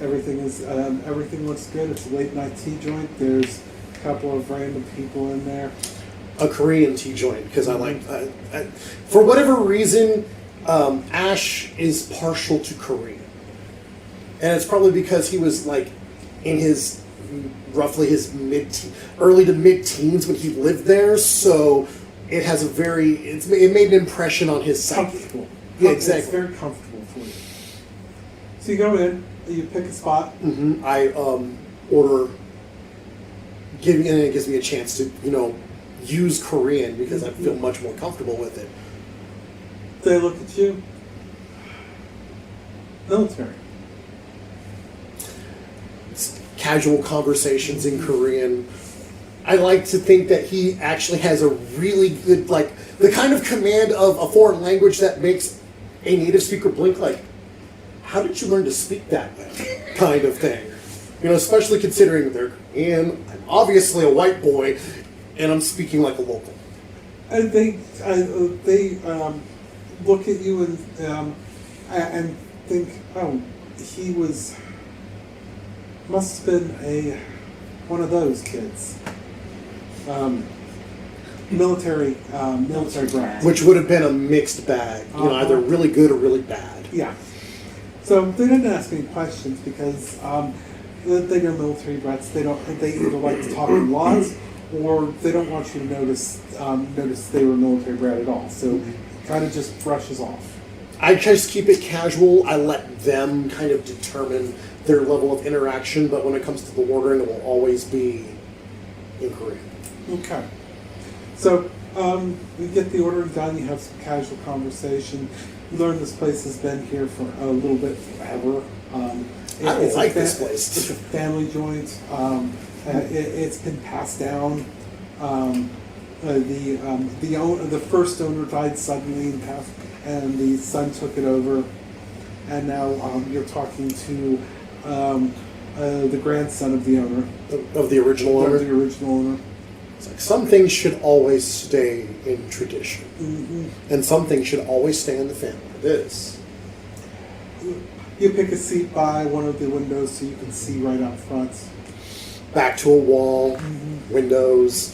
Everything looks good. It's a late night tea joint. There's a couple of random people in there. A Korean tea joint because I like, for whatever reason, Ash is partial to Korean, and it's probably because he was like in his roughly his early to mid teens when he lived there. So it has a it made an impression on his psyche. Comfortable. Yeah, It's exactly. very comfortable for you. So you go in, you pick a spot. I order, and it gives me a chance to use Korean because I feel much more comfortable with it. They look at you. Military. It's casual conversations in Korean. I like to think that he actually has a really good, like, the kind of command of a foreign language that makes a native speaker blink like, how did you learn to speak that way? Kind of thing. Especially considering they're Korean, I'm obviously a white boy, and I'm speaking like a local. And they look at you and think, oh, he must have been one of those kids. Military brat. Which would have been a mixed bag, either really good or really bad. Yeah. So they didn't ask any questions because they know military brats. They either like to talk a lot or they don't want you to notice they were a military brat at all. So it kind of just brushes off. I just keep it casual. I let them kind of determine their level of interaction, but when it comes to the ordering, it will always be in Korean. Okay. So you get the ordering done. You have some casual conversation. You learn this place has been here for a little bit forever. I like this place. It's a family joint. It's been passed down. The first owner died suddenly and the son took it over. And now you're talking to the grandson of the owner. Of the original owner? The original owner. It's like some things should always stay in tradition. Mm-hmm. And some things should always stay in the family. This. You pick a seat by one of the windows so you can see right out front. Back to a wall, windows.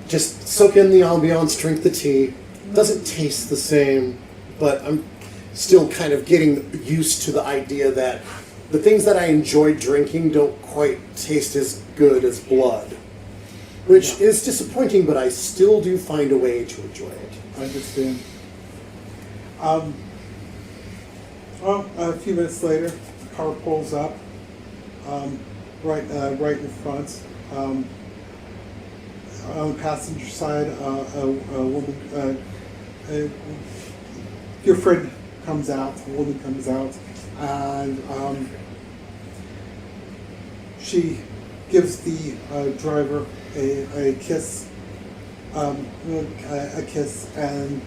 Just soak in the ambiance, drink the tea. Doesn't taste the same, but I'm still kind of getting used to the idea that the things that I enjoy drinking don't quite taste as good as blood. Which is disappointing, but I still do find a way to enjoy it. I understand. A few minutes later, the car pulls up, right in front. On the passenger side, a woman, your friend comes out, a woman comes out, and she gives the driver a kiss, and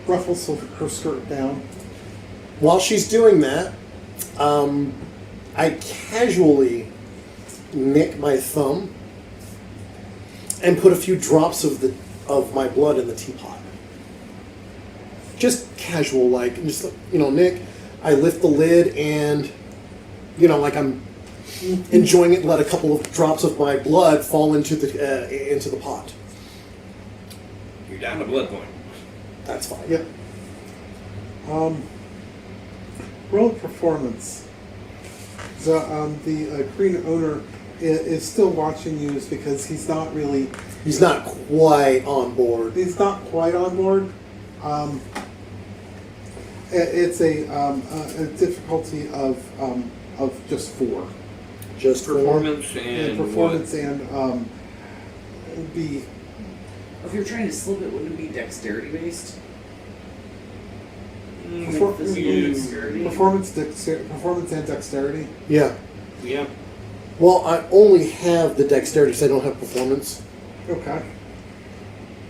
ruffles her skirt down. While she's doing that, I casually nick my thumb and put a few drops of my blood in the teapot. just casual, like, just, Nick, I lift the lid and, like I'm enjoying it and let a couple of drops of my blood fall into the pot. You're down to blood point. That's fine. Yep. Roll performance. The Korean owner is still watching you because he's not really. He's not quite on board. He's not quite on board. It's a difficulty of just 4. Just Performance And and performance and be If you're trying to slip it, wouldn't it be dexterity based? perfor- Yeah. performance and dexterity. Yeah. Yeah. Well, I only have the dexterity because I don't have performance. Okay.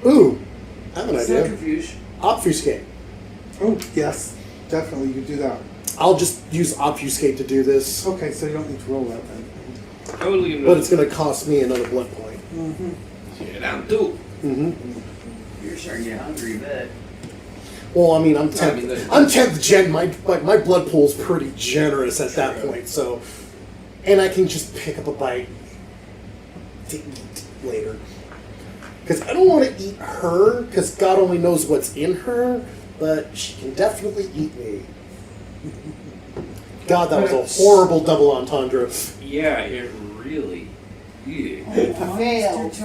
Ooh, I have an idea. Subterfuge. Obfuscate. Oh yes, definitely you do that. I'll just use obfuscate to do this, Okay, so you don't need to roll that then. Totally. but it's going to cost me another blood point. Yeah, down 2. Mm-hmm. You're starting to get hungry, but Well, I mean, I'm I 10th. mean, that's- I'm 10th gen. My blood pool's pretty generous at that point. So, and I can just pick up a bite to eat later. Because I don't want to eat her. Because God only knows what's in her. But she can definitely eat me. God, that was a horrible double entendre. Yeah, it really. Yeah. Failed.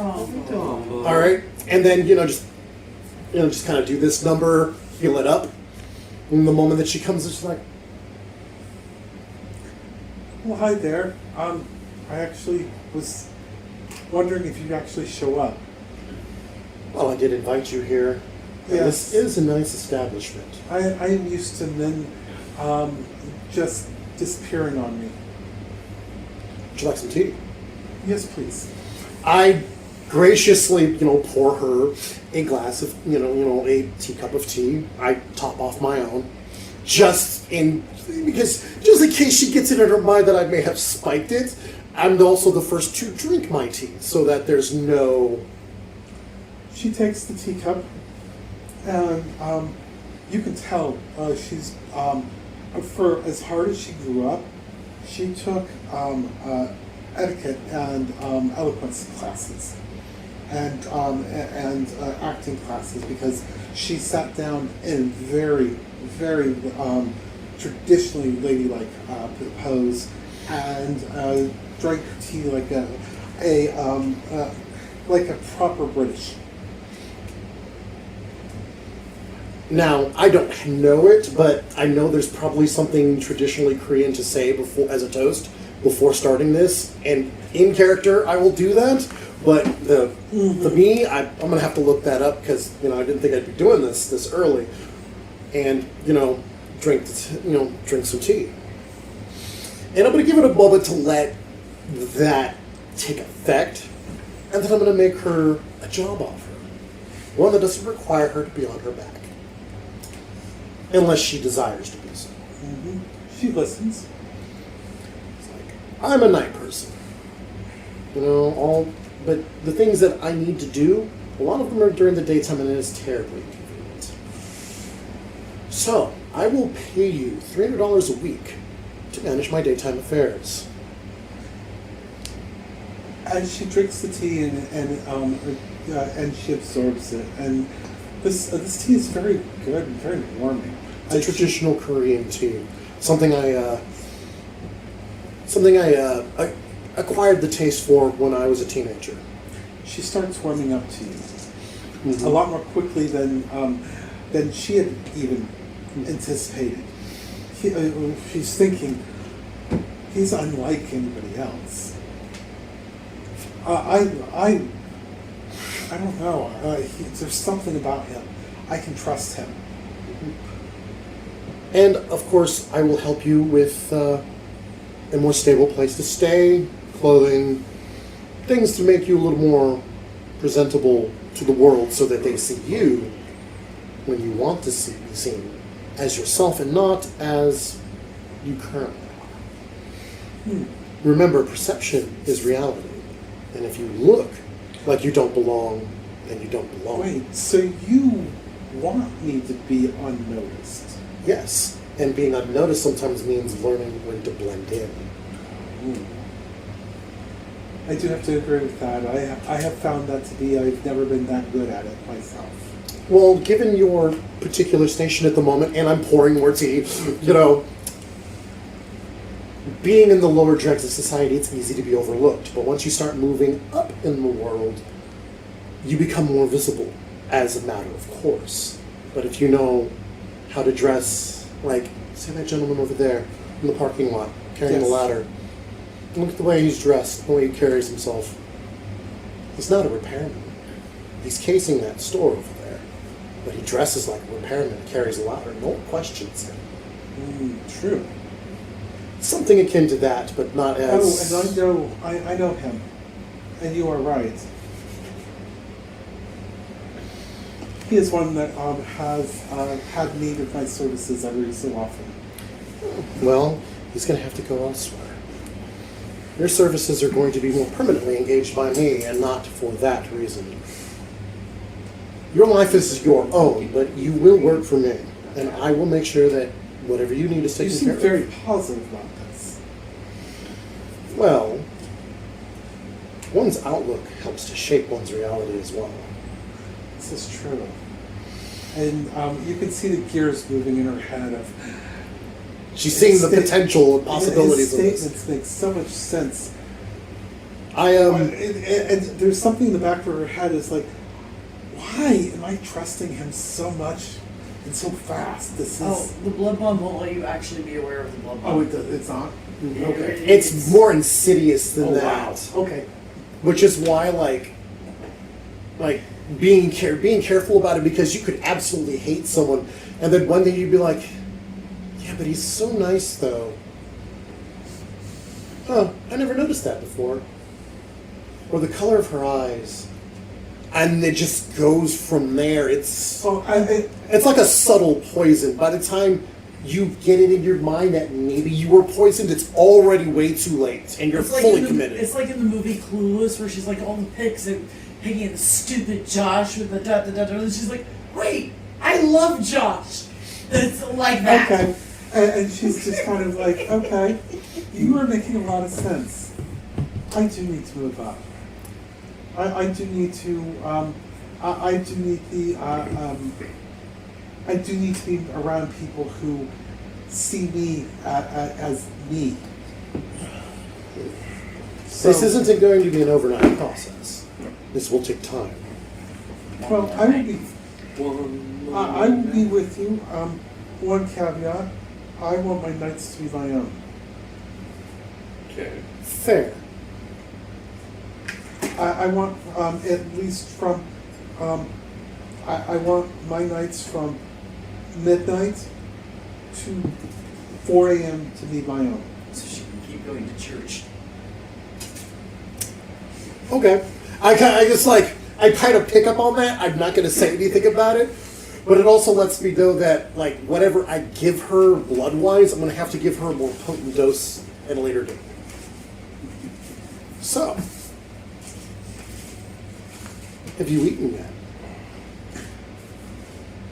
All right, and then just kind of do this number, heal it up. And the moment that she comes, it's like, Well, hi there. I actually was wondering if you'd actually show up. well, I did invite you here. And Yes. This is a nice establishment. I am used to men just disappearing on me. Would you like some tea? Yes, please. I graciously, pour her a glass of, a teacup of tea. I top off my own, because just in case she gets it in her mind that I may have spiked it. I'm also the first to drink my tea, so that there's no. She takes the teacup, and you can tell she's for as hard as she grew up, she took etiquette and eloquence classes, and acting classes because she sat down in very, very traditionally ladylike pose and drank her tea like a proper British. Now, I don't know it, but I know there's probably something traditionally Korean to say before as a toast before starting this, and in character I will do that. But the me, I'm gonna have to look that up because I didn't think I'd be doing this early, and drink some tea, and I'm gonna give it a moment to let that take effect, and then I'm gonna make her a job offer, one that doesn't require her to be on her back. Unless she desires to be so. She listens. It's like, I'm a night person. But the things that I need to do, a lot of them are during the daytime and it is terribly inconvenient. So, I will pay you $300 a week to manage my daytime affairs. And she drinks the tea and she absorbs it. And this tea is very good and very warming. It's a traditional Korean tea. Something I acquired the taste for when I was a teenager. She starts warming up to you a lot more quickly than she had even anticipated. She's thinking he's unlike anybody else. I don't know. There's something about him. I can trust him. And of course, I will help you with a more stable place to stay, clothing, things to make you a little more presentable to the world so that they see you when you want to be seen as yourself and not as you currently are. Remember, perception is reality. And if you look like you don't belong, then you don't belong. Wait, so you want me to be unnoticed. Yes, and being unnoticed sometimes means learning when to blend in. I do have to agree with that. I have found that to be, I've never been that good at it myself. Well, given your particular station at the moment, and I'm pouring more tea, being in the lower dregs of society, it's easy to be overlooked. But once you start moving up in the world, you become more visible as a matter of course. But if you know how to dress, like, say that gentleman over there in the parking lot, carrying the ladder. Look at the way he's dressed, the way he carries himself. He's not a repairman. He's casing that store over there. But he dresses like a repairman, carries a ladder. No one questions him. True. Something akin to that, but not as... Oh, and I know him. And you are right. He is one that has had need of my services every so often. Well, he's going to have to go elsewhere. Your services are going to be more permanently engaged by me, and not for that reason. Your life is your own, but you will work for me, and I will make sure that whatever you need is You taken seem care of. very positive about this. Well, one's outlook helps to shape one's reality as well. This is true. And you can see the gears moving in her head of... She's seeing the potential and possibilities of His this. statements make so much sense. I am... And there's something in the back of her head is like, why am I trusting him so much and so fast? This is... Oh, the blood bond won't let you actually be aware of the blood bond. Oh, it's not? Okay. It's more insidious than Oh, that. wow. Okay. Which is why, like being careful about it, because you could absolutely hate someone, and then one day you'd be like, yeah, but he's so nice, though. Huh, I never noticed that before. Or the color of her eyes. And it just goes from there. It's like a subtle poison. By the time you get it in your mind that maybe you were poisoned, it's already way too late, and you're fully committed. It's like in the movie Clueless, where she's like all the pics of Peggy and stupid Josh with the and she's like, wait, I love Josh. It's like that. Okay. And she's just kind of like, okay, you are making a lot of sense. I do need to move up. I do need to, I do need the, I do need to be around people who see me as me. So, This isn't going to be an overnight process. This will take time. well, I will be with you. One caveat, I want my nights to be my own. Okay. Fair. I want at least from I want my nights from midnight to 4 a.m. to be my own. So she can keep going to church. Okay. I kind of pick up on that. I'm not going to say anything about it. But it also lets me know that, like, whatever I give her blood-wise, I'm going to have to give her a more potent dose at a later date. So, have you eaten yet?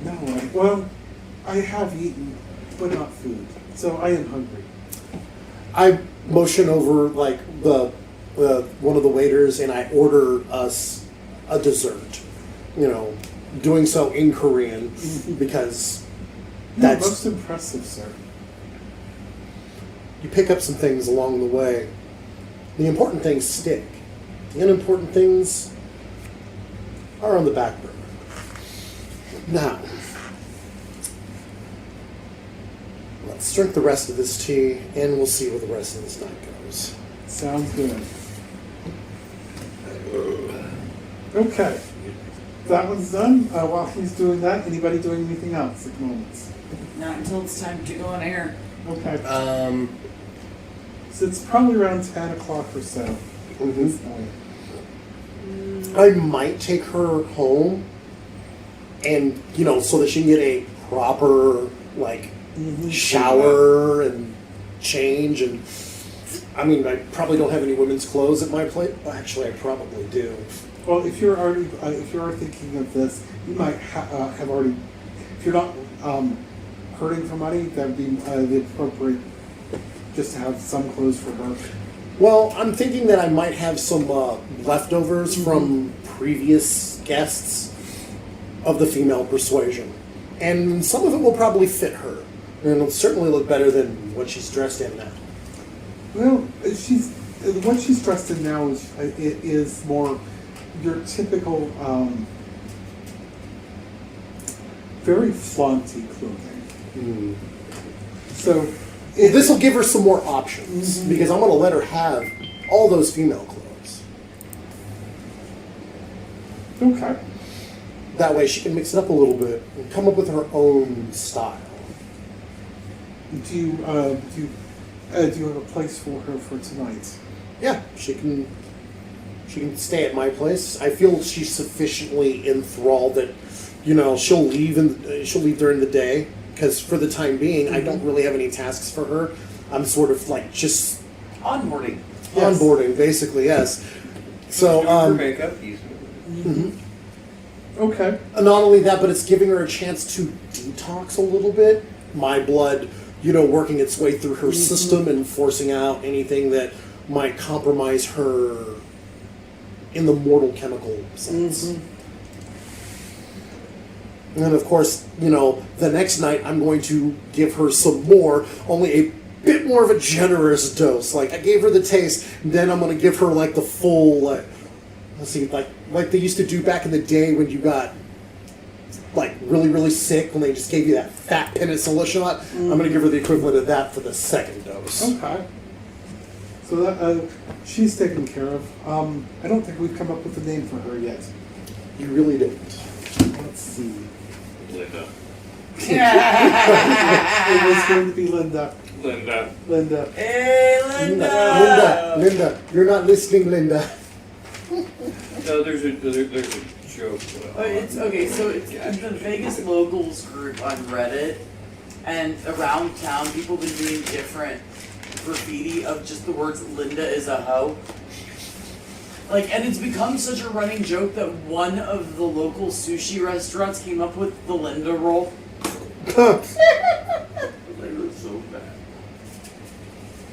No, I have eaten, but not food. So I am hungry. I motion over, like, the one of the waiters, and I order us a dessert. You know, doing so in Korean, because that's... Most impressive, sir. You pick up some things along the way. The important things stick. The unimportant things are on the back burner. Now, let's drink the rest of this tea, and we'll see where the rest of this night goes. Sounds good. Okay. That one's done. While he's doing that, anybody doing anything else at the moment? Not until it's time to go on air. Okay. So it's probably around 10 o'clock or so. This night. I might take her home, and, you know, so that she can get a proper, like, shower and change, and I mean, I probably don't have any women's clothes at my place. Well, actually, I probably do. Well, if you're already thinking of this, you might have already if you're not hurting for money, that would be the appropriate just to have some clothes for her. Well, I'm thinking that I might have some leftovers from previous guests of the female persuasion. And some of it will probably fit her. And it'll certainly look better than what she's dressed in now. Well, what she's dressed in now is more your typical, very flaunty clothing. So This will give her some more options, because I'm going to let her have all those female clothes. okay. That way she can mix it up a little bit and come up with her own style. Do you have a place for her for tonight? Yeah, she can stay at my place. I feel she's sufficiently enthralled that, she'll leave during the day, because for the time being, I don't really have any tasks for her. I'm sort of like just Onboarding. Yes. onboarding, basically, yes. So, Her makeup, he's Okay. not only that, but it's giving her a chance to detox a little bit. My blood, working its way through her system and forcing out anything that might compromise her in the mortal chemical sense. And then, of course, the next night I'm going to give her some more, only a bit more of a generous dose. Like, I gave her the taste, and then I'm going to give her, like, the full, let's see, like they used to do back in the day when you got, like, really, really sick, when they just gave you that fat penicillin shot. I'm going to give her the equivalent of that for the second dose. Okay. So that she's taken care of. I don't think we've come up with a name for her yet. You really didn't. Let's see. Linda. It was going to be Linda. Linda. Hey, Linda. Linda, you're not listening, Linda. No, there's a joke. It's okay. So it's the Vegas locals group on Reddit, and around town, people have been doing different graffiti of just the words "Linda is a hoe." And it's become such a running joke that one of the local sushi restaurants came up with the Linda roll. They were so bad.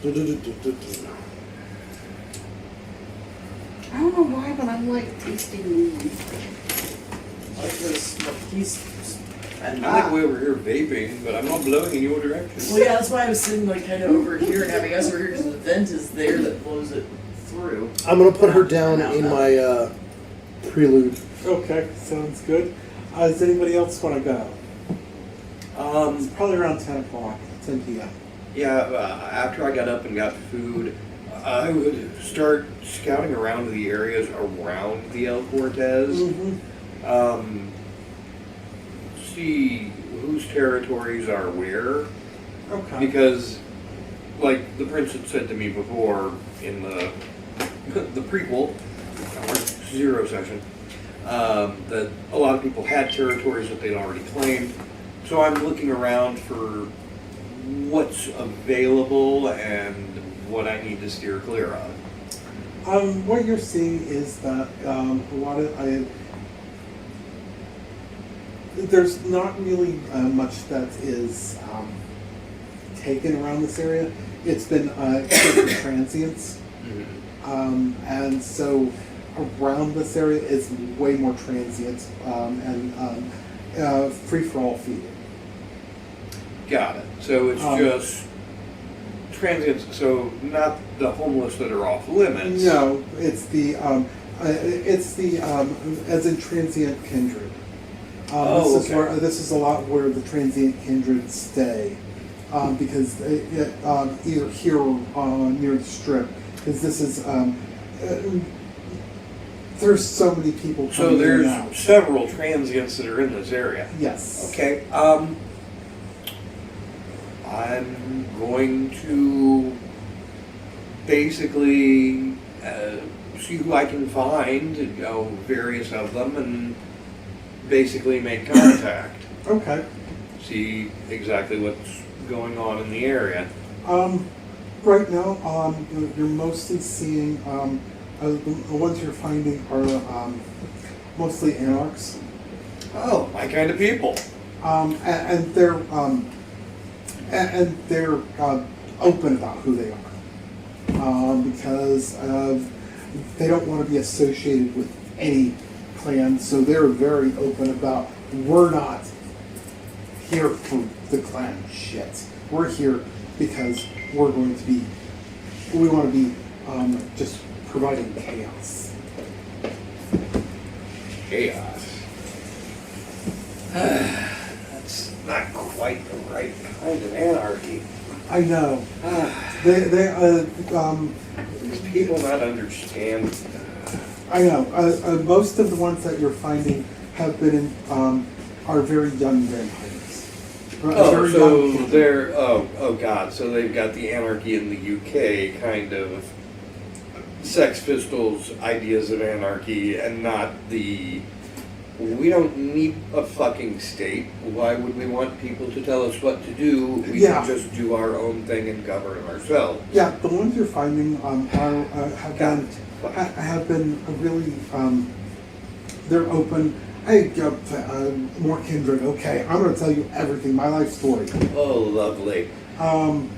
I don't know why, but I'm like tasting weed. And I like way over here vaping, but I'm not blowing in your direction. well, yeah, that's why I was sitting kind of over here and having us over here because the vent is there that blows it through. I'm going to put her down in my prelude. Okay, sounds good. Does anybody else want to go? It's probably around 10 p.m. Yeah, after I got up and got food, I would start scouting around the areas around the El Cortez. See whose territories are where. Okay. Because, like the prince had said to me before in the prequel, or Zero session, that a lot of people had territories that they'd already claimed. So I'm looking around for what's available and what I need to steer clear of. What you're seeing is that a lot of there's not really much that is taken around this area. It's been transients, and so around this area is way more transient and free for all feeding. Got it. So it's just transients, so not the homeless that are off limits. No, it's the as in transient kindred. This is a lot where the transient kindred stay, because either here or near the strip, because this is there's so many people coming So in and there's out. several transients that are in this area. Yes. Okay. I'm going to basically see who I can find, various of them, and basically make contact. Okay. See exactly what's going on in the area. Right now, you're mostly seeing the ones you're finding are mostly anarchs. Oh, my kind of people. and they're open about who they are, because they don't want to be associated with any clan, so they're very open about, we're not here for the clan shit. We're here because we want to be just providing chaos. Chaos. That's not quite the right kind of anarchy. I know. These people not understand. I know. Most of the ones that you're finding have been in, are very young vampires. Oh, so they're oh god, so they've got the anarchy in the UK kind of Sex Pistols ideas of anarchy, and not the we don't need a fucking state. Why would we want people to tell us what to do? We can just do our own thing and govern ourselves. Yeah, the ones you're finding have been really they're open. Hey, more kindred. Okay, I'm going to tell you everything, my life story. Oh, lovely. And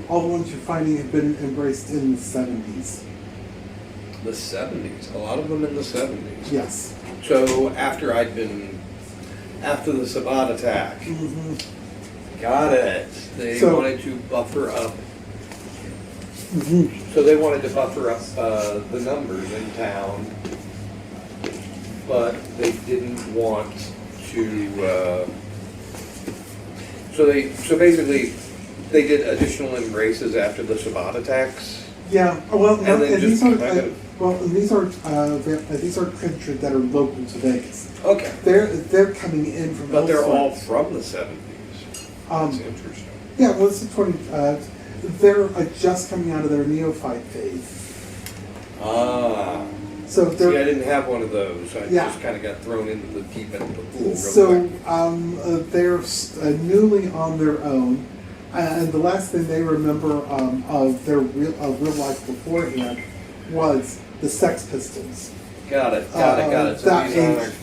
all the ones you're finding have been embraced in the 70s. The 70s. A lot of them in the 70s. Yes. So after the Sabbat attack. Mm-hmm. Got it. They wanted to buffer up. Mm-hmm. So they wanted to buffer up the numbers in town, but they didn't want to. So basically, they did additional embraces after the Sabbat attacks. Yeah. Well, And then these just are kind of- these are kindred that are local to Vegas. Okay. They're coming in from. But they're elsewhere. all from the 70s. That's interesting. Yeah, well, it's the 20. They're just coming out of their neophyte phase. Ah. So See, they're I didn't have one of those. I Yeah. just kind of got thrown into the deep end of the pool real so quick. they're newly on their own, and the last thing they remember of their real life beforehand was the Sex Pistols. Got it. So that these age.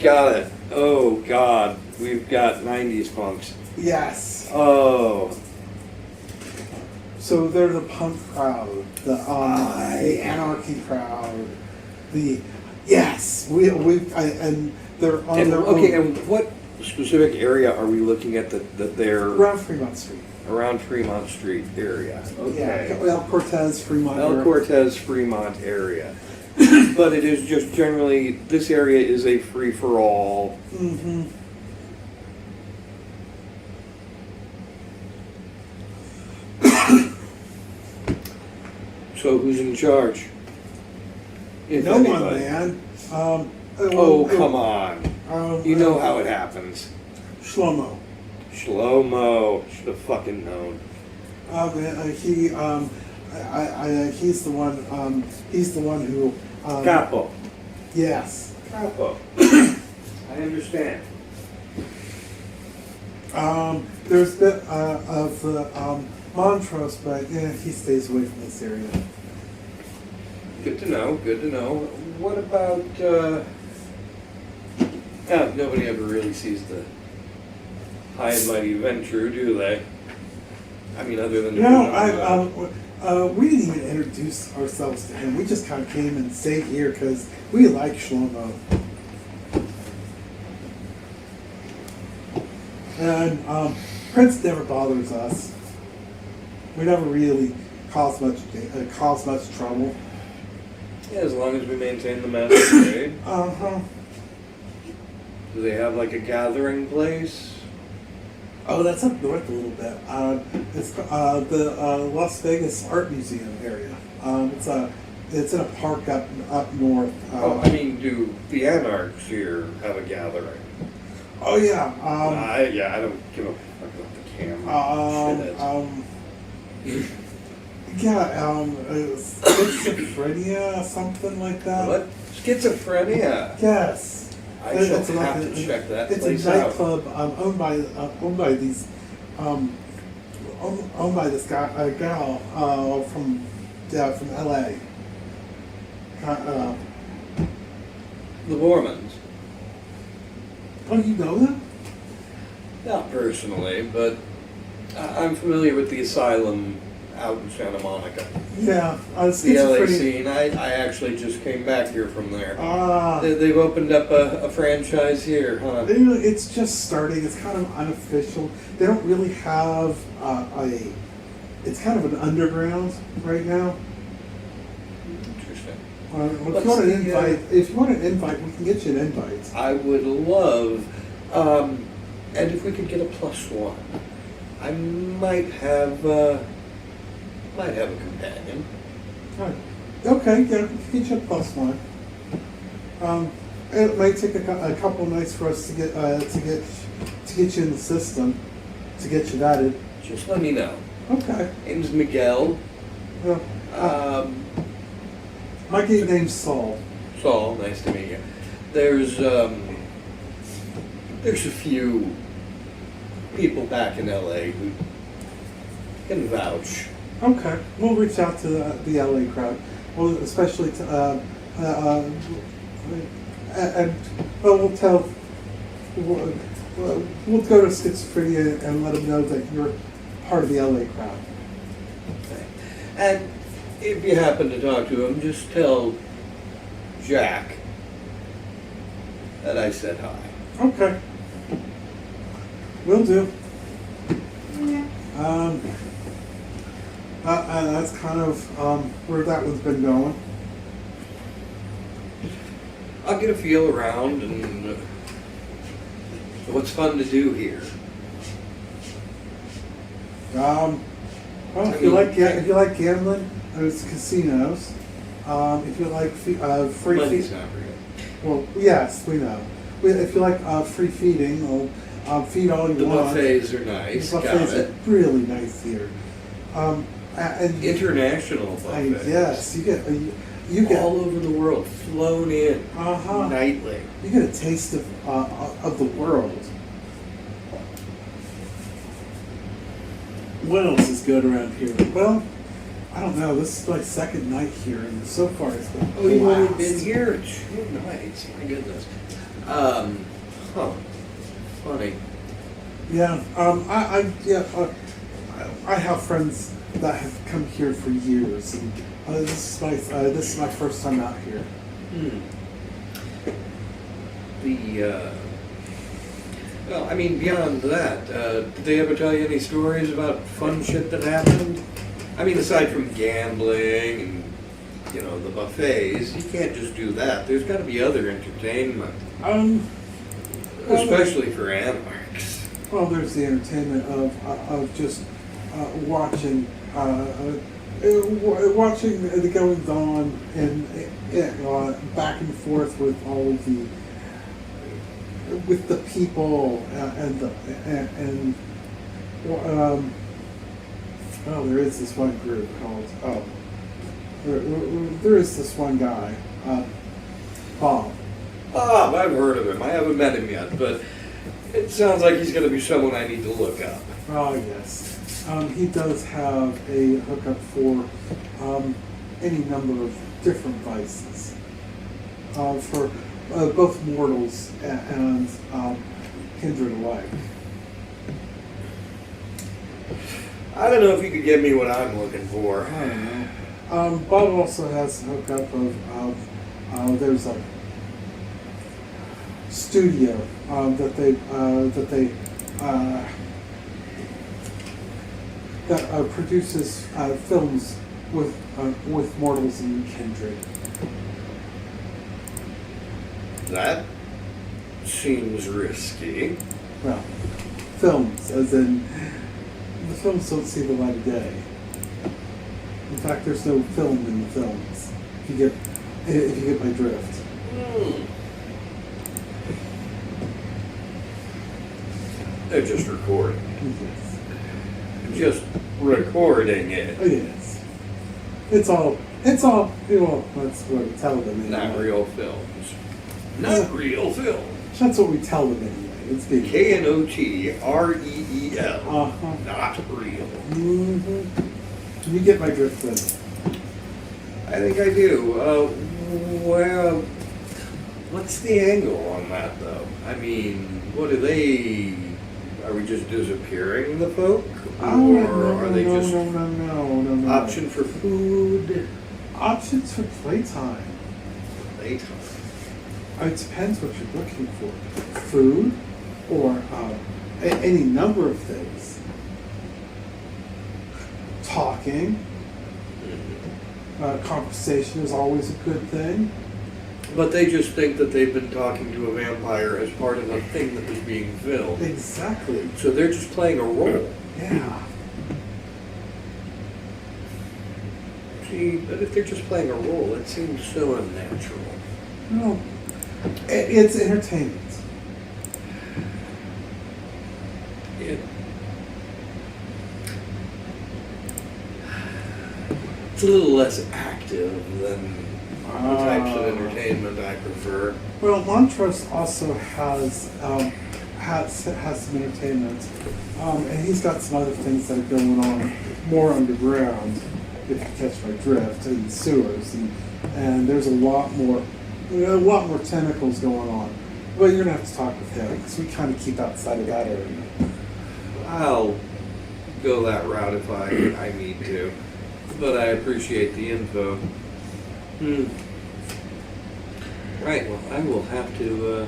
got it. Oh, God. We've got 90s punks. Yes. Oh. So they're the punk crowd, the anarchy crowd, and they're on their own. Okay, and what specific area are we looking at that they're Around Fremont Street. around Fremont Street area? Okay. Yeah, El Cortez, Fremont. El Cortez, Fremont area. But it is just generally, this area is a free-for-all. Mm-hmm. So who's in charge? If No one, anybody. man. Oh, come on. You know how it happens. Shlomo. Shlomo. Should have fucking known. He's the one. He's the one who. Capo. Yes. Capo. I understand. There's a bit of the Montrose, but yeah, he stays away from this area. Good to know. Good to know. What about? Nobody ever really sees the high and mighty Ventrue, do they? I mean, other than we didn't even introduce ourselves to him. We just kind of came and stayed here because we like Shlomo. And Prince never bothers us. We never really cause much trouble. Yeah, as long as we maintain the Masqurade. Uh-huh. Do they have like a gathering place? Oh, that's up north a little bit. It's the Las Vegas Art Museum area. It's in a park up north. I mean, do the Anarchs here have a gathering? Oh yeah. I don't give a fuck about the camera. Schizophrenia, something like that. What? Schizophrenia? Yes. I shall have to check that It's place a out. nightclub owned by this gal from LA. The Mormons. Oh, you know them? Not personally, but I'm familiar with the asylum out in Santa Monica. Yeah, The LA schizophrenia. scene. I actually just came back here from there. Ah, They've opened up a franchise here, huh? it's just starting. It's kind of unofficial. They don't really have It's kind of an underground right now. Interesting. If you want an invite, we can get you an invite. I would love, and if we could get a +1, I might have a companion. Right. Okay, yeah, we can get you a +1. It might take a couple nights for us to get you in the system, to get you vetted. Just let me know. Okay. Name's Miguel. Yeah. My name's Saul. Saul, nice to meet you. There's a few people back in LA who can vouch. Okay, we'll reach out to the LA crowd. Well, especially to and we'll tell. We'll go to Schizophrenia and let them know that you're part of the LA crowd. Okay. And if you happen to talk to him, just tell Jack that I said hi. Okay. Will do. That's kind of where that one's been going. I'll get a feel around and what's fun to do here. Well, if you like gambling, there's casinos. If you like free Money's feed, not real. well, yes, we know. If you like free feeding, we'll feed all you The want. buffets are nice. The Got buffets it. are really nice here. And International buffets. yes, you get all over the world, flown in nightly. you get a taste of the world. What else is good around here? Well, I don't know. This is my second night here, and so far it's been Oh, you've only blast. been here 2 nights. My goodness. Funny. Yeah. I have friends that have come here for years, and this is my first time out here. Well, I mean, beyond that, did they ever tell you any stories about fun shit that happened? I mean, aside from gambling and, the buffets, you can't just do that. There's got to be other entertainment, especially for anarchs. Well, there's the entertainment of just watching the goings on and back and forth with all of the people there is this one group called there is this one guy, Bob. Bob, I've heard of him. I haven't met him yet, but it sounds like he's going to be someone I need to look up. Oh yes. He does have a hookup for any number of different vices, for both mortals and kindred alike. I don't know if you could get me what I'm looking for. I don't know. Bob also has a hookup of there's a studio that produces films with mortals and kindred. That seems risky. Well, films, as in the films don't see the light of day. In fact, there's no film in the films. If you get my drift. They're just recording. Yes. Just recording it. Oh yes. It's all. Well, that's what we tell them. Anyway. Not real films. Not real films. That's what we tell them anyway. It's being KNOTREEL. Uh-huh. Not real. Mm-hmm. You get my drift then. I think I do. Well, What's the angle on that, though? I mean, what are they? Are we just disappearing the folk, or are they just no. option for food? Options for playtime. Playtime. It depends what you're looking for. Food, or any number of things. Talking. Conversation is always a good thing. But they just think that they've been talking to a vampire as part of a thing that was being filmed. Exactly. So they're just playing a role. Yeah. See, but if they're just playing a role, it seems so unnatural. No. It's entertainment. It's a little less active than the types of entertainment I prefer. Well, Montrose also has some entertainment, and he's got some other things that are going on more underground, if you catch my drift, in the sewers, and there's a lot more tentacles going on. Well, you're gonna have to talk with him because we kind of keep outside of that area. I'll go that route if I need to, but I appreciate the info. Right, well, I will have to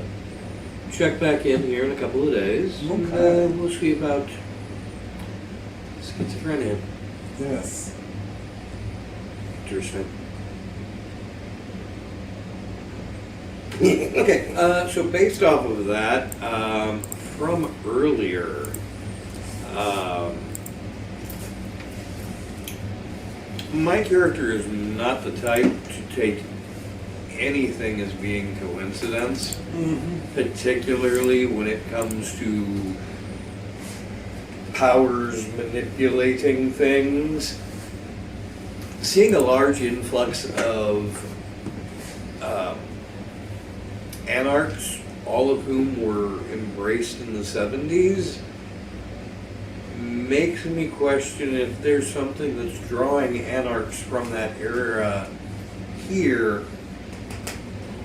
check back in here in a couple of days. Okay. And we'll see about schizophrenia. Yes. Interesting. Okay, so based off of that, from earlier, my character is not the type to take anything as being coincidence, particularly when it comes to powers manipulating things. Seeing a large influx of anarchs, all of whom were embraced in the 70s, makes me question if there's something that's drawing anarchs from that era here,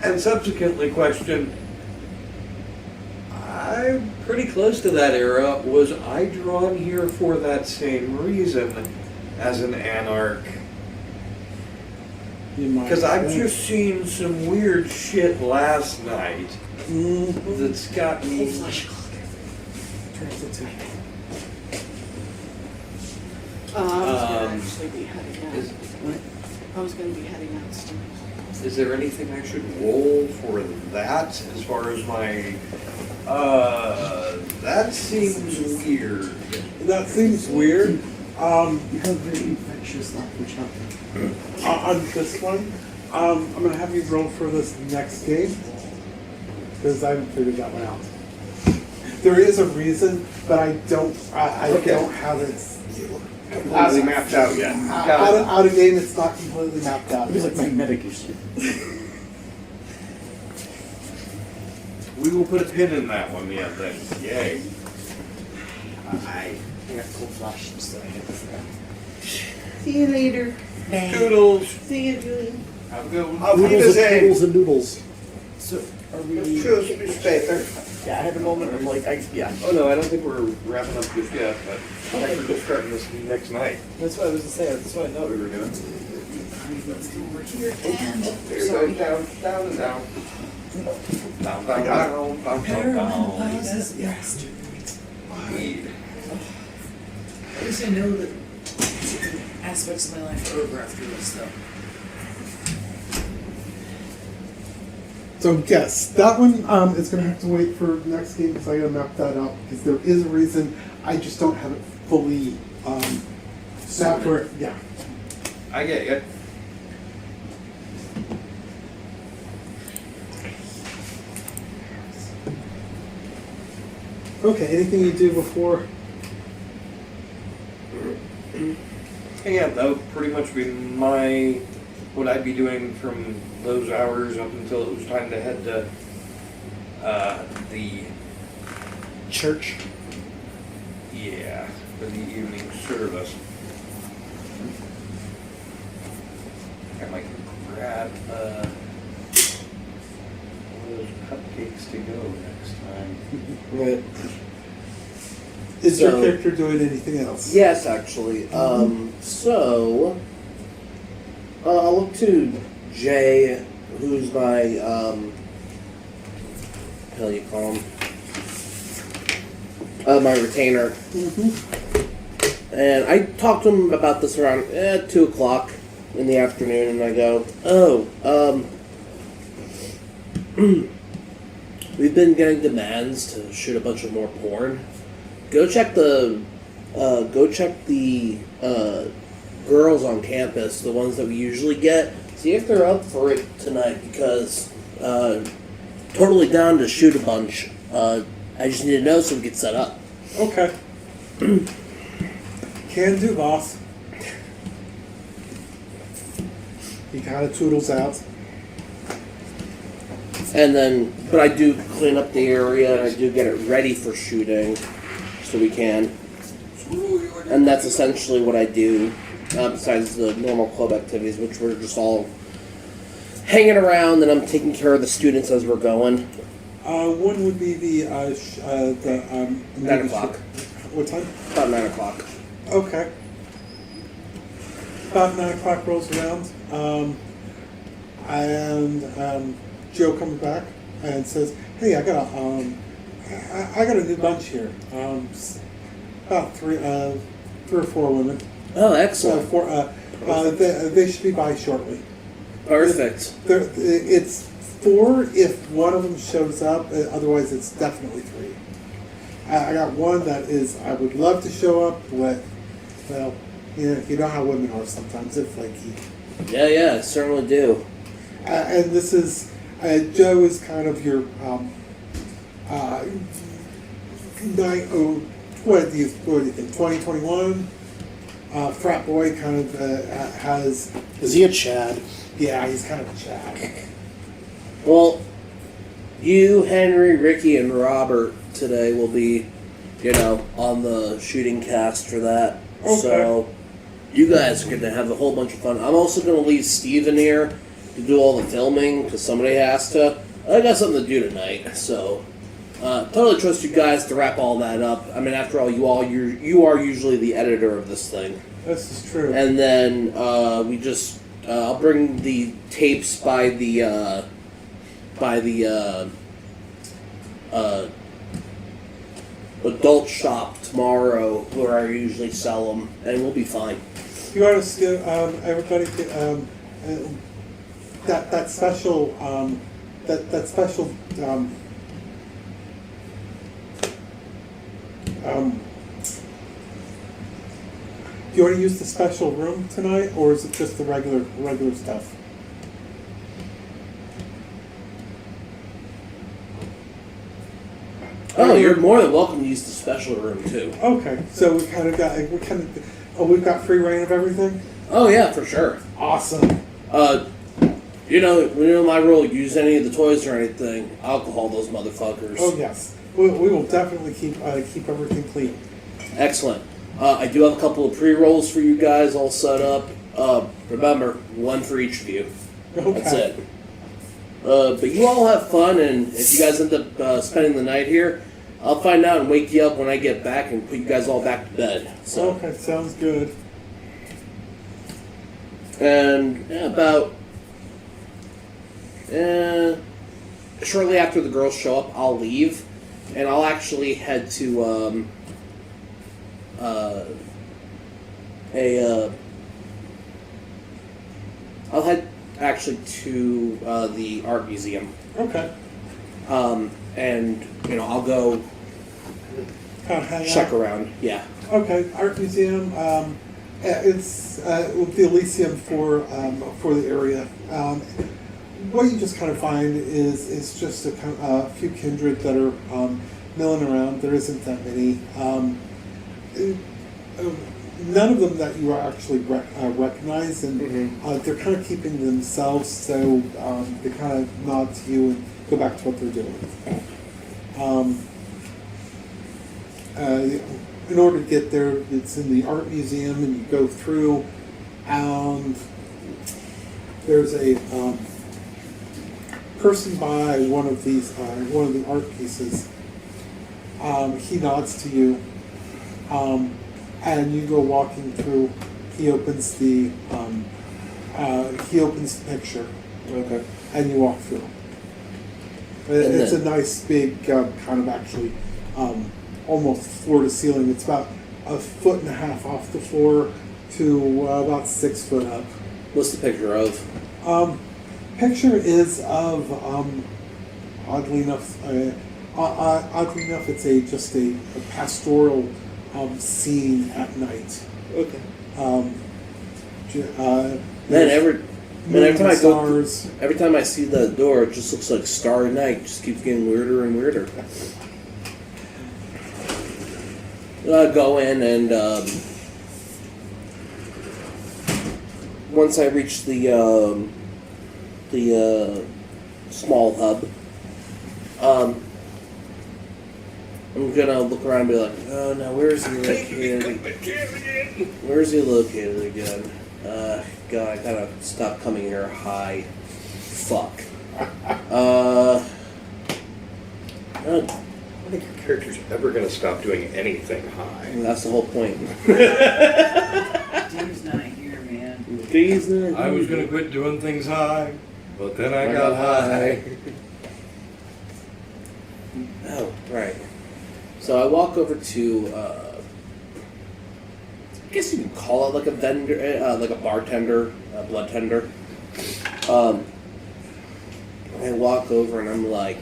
and subsequently question, I'm pretty close to that era. Was I drawn here for that same reason as an anarch? Because I've just seen some weird shit last night that's got me. I was going to actually be heading out. I was going to be heading out soon. Is there anything I should roll for that as far as my? That seems weird. That seems weird. You have very infectious language happening. On this one, I'm going to have you roll for this next game because I haven't figured that one out. There is a reason, but I don't have it Completely mapped out yet. out of game. It's not completely mapped out. It's like magnetic issue. We will put a pin in that one, yeah, then. Yay. I got cold flash, so I hit the front. See you later. Toodles. See you, Julian. Have a good one. Auf Wiedersehen. Noodles and noodles. So, are we... Tschüss, bis später. Yeah, I have a moment of like, yeah. Oh no, I don't think we're wrapping up just yet, but I think we're just starting this next night. That's what I was going to say. That's what I thought we were doing. Let's go over here and... There you go, down, down and down. Down, down, down, down, down, down. Pauses, yes. Weed. At least I know that certain aspects of my life are over after this, though. So yes, that one is going to have to wait for the next game because I got to map that out because there is a reason. I just don't have it fully set for it. Yeah. I get you. Okay. Anything you do before? Yeah, that would pretty much be what I'd be doing from those hours up until it was time to head to the Church. yeah, for the evening service. I might grab what cupcakes to go next time. Right. Is your So- character doing anything else? Yes, actually. So I'll look to Jay, who's my how do you call him? My retainer. And I talked to him about this around 2 o'clock in the afternoon, and I go, we've been getting demands to shoot a bunch of more porn. Go check the girls on campus, the ones that we usually get. See if they're up for it tonight, because totally down to shoot a bunch. I just need to know so we get set up. Okay. Can do, boss. He kind of toodles out. And then, but I do clean up the area and I do get it ready for shooting, so we can. And that's essentially what I do, besides the normal club activities, which we're just all hanging around, and I'm taking care of the students as we're going. One would be the 9 o'clock. What time? About 9 o'clock. Okay. About 9 o'clock rolls around, and Joe comes back and says, "Hey, I got a new bunch here. About three or four women. Oh, excellent. They should be by shortly. Perfect. It's 4 if one of them shows up. Otherwise, it's definitely 3. I got one that is, I would love to show up, but, well, you know how women are sometimes. They're flaky. Yeah, I certainly do. And this is, Joe is kind of your, what do you think, 2021? Frat boy kind of has, Is he a Chad? yeah, he's kind of a Chad. Well, you, Henry, Ricky, and Robert today will be, on the shooting cast for that. Okay. So, you guys are going to have a whole bunch of fun. I'm also going to leave Steven here to do all the filming, because somebody has to. I got something to do tonight, so totally trust you guys to wrap all that up. I mean, after all, you are usually the editor of this thing. This is true. And then I'll bring the tapes by the adult shop tomorrow, where I usually sell them, and we'll be fine. You want to give everybody that special that special do you want to use the special room tonight, or is it just the regular stuff? Oh, you're more than welcome to use the special room too. Okay, so we've got free reign of everything. Oh yeah, for sure. Awesome. My rule. Use any of the toys or anything. Alcohol those motherfuckers. Oh yes, we will definitely keep everything clean. Excellent. I do have a couple of pre-rolls for you guys all set up. Remember, one for each of you. Okay. That's it. But you all have fun, and if you guys end up spending the night here, I'll find out and wake you up when I get back and put you guys all back to bed. So, Okay, sounds good. and about shortly after the girls show up, I'll leave, and I'll actually head to I'll head actually to the art museum. Okay. And I'll go Kind of hang check out. around. Yeah. Okay, art museum. It's the Elysium for the area. What you just kind of find is just a few kindred that are milling around. There isn't that many. None of them that you actually recognize, and they're kind of keeping to themselves. So they kind of nod to you and go back to what they're doing. In order to get there, it's in the art museum, and you go through, and there's a person by one of these, one of the art pieces. He nods to you, and you go walking through. He opens the picture, Okay. and you walk through. It's a nice big kind of actually almost floor to ceiling. It's about 1.5 feet off the floor to about 6 foot up. What's the picture of? Picture is of oddly enough, it's just a pastoral scene at night. Okay. There's Every moon time I and go, stars. every time I see the door, it just looks like Starry Night. Just keeps getting weirder and weirder. Go in and once I reach the small hub, I'm gonna look around and be like, oh no, where is he located? Where is he located again? God, I gotta stop coming here high. Fuck. I don't think your character's ever going to stop doing anything high. That's the whole point. Dave's not here, man. I was going to quit doing things high, but then I got high. Oh, right. So I walk over to, I guess you can call it like a vendor, like a bartender, a blood tender. I walk over and I'm like,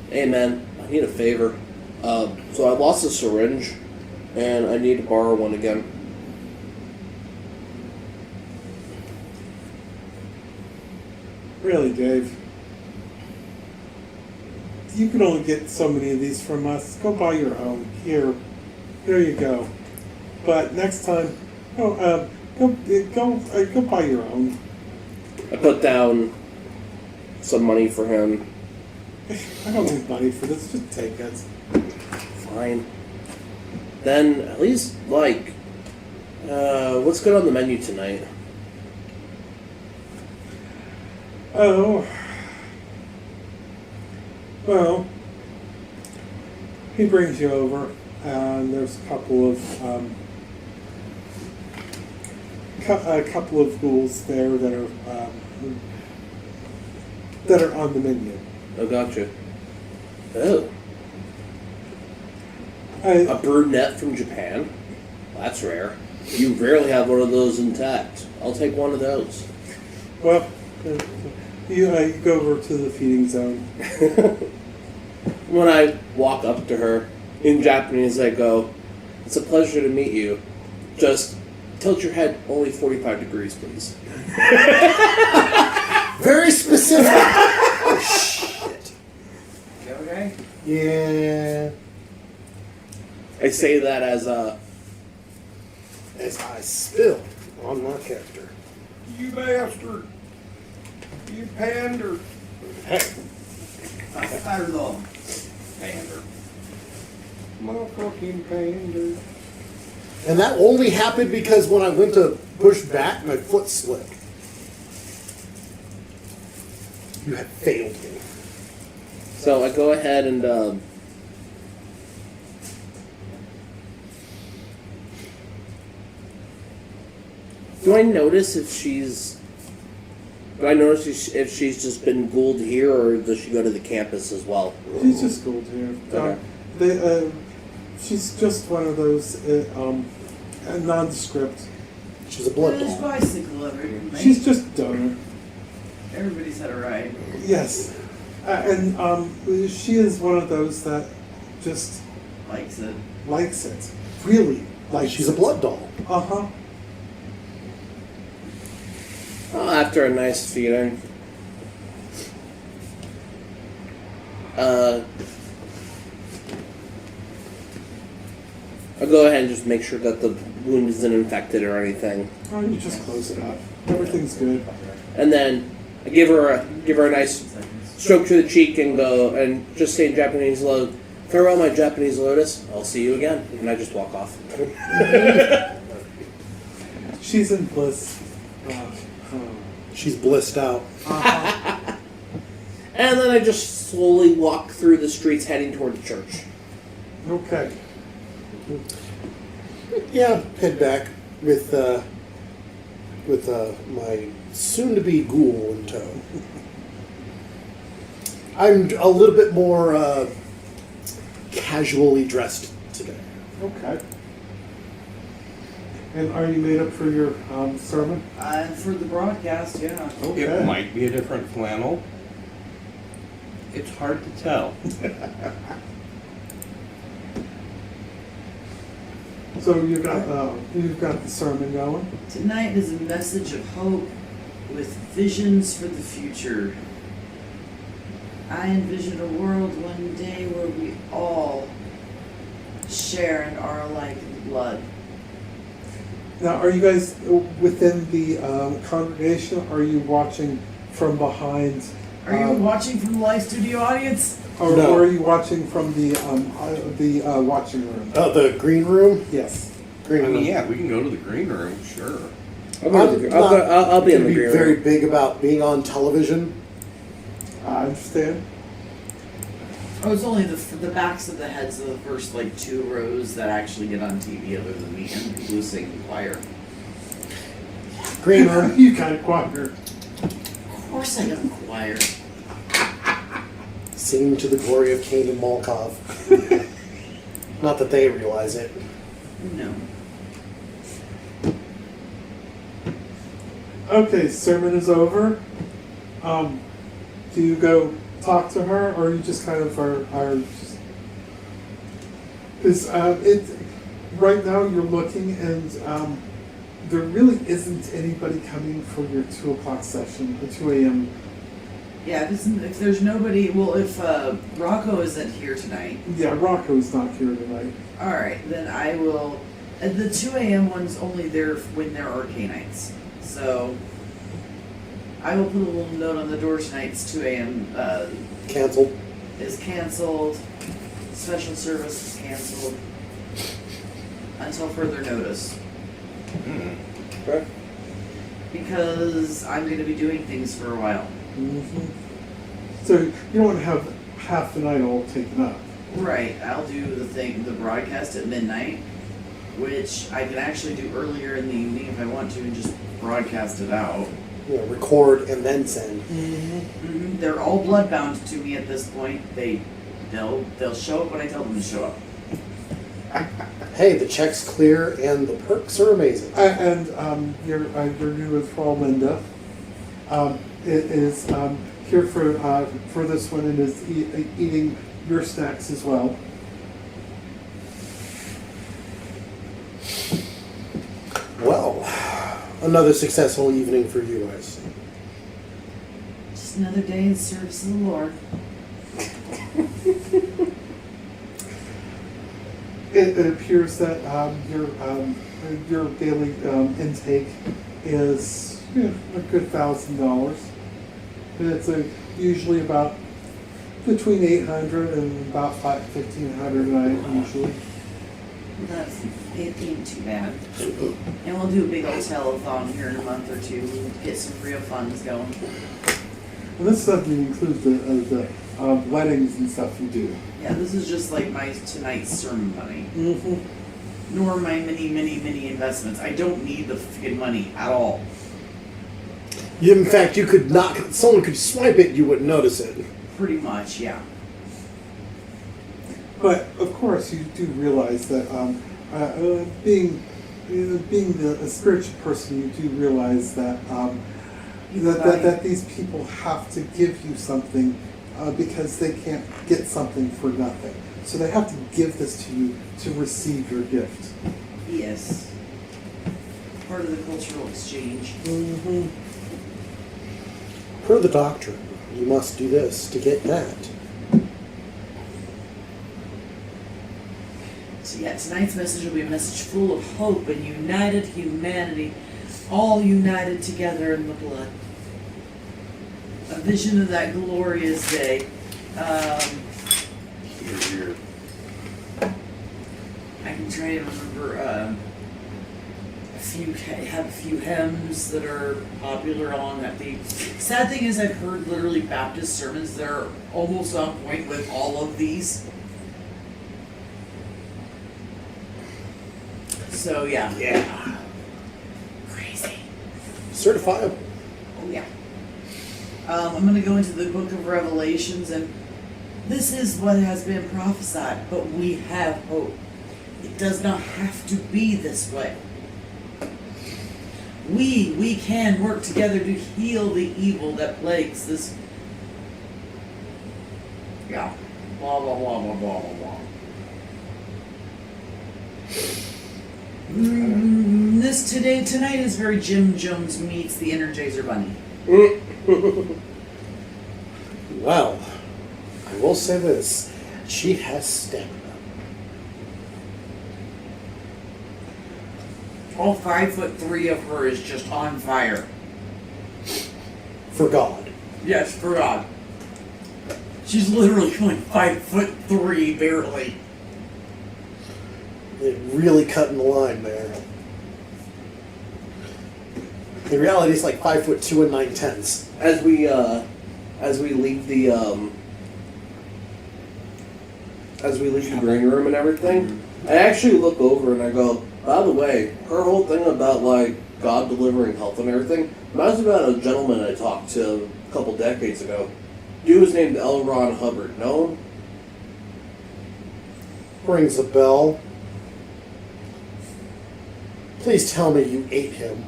hey man, I need a favor. So I lost a syringe and I need to borrow one again. Really, Dave? You can only get so many of these from us. Go buy your own. Here you go. But next time, go buy your own. I put down some money for him. I don't need money for this. Just take it. Fine. Then at least like, what's good on the menu tonight? Oh. Well, he brings you over, and there's a couple of ghouls there that are on the menu. Oh, gotcha. Oh, I, a brunette from Japan? That's rare. You rarely have one of those intact. I'll take one of those. well, you go over to the feeding zone. When I walk up to her, in Japanese I go, it's a pleasure to meet you. Just tilt your head only 45 degrees, please. Very specific. Oh, shit. You okay? Yeah. I say that as a... As I spill on my character. You bastard! You pander! Hey. Pardon. Pander. Motherfucking pander. And that only happened because when I went to push back, my foot slipped. You have failed me. So I go ahead and... do I notice if she's just been ghouled here, or does she go to the campus as well? She's just schooled here. Okay. She's just one of those nondescript. She's a blood There's doll. bicycle every She's just donor. Everybody's had a ride. Yes, and she is one of those that just Likes it. likes it. Really likes She's it. a blood doll. Uh-huh. Well, after a nice feeding, I'll go ahead and just make sure that the wound isn't infected or anything, Oh, you just close it up. Everything's good. and then I give her a nice stroke to the cheek and go and just say in Japanese, "Farewell, my Japanese lotus. I'll see you again," and I just walk off. She's in bliss. She's blissed out. Uh-huh. And then I just slowly walk through the streets heading toward the church. Okay. Yeah, head back with my soon-to-be ghoul in tow. I'm a little bit more casually dressed today. Okay. And are you made up for your sermon? For the broadcast, yeah. Okay. It might be a different flannel. It's hard to tell. So you've got the sermon going. Tonight is a message of hope with visions for the future. I envision a world one day where we all share and are alike in blood. Now, are you guys within the congregation? Or are you watching from behind? Are you watching from the live studio audience? Or, No. or are you watching from the watching room? Oh, the green room? Yes. Green I room. mean, yeah, we can go to the green room, sure. I'll be in the green room. very big about being on television. I understand. Oh, it's only the backs of the heads of the first like 2 rows that actually get on TV other than me and people who sing in choir. Green room. You kind of choir. Of course I got a choir. Singing to the glory of Cain and Malkov. Not that they realize it. No. Okay, sermon is over. Do you go talk to her, or you just kind of are just... Because right now you're looking, and there really isn't anybody coming for your 2 o'clock session, the 2 a.m. Yeah, if there's nobody, well, if Rocco isn't here tonight, Yeah, Rocco's not here tonight. all right, then I will. The 2 a.m. one's only there when there are K-nights, so I will put a little note on the door tonight. It's 2 a.m. Canceled. Is canceled. Special service is canceled until further notice. Okay. Because I'm going to be doing things for a while. Mm-hmm. So you don't want to have half the night all taken up. Right, I'll do the broadcast at midnight, which I can actually do earlier in the evening if I want to and just broadcast it out. You know, record and then send. They're all bloodbound to me at this point. They'll show up when I tell them to show up. Hey, the check's clear and the perks are amazing. And your new with Frau Linda is here for this one and is eating your snacks as well. Well, another successful evening for you, I see. Just another day in service of the Lord. It appears that your daily intake is a good $1,000. It's usually about between $800 and about $1,500 a night usually. That's it ain't too bad. And we'll do a big old telethon here in a month or 2 and get some real funds going. And this doesn't include the weddings and stuff you do. Yeah, this is just like my tonight's sermon money. Mm-hmm. Nor my many investments. I don't need the freaking money at all. In fact, you could not. Someone could swipe it, you wouldn't notice it. Pretty much, yeah. But of course, you do realize that being a spiritual person, you do realize that that these people have to give you something because they can't get something for nothing. So they have to give this to you to receive your gift. Yes. Part of the cultural exchange. Mm-hmm. Per the doctrine, you must do this to get that. So yeah, tonight's message will be a message full of hope and united humanity, all united together in the blood. A vision of that glorious day. Here. I can try to remember. have a few hymns that are popular on that. The sad thing is, I've heard literally Baptist sermons that are almost on point with all of these. So yeah. Yeah. Crazy. Certifiable. Oh yeah. I'm going to go into the book of Revelations, and this is what has been prophesied, but we have hope. It does not have to be this way. We can work together to heal the evil that plagues this. Yeah. Blah, blah, blah, blah, blah, blah, blah. Tonight is very Jim Jones meets the Energizer Bunny. Well, I will say this. She has stamina. All 5'3" of her is just on fire. For God. Yes, for God. She's literally going 5'3", barely. It really cutting the line there. In reality, it's like 5'2" and 9/10. As we leave the green room and everything, I actually look over and I go, by the way, her whole thing about like God delivering health and everything reminds me about a gentleman I talked to a couple decades ago. Dude was named L. Ron Hubbard. Know him? Rings a bell. Please tell me you ate him.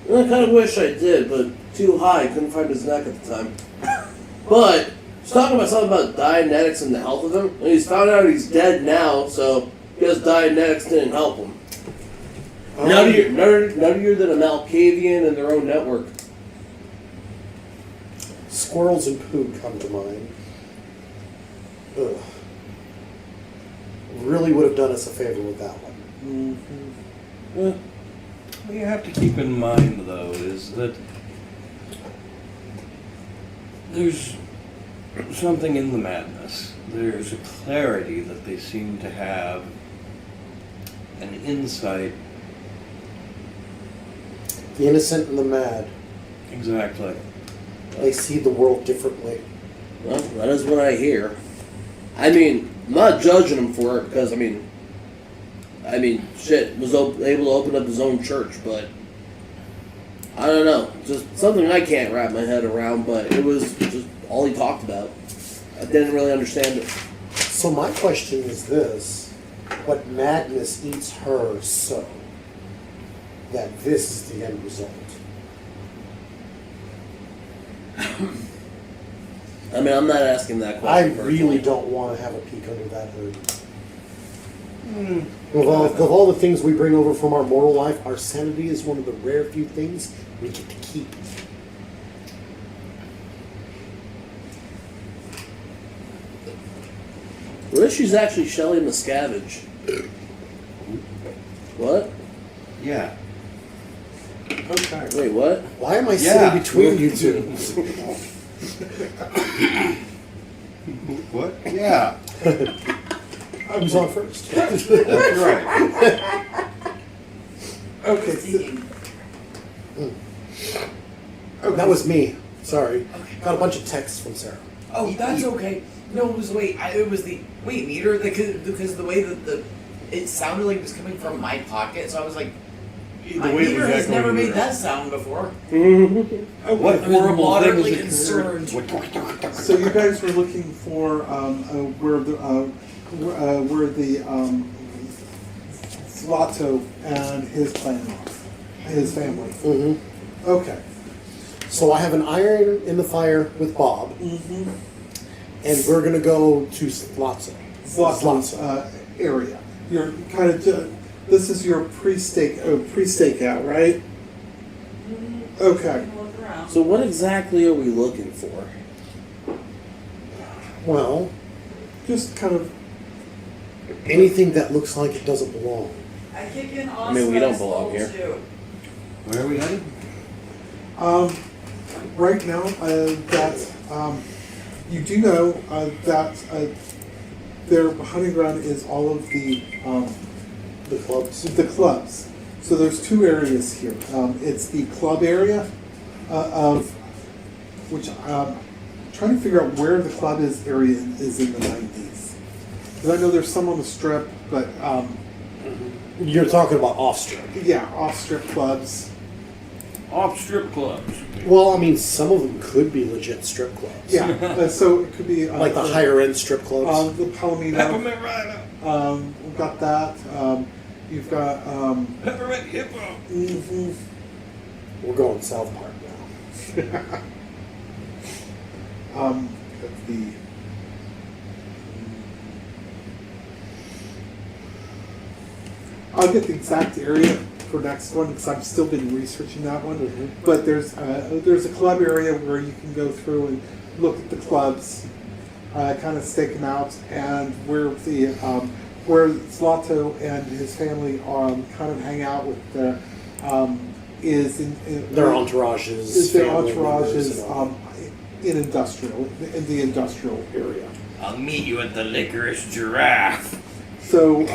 I kind of wish I did, but too high, couldn't find his neck at the time. But he's talking about something about Dianetics and the health of him, and he's found out he's dead now, so because Dianetics didn't help him. Nuttier than a Malkavian and their own network. Squirrels and poo come to mind. Ugh. Really would have done us a favor with that one. What you have to keep in mind, though, is that there's something in the madness. There's a clarity that they seem to have, an insight. The innocent and the mad. Exactly. They see the world differently. Well, that is what I hear. I mean, I'm not judging him for it because, I mean, shit, was able to open up his own church, but I don't know. Just something I can't wrap my head around, but it was just all he talked about. I didn't really understand it. So my question is this. What madness eats her so that this is the end result? I mean, I'm not asking that I question. really personally. don't want to have a peek under that hood. Of all the things we bring over from our mortal life, our sanity is one of the rare few things we get to keep. What if she's actually Shelley Miscavige? What? Yeah. Okay. Wait, what? Why am I Yeah. sitting between you two? What? Yeah. I was on first. That's right. Okay. That was me. Sorry. Got a bunch of texts from Sarah. Oh, that's okay. No, it was meter because the way that it sounded like it was coming from my pocket, so I was like, my way it meter was has never echoing made that sound before. What I was horrible moderately things occurred? concerned. So you guys were looking for where the Zlato and his clan are, his family. Mm-hmm. Okay. So I have an iron in the fire with Bob, and we're gonna go to Zlatso. Zlato's area. You're kind of this is your pre-stakeout, right? Okay. Look around. So what exactly are we looking for? Well, Just kind of. anything that looks like it doesn't belong. I kick in I mean, we don't Oswald's belong bowl, here. too. Where are we headed? Right now, that you do know that their hunting ground is all of the The clubs. clubs. So there's two areas here. It's the club area of which trying to figure out where the club area is in the 90s. Because I know there's some on the strip, but You're talking about off strip. yeah, off strip clubs. Off strip clubs. Well, I mean, some of them could be legit strip clubs. Yeah, so it could be Like the higher end strip clubs. the Palomino. Peppermint Rhino. We've got that. You've got. Peppermint Hippo. Mhm. We're going South Park now. That's the. I'll get the exact area for next one because I've still been researching that one. Mhm. But there's a club area where you can go through and look at the clubs, kind of stake them out, and where the where Zlato and his family kind of hang out with their is in Their entourages. is their family members entourages and all. in the industrial area. I'll meet you at the licorice giraffe. So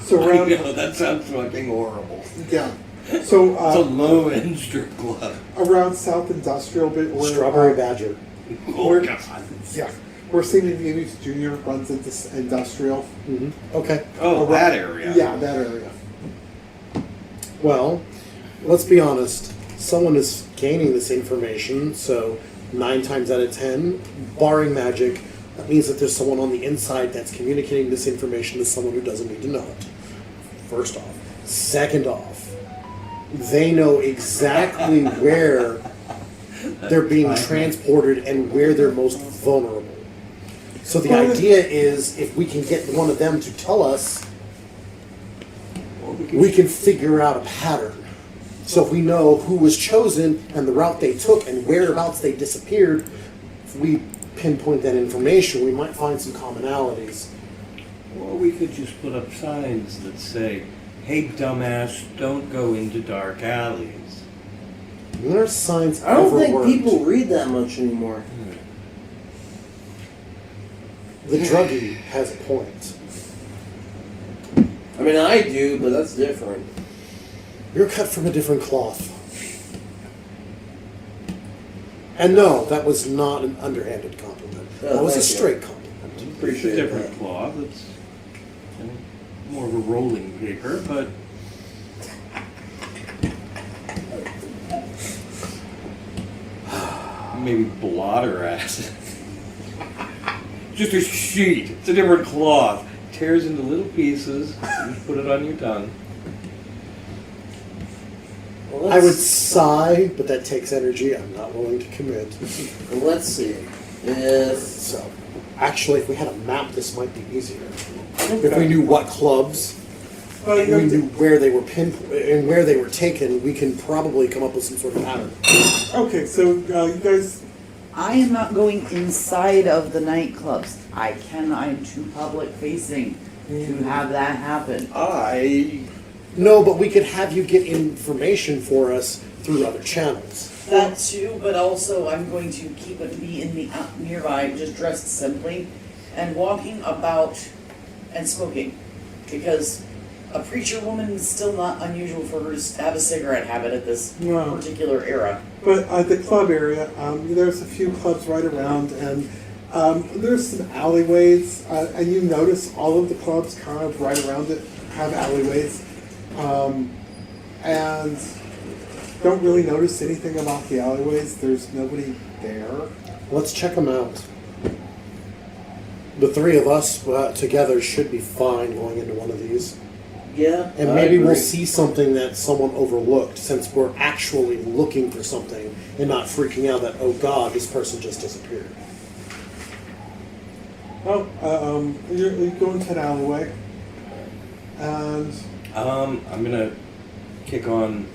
so I around know, that sounds fucking horrible. yeah. So It's a low end strip club. around South Industrial bit where Strawberry Badger. Oh Where- God. yeah, where Sammy Davis Jr. runs into industrial. Mm-hmm. Okay. Oh, Around- that area. Yeah, that area. Well, let's be honest. Someone is gaining this information, so 9 times out of 10, barring magic, that means that there's someone on the inside that's communicating this information to someone who doesn't need to know it. First off. Second off, they know exactly where they're being transported and where they're most vulnerable. So the idea is if we can get one of them to tell us, we can figure out a pattern. So if we know who was chosen and the route they took and whereabouts they disappeared, if we pinpoint that information, we might find some commonalities. Or we could just put up signs that say, "Hey, dumbass, don't go into dark alleys." When are signs I don't ever think worked? people read that much anymore. The druggie has a point. I mean, I do, but that's different. You're cut from a different cloth. And no, that was not an underhanded compliment. Oh, That was a thank you. straight compliment. Appreciate Different that. cloth. It's more of a rolling paper, but maybe blotter acid. Just a sheet. It's a different cloth. Tears into little pieces. You put it on your tongue. Well, I would sigh, but that takes energy. I'm not willing to commit. let's see. If So, actually, if we had a map, this might be easier. If we knew what clubs, Well, and you we have to- knew where they were and where they were taken, we can probably come up with some sort of pattern. okay, so you guys. I am not going inside of the nightclubs. I I'm too public facing to have that happen. No, but we could have you get information for us through other channels. That too, but also I'm going to keep it be in the nearby, just dressed simply, and walking about and smoking, because a preacher woman is still not unusual for her to have a cigarette habit at this No. particular era. But the club area, there's a few clubs right around, and there's some alleyways, and you notice all of the clubs kind of right around it have alleyways, and don't really notice anything about the alleyways. There's nobody there. Let's check them out. The three of us together should be fine going into one of these. yeah, And I maybe we'll agree. see something that someone overlooked since we're actually looking for something and not freaking out that, oh God, this person just disappeared. Oh, you go into an alleyway, and I'm gonna kick on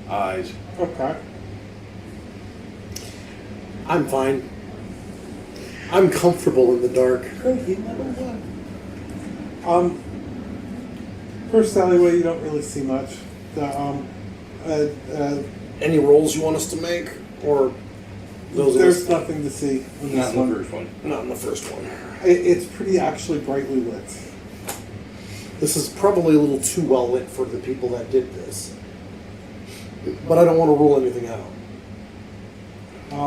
eyes. okay. I'm fine. I'm comfortable in the dark. First alleyway, you don't really see much. Any rolls you want us to make? Or those of There's us nothing to see in Not this in the one. first one. not in the first one? It's pretty actually brightly lit. This is probably a little too well lit for the people that did this. But I don't want to rule anything out.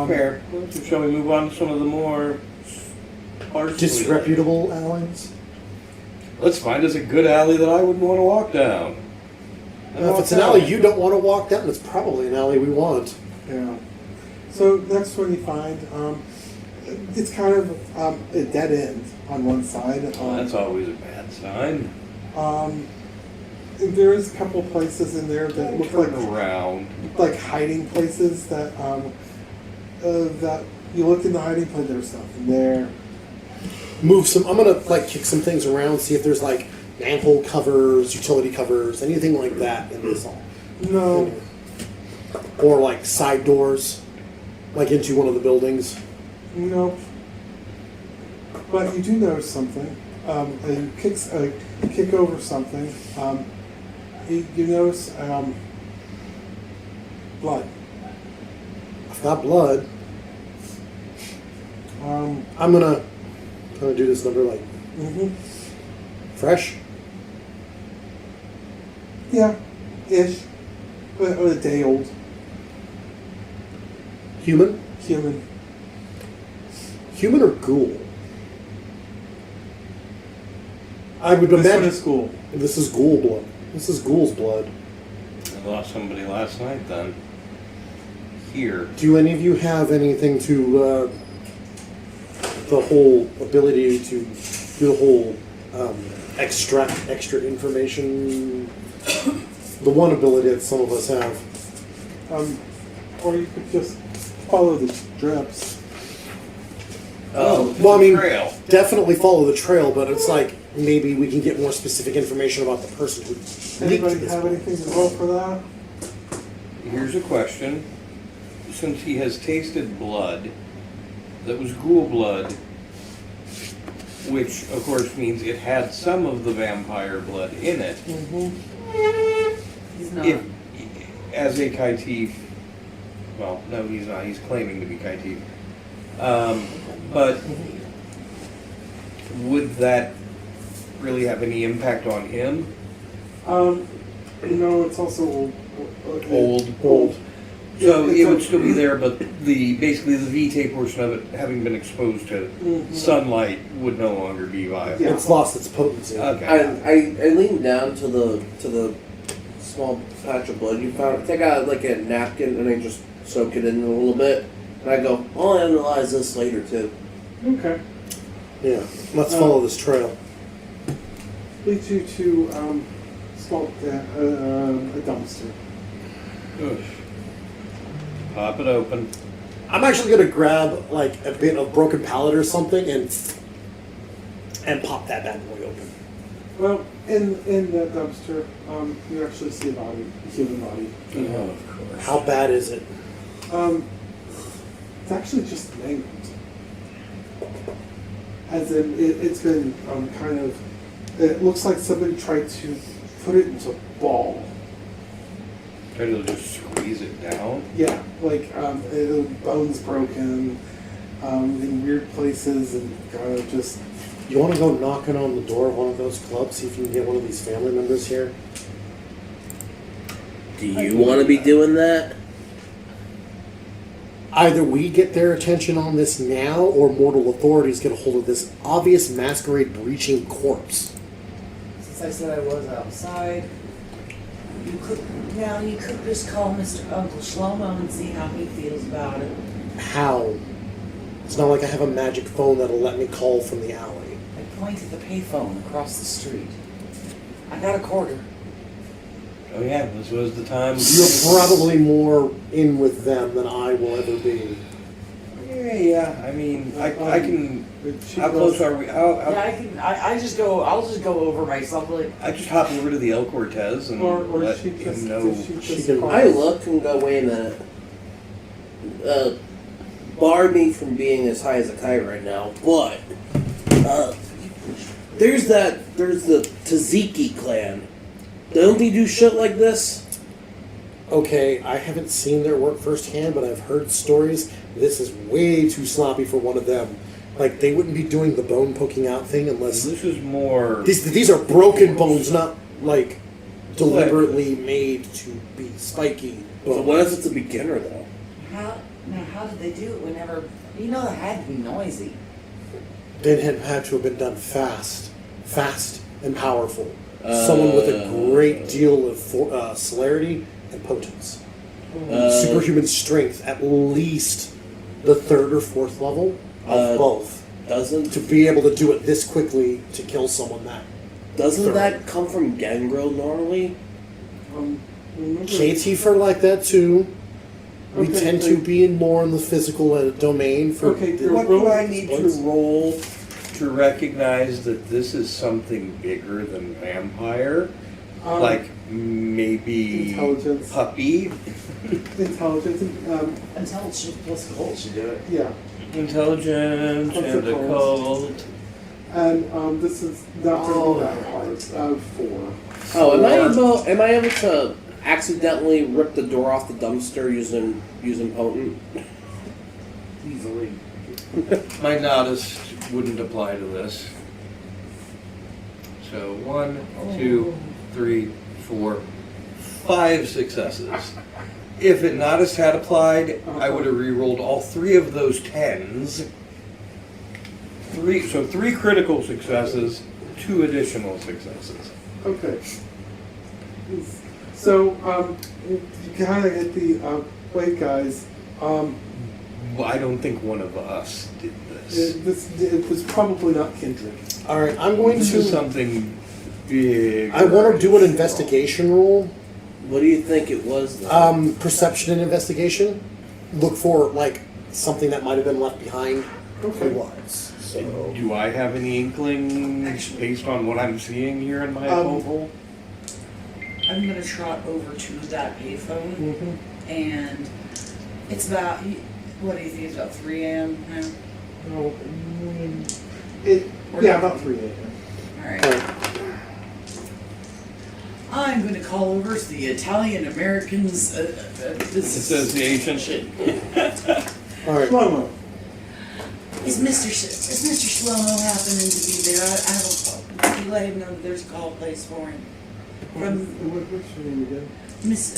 Fair. So shall we move on to some of the more sparsely Disreputable alleys? Let's find us a good alley that I would want to walk down. If it's an alley you don't want to walk down, it's probably an alley we want. Yeah. So next one you find, it's kind of a dead end on one side. Well, that's always a bad sign. There is a couple places in there that look Turn around. like hiding places that that you look in the hiding place. There's something there. Move some. I'm gonna like kick some things around, see if there's like manhole covers, utility covers, anything like that in this hall. No, Or like side doors, like into one of the buildings. no. But you do notice something. You kick over something. You notice blood. I've got blood. I'm gonna do this number like fresh. Yeah, ish. But a day old. Human. Human or ghoul? I would This one imagine is cool. this is ghoul blood. This is ghoul's blood. I lost somebody last night then. Here. Do any of you have anything to the whole ability to do the whole extract extra information? The one ability that some of us have. Or you could just follow the drips. Oh, Well, I mean, trail. definitely follow the trail, but it's like maybe we can get more specific information about the person who leaked Anybody this have blood. anything to roll for that? Here's a question. Since he has tasted blood, that was ghoul blood, which of course means it had some of the vampire blood in it. He's not. If, as a Kaitif, well, no, he's not. He's claiming to be Kaitif. But would that really have any impact on him? It's also old. Old. So It's it would a- still be there, but basically the VT portion of it, having been exposed to sunlight, would no longer be viable. Yeah. It's lost its potency. Okay. I lean down to the small patch of blood you found. I take out like a napkin and I just soak it in a little bit. And I go, I'll analyze this later too. Okay. Yeah. Let's follow this trail. Leads you to a dumpster. Oof. Pop it open. I'm actually gonna grab like a bit of broken pallet or something and pop that bad boy open. Well, in that dumpster, you actually see a human body. Oh, of course. How bad is it? It's actually just mangled. As in, it's been kind of. It looks like somebody tried to put it into a ball. Try to just squeeze it down. Yeah, like bones broken, in weird places, and kind of just. You want to go knocking on the door of one of those clubs, see if you can get one of these family members here? Do you want to be doing that? Either we get their attention on this now, or mortal authorities get a hold of this obvious masquerade breaching corpse. Since I said I was outside, you could just call Mr. Uncle Shlomo and see how he feels about it. How? It's not like I have a magic phone that'll let me call from the alley. I point at the payphone across the street. I got a quarter. Oh yeah, this was the time. You're probably more in with them than I will ever be. Yeah. I mean, I can. She How goes- close are we? Yeah, I can. I'll just go over myself. Like, I just hop over to the El Cortez and Or let she him just, know. she just can- calls. I look and go, wait a minute. Bar me from being as high as a kite right now, but there's the Taziki clan. Don't they do shit like this? Okay, I haven't seen their work firsthand, but I've heard stories. This is way too sloppy for one of them. Like they wouldn't be doing the bone poking out thing unless This is more. these are broken bones, not like deliberately made to be spiky. So what if it's a beginner though? How did they do it whenever, that had to be noisy. It had to have been done fast and powerful. Someone with a great deal of celerity and potence. Superhuman strength, at least the 3rd or 4th level of both. Doesn't To be able to do it this quickly to kill someone that. doesn't that come from gangrel normally? Remember- K-Tifer like that too. We Okay, tend to be more in the physical domain for. Okay, What do I need to Once- roll to recognize that this is something bigger than vampire? Like maybe Intelligence. puppy? Intelligence. Intelligence plus gold should do it. Yeah. Intelligence What's and it a called? cult. And this is not going to be that hard. 4. Oh, am I able to accidentally rip the door off the dumpster using potent? Easily. My notice wouldn't apply to this. So 1, 2, 3, 4, 5 successes. If it notice had applied, I would have re-rolled all 3 of those 10s. 3 critical successes, 2 additional successes. Okay. So, you kind of hit the wait, guys. Well, I don't think one of us did this. It was probably not Kindred. All right, I'm going This is to. something big. I want to do an investigation roll. What do you think it was though? Perception and investigation. Look for like something that might have been left behind. Okay. Was. So Do I have any inkling based on what I'm seeing here in my hole? I'm gonna trot over to that payphone, and it's about. What do you think? It's about 3 a.m. now. No, about 3 a.m. All right. I'm going to call over to the Italian Americans Association. all right. Shlomo. Is Mr. Shlomo happening to be there? I don't. You let him know that there's a call placed for him What's your name again?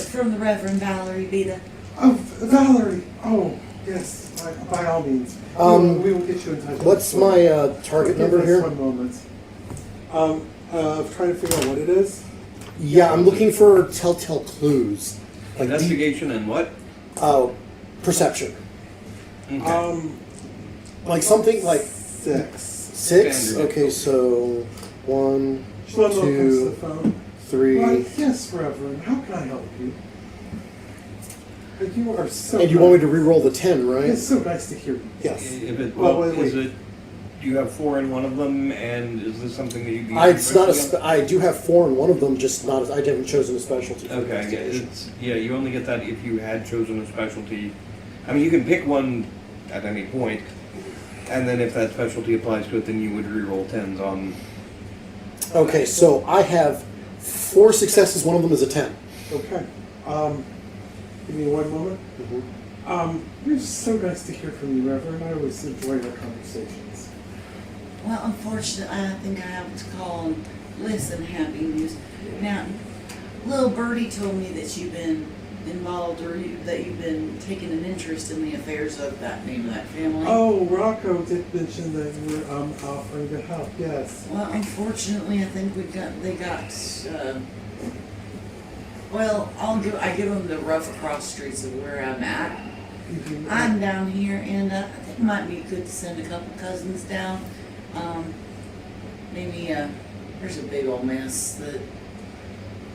from the Reverend Valerie Vita. Oh, Valerie. Oh, yes. By all means. We will get you in touch. What's my target number Give us here? 1 moment. Trying to figure out what it is. Yeah, I'm looking for telltale clues. Like Investigation and what? perception. Okay. Like something like 6. 6. Standard. Okay, so 1, Shlomo comes to 2, the phone. 3. Why, yes, Reverend. How can I help you? You are so. And you want me to re-roll the 10, right? It's so nice to hear you. Yes. If it, Well, well, wait. is it? Do you have 4 in one of them? And is this something that you'd be? It's not a. interested I do have 4 in one of them, just not. I haven't chosen a specialty. in? for Okay. Yeah, investigation. you only get that if you had chosen a specialty. I mean, you can pick one at any point, and then if that specialty applies to it, then you would re-roll 10s on. Okay, so I have 4 successes. One of them is a 10. Okay. Give me 1 moment. You're so nice to hear from you, Reverend. I always enjoy our conversations. Well, unfortunately, I think I have to call and listen. Happy news. Now, little Birdie told me that you've been involved, or that you've been taking an interest in the affairs of that name of that family. Oh, Rocco did mention that you were offering to help. Yes. Well, unfortunately, I think they got. Well, I give them the rough cross streets of where I'm at. I'm down here, and I think it might be good to send a couple cousins down. Maybe there's a big old mess that.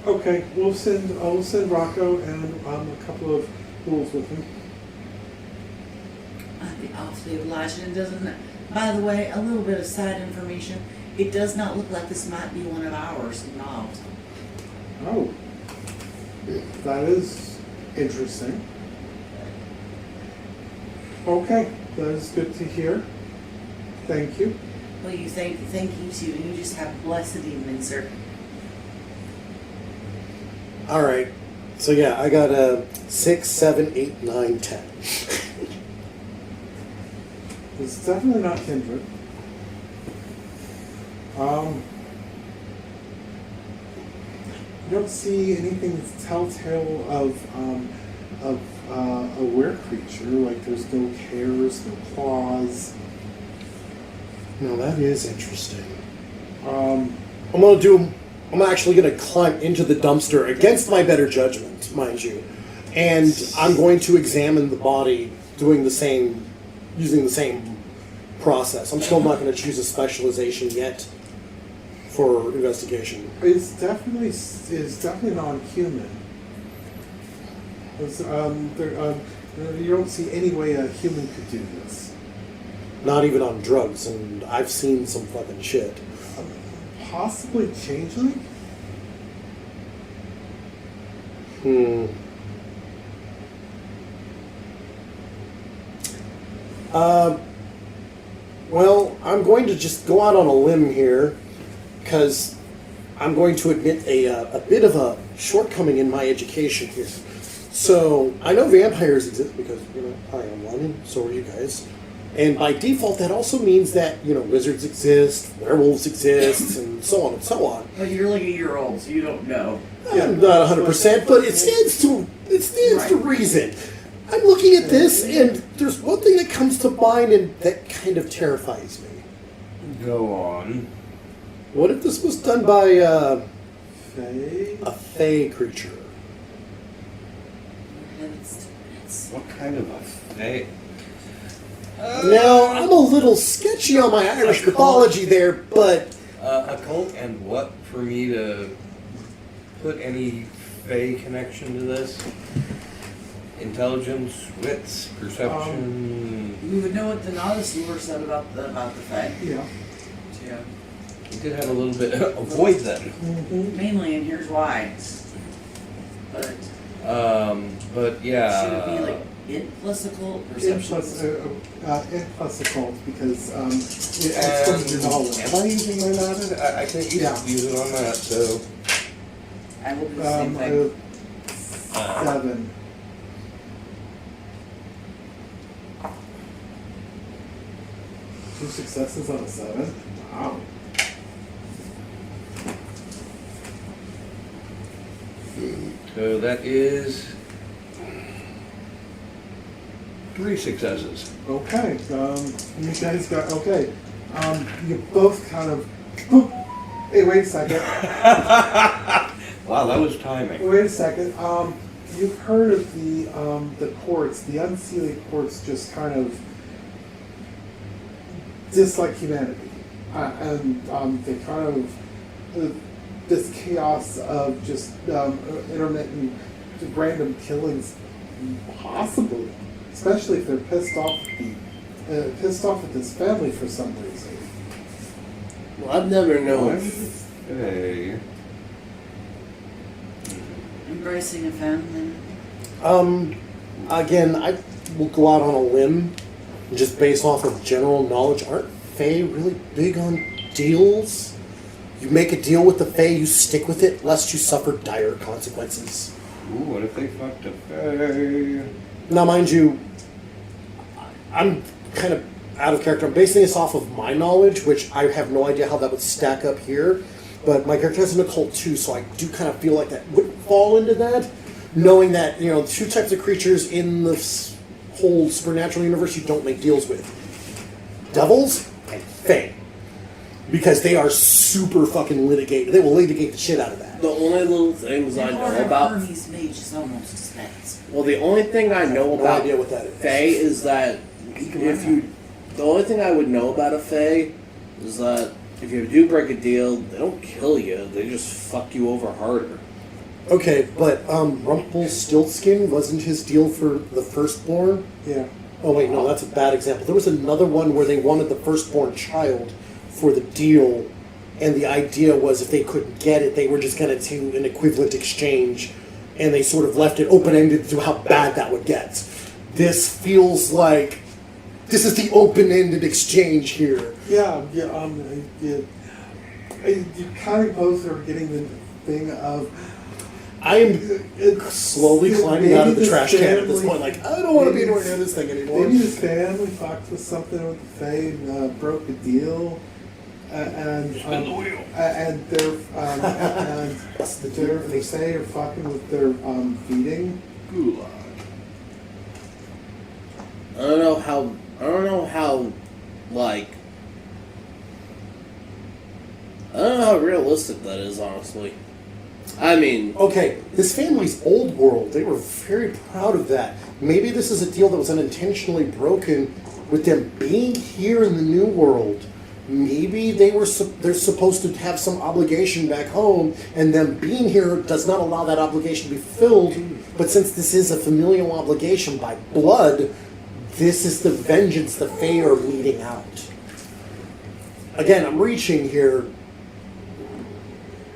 Okay, we'll send Rocco and a couple of fools with him. I'd be awfully obliged. And it doesn't. By the way, a little bit of side information. It does not look like this might be one of ours involved. Oh, that is interesting. Okay, that is good to hear. Thank you. Well, you thank you too, and you just have a blessed evening, sir. All right. So yeah, I got a 6, 7, 8, 9, 10. It's definitely not kindred. You don't see anything that's telltale of a were creature. Like there's no hairs, no claws. No, that is interesting. Um, I'm actually gonna climb into the dumpster against my better judgment, mind you, and I'm going to examine the body, using the same process. I'm still not going to choose a specialization yet for investigation. it's definitely non-human. You don't see any way a human could do this. Not even on drugs, and I've seen some fucking shit. Possibly changeling. Well, I'm going to just go out on a limb here, because I'm going to admit a bit of a shortcoming in my education here. So, I know vampires exist because, I am one, and so are you guys. And by default, that also means that, wizards exist, werewolves exist, and so on and so on. But you're like a year old, so you don't know. I'm not 100%, but it stands to reason. I'm looking at this, and there's one thing that comes to mind, and that kind of terrifies me. Go on. What if this was done by Fae? a fae creature? What kind of a fae? Now, I'm a little sketchy on my Irish mythology there, but Occult and what for me to put any fae connection to this? Intelligence, wits, perception. You would know what the novice lore said about the Fae. Yeah. Yeah. We did have a little bit. Avoid them. Mm-hmm. Mainly, and here's why. But But yeah. should it be like it plus occult perception? It plus occult because it expresses your knowledge. Am I using my knowledge? I can't use it on that, so. I will do the same thing. 7. Two successes on a 7. Wow. So that is 3 successes. Okay. You guys got okay. You both kind of. Hey, wait a second. Wow, that was timing. Wait a second. You've heard of the courts, the unsealing courts, just kind of dislike humanity, and they kind of this chaos of just intermittent, random killings, possibly, especially if they're pissed off at this family for some reason. Well, I've never known. Hey. Embracing a family. Again, I will go out on a limb, just based off of general knowledge. Aren't Fae really big on deals? You make a deal with the Fae, you stick with it, lest you suffer dire consequences. Ooh, what if they fucked a fae? Now, mind you, I'm kind of out of character. I'm basing this off of my knowledge, which I have no idea how that would stack up here. But my character has an occult too, so I do kind of feel like that would fall into that. Knowing that, two types of creatures in the whole supernatural universe you don't make deals with. Devils and Fae. Because they are super fucking litigated. They will litigate the shit out of that. The only little things I know about. Hermes Mage is almost as bad. Well, the only thing I know No about idea what that is. Fae is that the only thing I would know about a Fae is that if you do break a deal, they don't kill you. They just fuck you over harder. Okay, but Rumpelstiltskin wasn't his deal for the firstborn? Yeah. Oh wait, no, that's a bad example. There was another one where they wanted the firstborn child for the deal, and the idea was if they couldn't get it, they were just going to do an equivalent exchange, and they sort of left it open-ended to how bad that would get. This feels like this is the open-ended exchange here. Yeah. You kind of both are getting the thing of I'm slowly climbing out of the maybe trash can at this family- point. Like, I don't want to be anywhere near this thing anymore. Maybe this family fucked with something with the Fae and broke a deal. And Spin the wheel. and they're they say are fucking with their feeding. Gulag. I don't know how, like, I don't know how realistic that is, honestly. I mean, Okay, this family's old world, they were very proud of that. Maybe this is a deal that was unintentionally broken with them being here in the new world. Maybe they're supposed to have some obligation back home, and them being here does not allow that obligation to be filled. But since this is a familial obligation by blood, this is the vengeance the Fae are leading out. Again, I'm reaching here.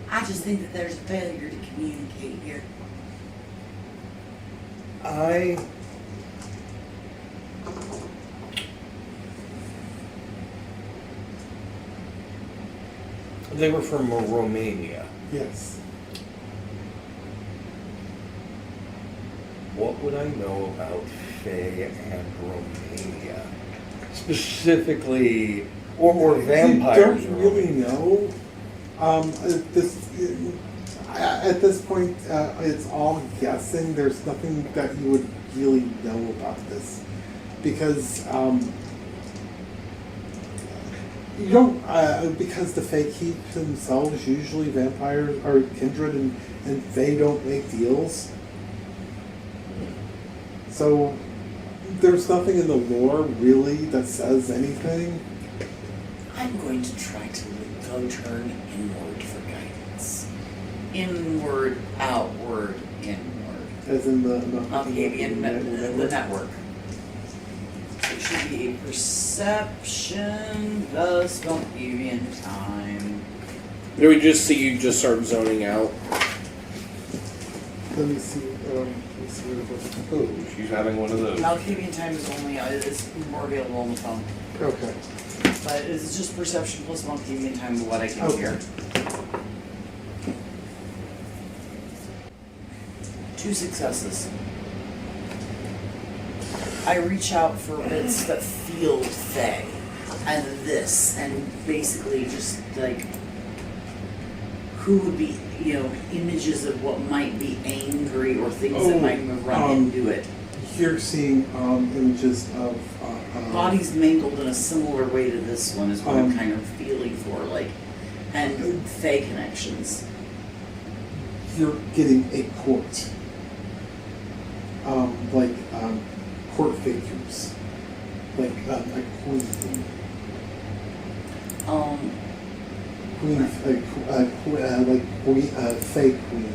I just think that there's a failure to communicate here. They were from Romania. Yes. What would I know about Fae and Romania? Specifically, or vampires. You don't really know. At this point, it's all guessing. There's nothing that you would really know about this, because you don't. Because the Fae keep themselves. Usually, vampires are kindred, and they don't make deals. So there's nothing in the lore really that says anything. I'm going to try to go turn inward for guidance. Inward, outward, inward. As in the The network. It should be a perception, thus won't give you in time. do we just see you just start zoning out? Let me see. Let me see what it was. Oh, she's having one of those. Malkavian time is only is more available on the phone. Okay. But it's just perception plus Malkavian time of what I can Okay. hear. 2 successes. I reach out for bits that feel Fae, and this, and basically just like who would be, images of what might be angry or things that might run into it. You're seeing images of Bodies mangled in a similar way to this one is what I'm Um, kind of feeling for, like, and Fae connections. You're getting a court, court figures, like a queen, fake queen,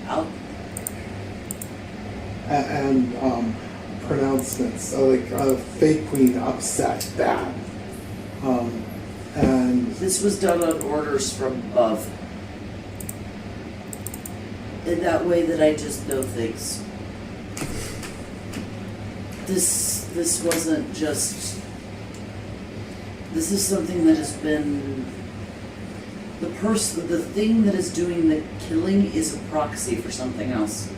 I'll and pronouncements fake queen upset bad, and This was done on orders from above. In that way that I just know things. This wasn't just. This is something that has been. The thing that is doing the killing is a proxy for something else.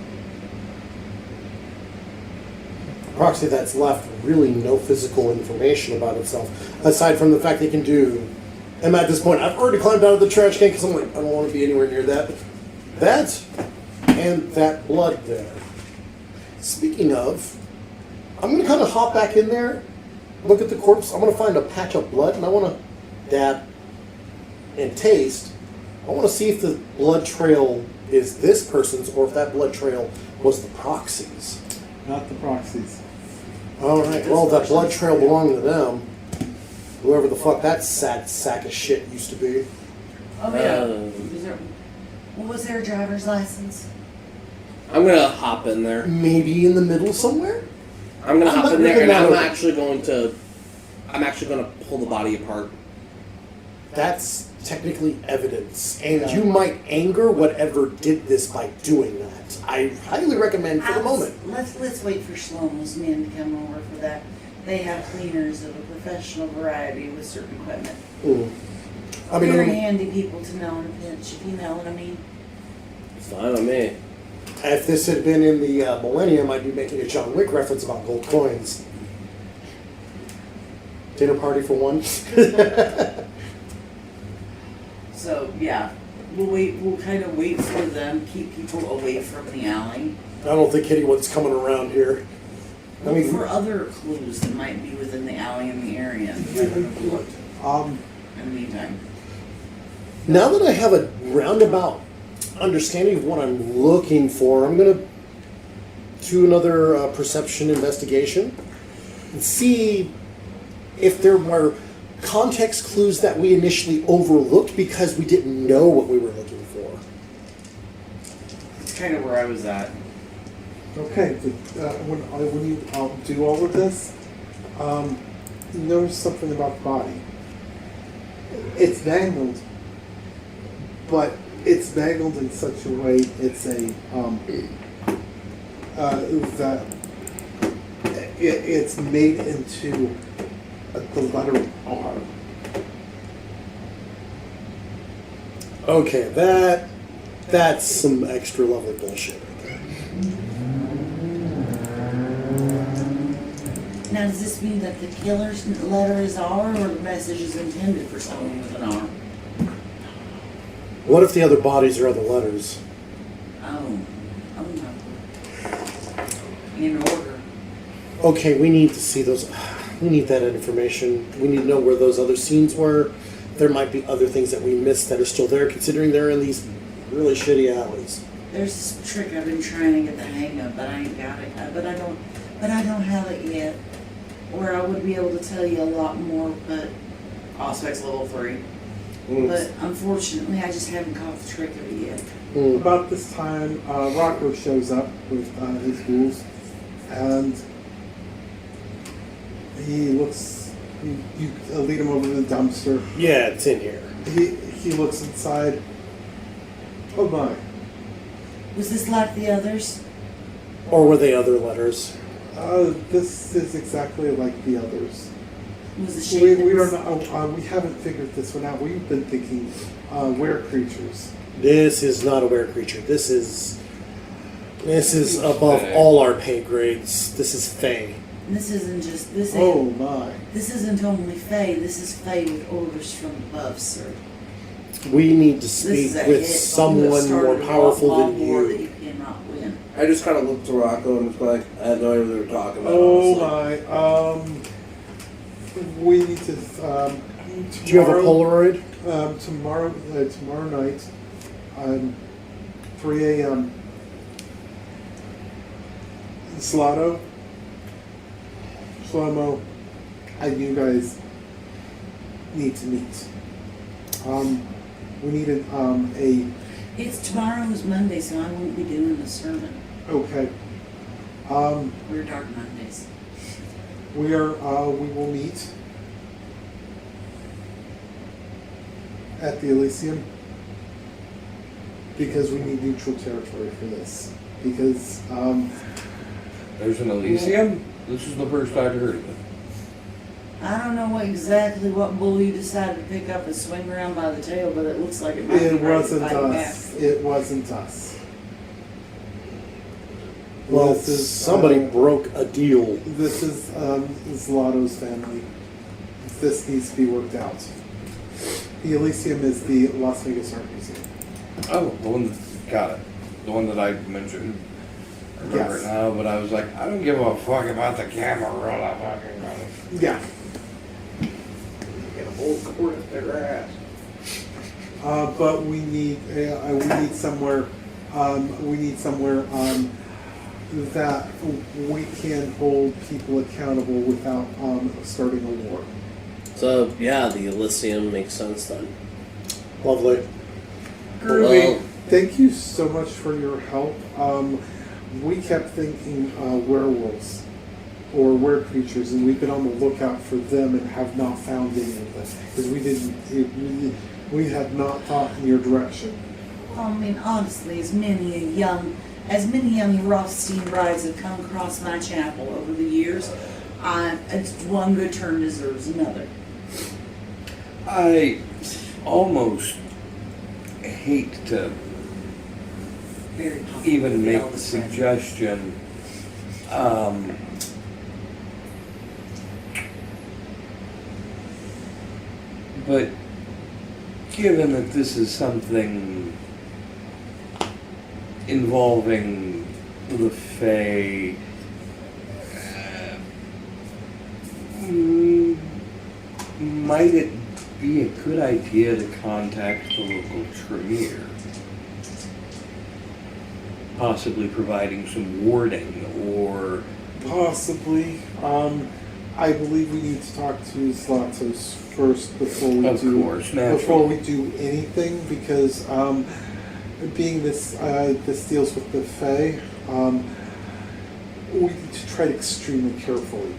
Proxy that's left really no physical information about itself, aside from the fact they can do. And at this point, I've already climbed out of the trash can because I'm like, I don't want to be anywhere near that. That and that blood there. Speaking of, I'm going to kind of hop back in there, look at the corpse. I'm going to find a patch of blood, and I want to dab and taste. I want to see if the blood trail is this person's or if that blood trail was the proxy's. not the proxies. All right. Well, that blood trail belonged to them. Whoever the fuck that sad sack of shit used to be. Oh yeah. What was their driver's license? I'm gonna hop in there. Maybe in the middle somewhere. I'm gonna I'm hop not in there, really and I'm not- actually gonna pull the body apart. That's technically evidence, and you might anger whatever did this by doing that. I highly recommend for the moment. Let's wait for Shlomo's men to come over for that. They have cleaners of a professional variety with certain equipment. Mm. I mean, Very handy people to know in a pinch, if you know what I mean. It's fine on me. If this had been in the Millennium, I'd be making a John Wick reference about gold coins. Dinner party for one. So yeah, we'll wait. We'll kind of wait for them, keep people away from the alley. I don't think anyone's coming around here. Look for other clues that might be within the alley in the area. Um, In the meantime, Now that I have a roundabout understanding of what I'm looking for, I'm going to do another perception investigation and see if there were context clues that we initially overlooked because we didn't know what we were looking for. it's kind of where I was at. okay, when you do all of this, you notice something about the body. It's mangled, but it's mangled in such a way it's a that it's made into the letter R. Okay, that's some extra level bullshit right there. Now, does this mean that the killer's letter is R, or the message is intended for someone with an R? What if the other bodies are other letters? Oh, no. In order. Okay, we need to see those. We need that information. We need to know where those other scenes were. There might be other things that we missed that are still there, considering they're in these really shitty alleys. There's this trick I've been trying to get the hang of, but I ain't got it. But I don't have it yet. Where I would be able to tell you a lot more, but Aspect's level 3. But unfortunately, I just haven't caught the trick of it yet. About this time, Rocco shows up with his ghouls, and he looks. You lead him over to the dumpster. Yeah, it's in here. He looks inside. Oh my! Was this like the others? Or were they other letters? This is exactly like the others. Was the shape We that don't was- know. We haven't figured this one out. We've been thinking were creatures. This is not a were creature. This is above all our pay grades. This is Fae. This isn't just this. Oh Ain't, my! this isn't only Fae. This is Fae with orders from above, sir. We need to This speak is a with hit. You have someone started more a powerful long than war that you. you cannot win. I just kind of looked to Rocco and was like, I had no idea what they were talking about. Oh honestly. my! We need to. Do you have a Polaroid? Tomorrow night, 3 a.m. Slow-mo, and you guys need to meet. We needed a. It's tomorrow's Monday, so I won't be doing the sermon. Okay. We're Dark Mondays. We will meet at the Elysium because we need neutral territory for this. Because There's an Elysium? This is the first I've heard of it. I don't know what bull you decided to pick up and swing around by the tail, but it looks like it might be it ready to wasn't fight us. back. It wasn't us. Well, This is, somebody broke a deal. This is Zlato's family. This needs to be worked out. The Elysium is the Las Vegas Art Museum. Oh, the one that got it. The one that I mentioned. I remember Yes. it now, but I was like, I don't give a fuck about the camera roll. I fucking got it. Yeah. Get a whole cord up their ass. But we need somewhere. We need somewhere that we can hold people accountable without starting a war. So, yeah, the Elysium makes sense then. Lovely. Well, Thank you so much for your help. We kept thinking werewolves or were creatures, and we've been on the lookout for them and have not found any of them because we had not thought in your direction. Well, I mean, honestly, as many young Rothstein brides have come across my chapel over the years, it's one good turn deserves another. I almost hate to very popular. even with make the eldest friend. suggestion, but given that this is something involving the Fae, might it be a good idea to contact the local Tremere? Possibly providing some warding or... Possibly. I believe we need to talk to Zlatos first before we Of course, naturally. before we do anything, because being this deals with the Fae, we need to tread extremely carefully.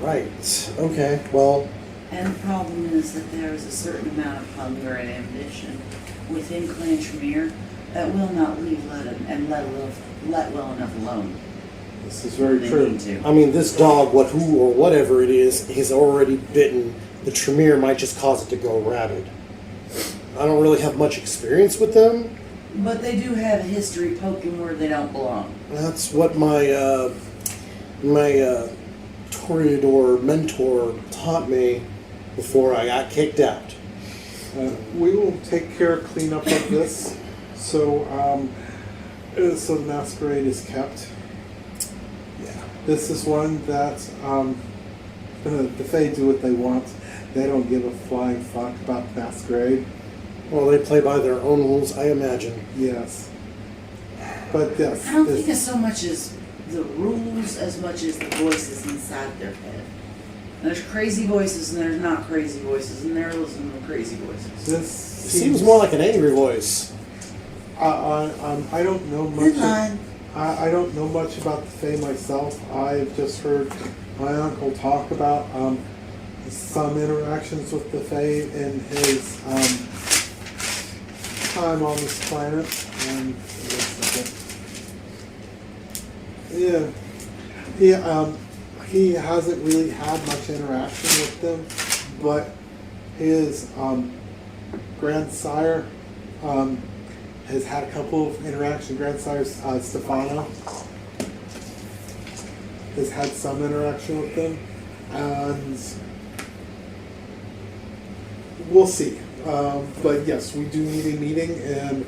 Right. Okay. Well, And the problem is that there is a certain amount of hunger and ambition within Clan Tremere that will not leave let well enough alone. This is very They true. need to. I mean, this dog, who or whatever it is already bitten. The Tremere might just cause it to go rabid. I don't really have much experience with them. But they do have a history poking where they don't belong. That's what my Toreador mentor taught me before I got kicked out. We will take care of cleanup of this, so the Masquerade is kept. Yeah. This is one that the Fae do what they want. They don't give a flying fuck about the Masquerade. Well, they play by their own rules, I imagine. Yes, but yes, I don't think it's so much as the rules as much as the voices inside their head. There's crazy voices and there's not crazy voices, and they're listening to crazy voices. It this seems more like an angry voice. I don't know much. Good line. I don't know much about the Fae myself. I've just heard my uncle talk about some interactions with the Fae in his time on this planet. And he hasn't really had much interaction with them, but his grandsire has had a couple of interactions. Grandsire Stefano has had some interaction with them, and we'll see. But yes, we do need a meeting, and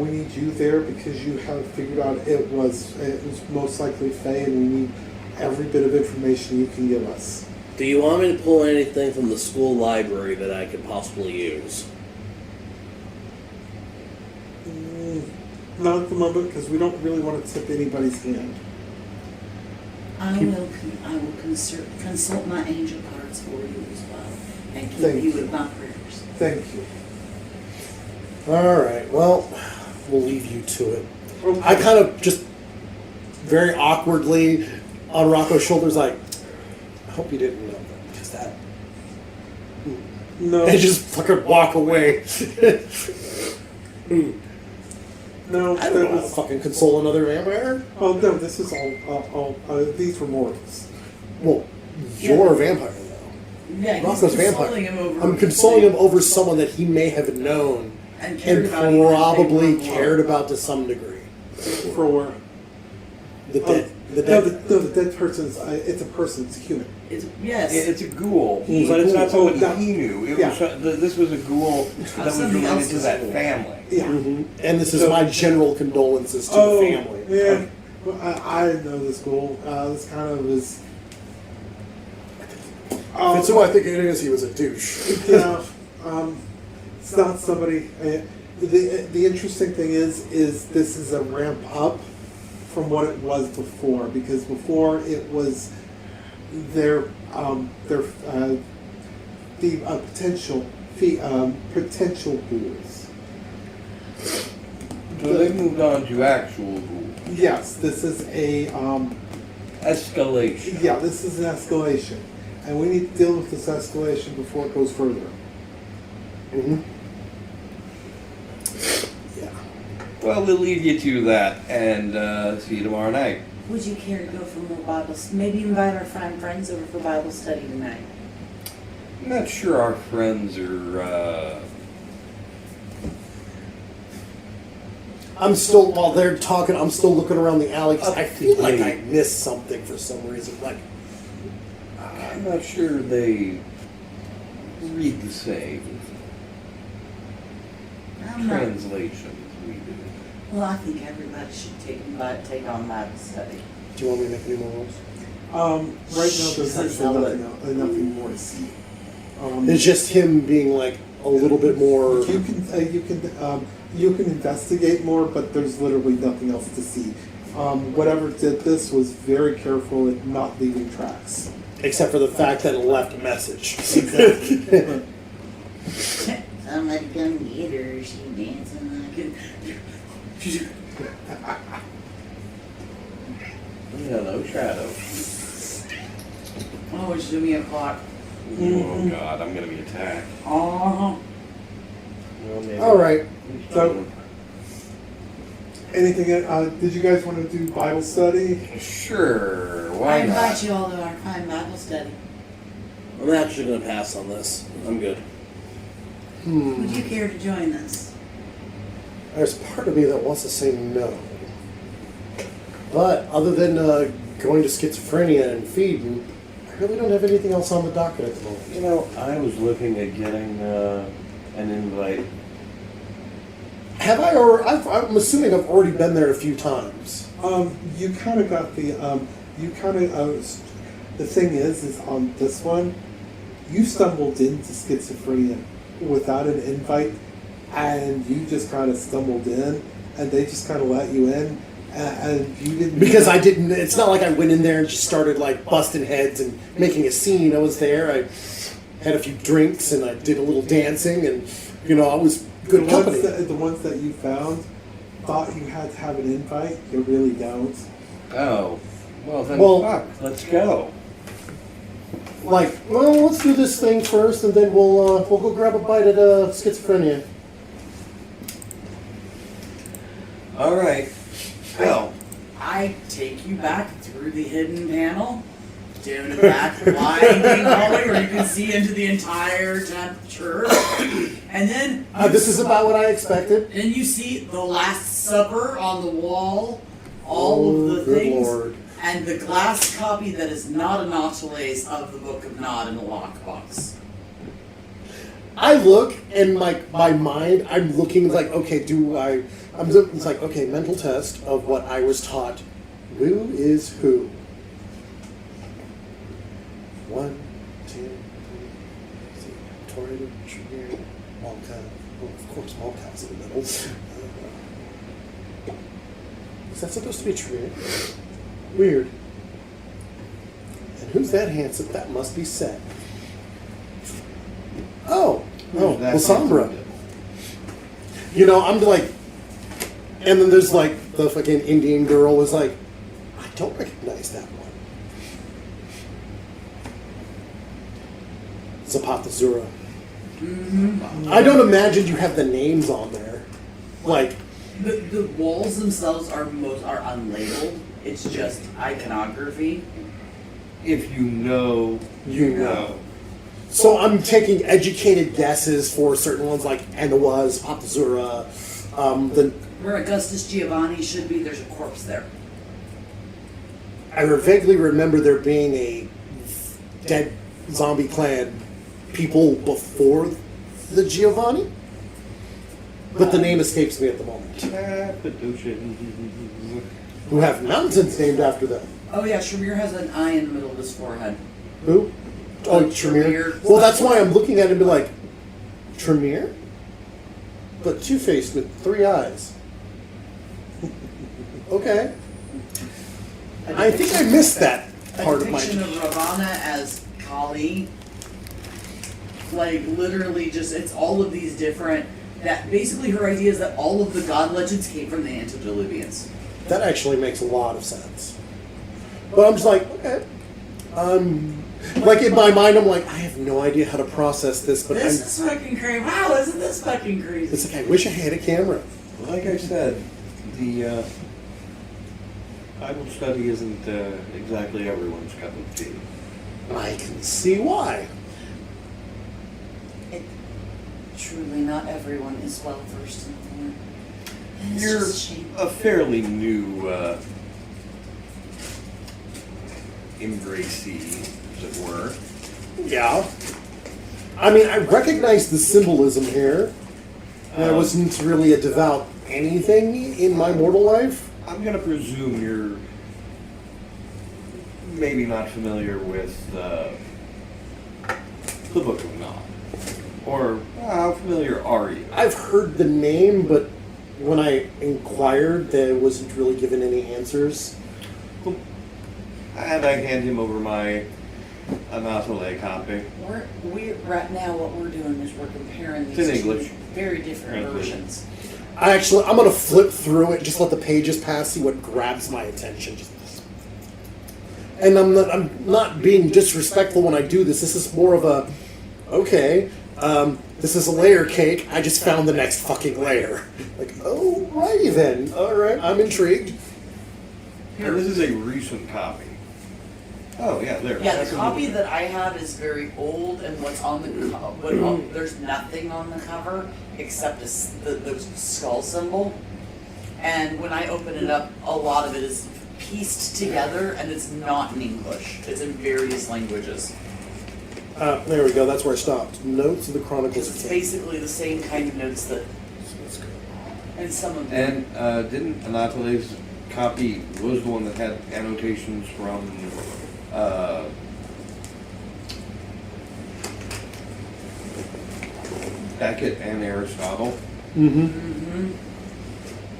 we need you there because you have figured out it was most likely Fae, and we need every bit of information you can give us. Do you want me to pull anything from the school library that I could possibly use? Not at the moment, because we don't really want to tip anybody's hand. I will consult my angel cards for you as well, and keep Thank you you. in my prayers. Thank you. All right. Well, we'll leave you to it. Okay. I kind of just very awkwardly on Rocco's shoulders, like, I hope you didn't know that, because that. No, And just fucking walk away. no, I don't that know how to was. fucking console another vampire. Oh no, this is all. These were mortals. Well, you're a vampire, though. Yeah, he's Rocco's consoling vampire. him over. I'm consoling him over someone that he may have known and cared and about even if they probably weren't cared alive. about to some degree. For The dead. The no, dead. the dead person's. It's a person. It's a human. Yes. It's a ghoul, He's but it's a not ghoul. somebody he knew. It Yeah. was this was a ghoul that was somebody related to else's that ghoul. family. Yeah. And this is So- my general condolences to Oh, the family. yeah. Well, I know this school. This kind of is. If it's who I think it is, he was a douche. Yeah, it's not somebody. The interesting thing is this is a ramp up from what it was before, because before it was the potential ghouls. So they moved on to actual ghouls. Yes, this is a Escalation. yeah, this is an escalation, and we need to deal with this escalation before it goes further. Mm-hmm. Yeah. Well, we'll leave you to that, and see you tomorrow night. Would you care to go for more Bibles? Maybe invite our friends over for Bible study tonight. I'm not sure our friends are I'm still, while they're talking, I'm still looking around the alley because I feel like I missed something for some reason. Like, I'm not sure they read the same I'm not, translations we do. well, I think everybody should take on Bible study. do you want me to make any more rules? Right now, there's Jesus, actually nothing more to see. It's just him being like a little bit more. You can investigate more, but there's literally nothing else to see. Whatever did this was very careful at not leaving tracks. Except for the fact that it left a message. Exactly. Somebody come get her, she dancing like it. Hello, Shadow. Oh, it's doing me a clock. Oh God, I'm gonna be attacked. Oh, Well, maybe. All right. So, anything? Did you guys want to do Bible study? Sure, I why invite not? you all to our fine Bible study. I'm actually going to pass on this. I'm good. Would you care to join us? There's part of me that wants to say no. But other than going to schizophrenia and feeding, I really don't have anything else on the docket at the moment. You know, I was looking at getting an invite. Have I, or I'm assuming I've already been there a few times. You kind of got the. The thing is on this one, you stumbled into schizophrenia without an invite, and you just kind of stumbled in, and they just kind of let you in, and you didn't. Because I didn't, it's not like I went in there and just started like busting heads and making a scene. I was there, I had a few drinks, and I did a little dancing, and, you know, I was good company. The ones that you found thought you had to have an invite. You really don't. Oh, well then, Well- fuck, let's go. Like, well, let's do this thing first, and then we'll go grab a bite at schizophrenia. All right. Well, I take you back through the hidden panel, down the back winding hallway where you can see into the entire church, and then This is about what I expected. and you see the Last Supper on the wall, all of the good things, Lord. and the glass copy that is not a Nautilus of the Book of Nod in the lockbox. I look, and like my mind, I'm looking like, okay, it's like, okay, mental test of what I was taught. Who is who? 1, 2, 3, Torrid, Trigger, Malka. Well, of course, Malka's in the middle. Is that supposed to be Trigger? Weird. And who's that handsome? That must be Set. Oh, Lasombra. You know, I'm like, and then there's like the fucking Indian girl was like, I don't recognize that one. Zapata Zura. Mm-hmm. I don't imagine you have the names on there. Like, The walls themselves are unlabeled. It's just iconography. if you know, you know. so I'm taking educated guesses for certain ones like Anawa, Zapata Zura, the Where Augustus Giovanni should be, there's a corpse there. I vaguely remember there being a dead zombie clan people before the Giovanni, but the name escapes me at the moment. Who have mountains named after them. Oh yeah, Shamir has an eye in the middle of his forehead. Who? Oh, Tremere. Tremere. Well, that's why I'm looking at it and be like, Tremere? But two-faced with 3 eyes. Okay. I think I missed that part of my... depiction of Ravana as Kali. Like, literally just, it's all of these different, that basically her idea is that all of the god legends came from the antediluvians. That actually makes a lot of sense. But I'm just like, okay. Like in my mind, I'm like, I have no idea how to process this, but This is fucking crazy. Wow, isn't this fucking crazy? it's like, I wish I had a camera. Like I said, the Bible study isn't exactly everyone's cup of tea. I can see why. Truly, not everyone is well versed in the Lord. It's You're just a shame. a fairly new embracee, as it were. Yeah. I mean, I recognize the symbolism here. I wasn't really a devout anything in my mortal life. I'm going to presume you're maybe not familiar with the Book of Nod. Or how familiar are you? I've heard the name, but when I inquired, there wasn't really given any answers. And I hand him over my Anatole copy. We right now what we're doing is we're comparing It's in these two English. very different Translation. versions. I'm gonna flip through it, just let the pages pass, see what grabs my attention. And I'm not being disrespectful when I do this. This is more of a, okay, this is a layer cake. I just found the next fucking layer. Like, oh, righty then. All right, I'm intrigued. And this is a recent copy. Oh, yeah, there. Yeah, the copy that I have is very old, and what's on the there's nothing on the cover except the skull symbol. And when I open it up, a lot of it is pieced together, and it's not in English. It's in various languages. There we go. That's where I stopped. Notes of the Chronicles It's of Kane. basically the same kind of notes that, and some of them. And didn't Anatole's copy was the one that had annotations from Beckett and Aristotle? Mm-hmm.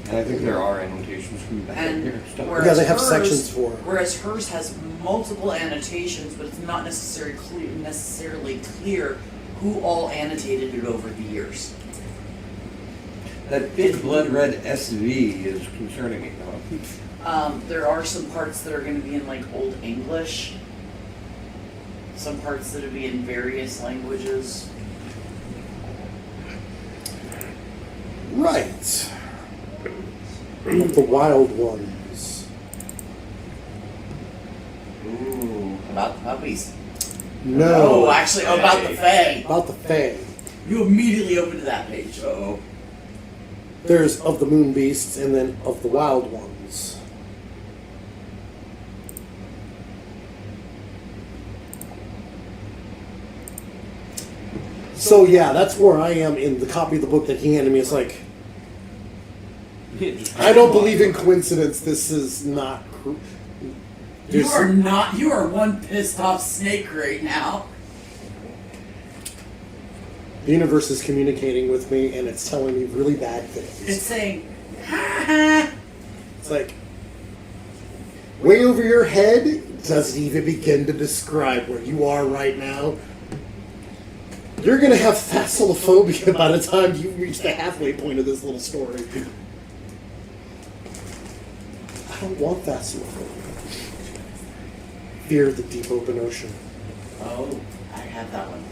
And I think there are annotations from Beckett and And Aristotle. whereas Yeah, they have hers- sections for it. Whereas hers has multiple annotations, but it's not necessarily clear who all annotated it over the years. That big blood red SV is concerning me, though. There are some parts that are going to be in like Old English, some parts that will be in various languages. Right. The wild ones. Ooh, about the puppies. No. Oh, actually, about the Fae. About the Fae. You immediately open to that page. Oh. There's of the moon beasts and then of the wild ones. So yeah, that's where I am in the copy of the book that he handed me. It's like, I don't believe in coincidence. This is not. You are not. You are one pissed off snake right now. The universe is communicating with me, and it's telling me really bad things. It's saying, ha ha. It's like, way over your head doesn't even begin to describe where you are right now. You're going to have thalassophobia by the time you reach the halfway point of this little story. I don't want thalassophobia. Fear of the deep open ocean. Oh, I have that one.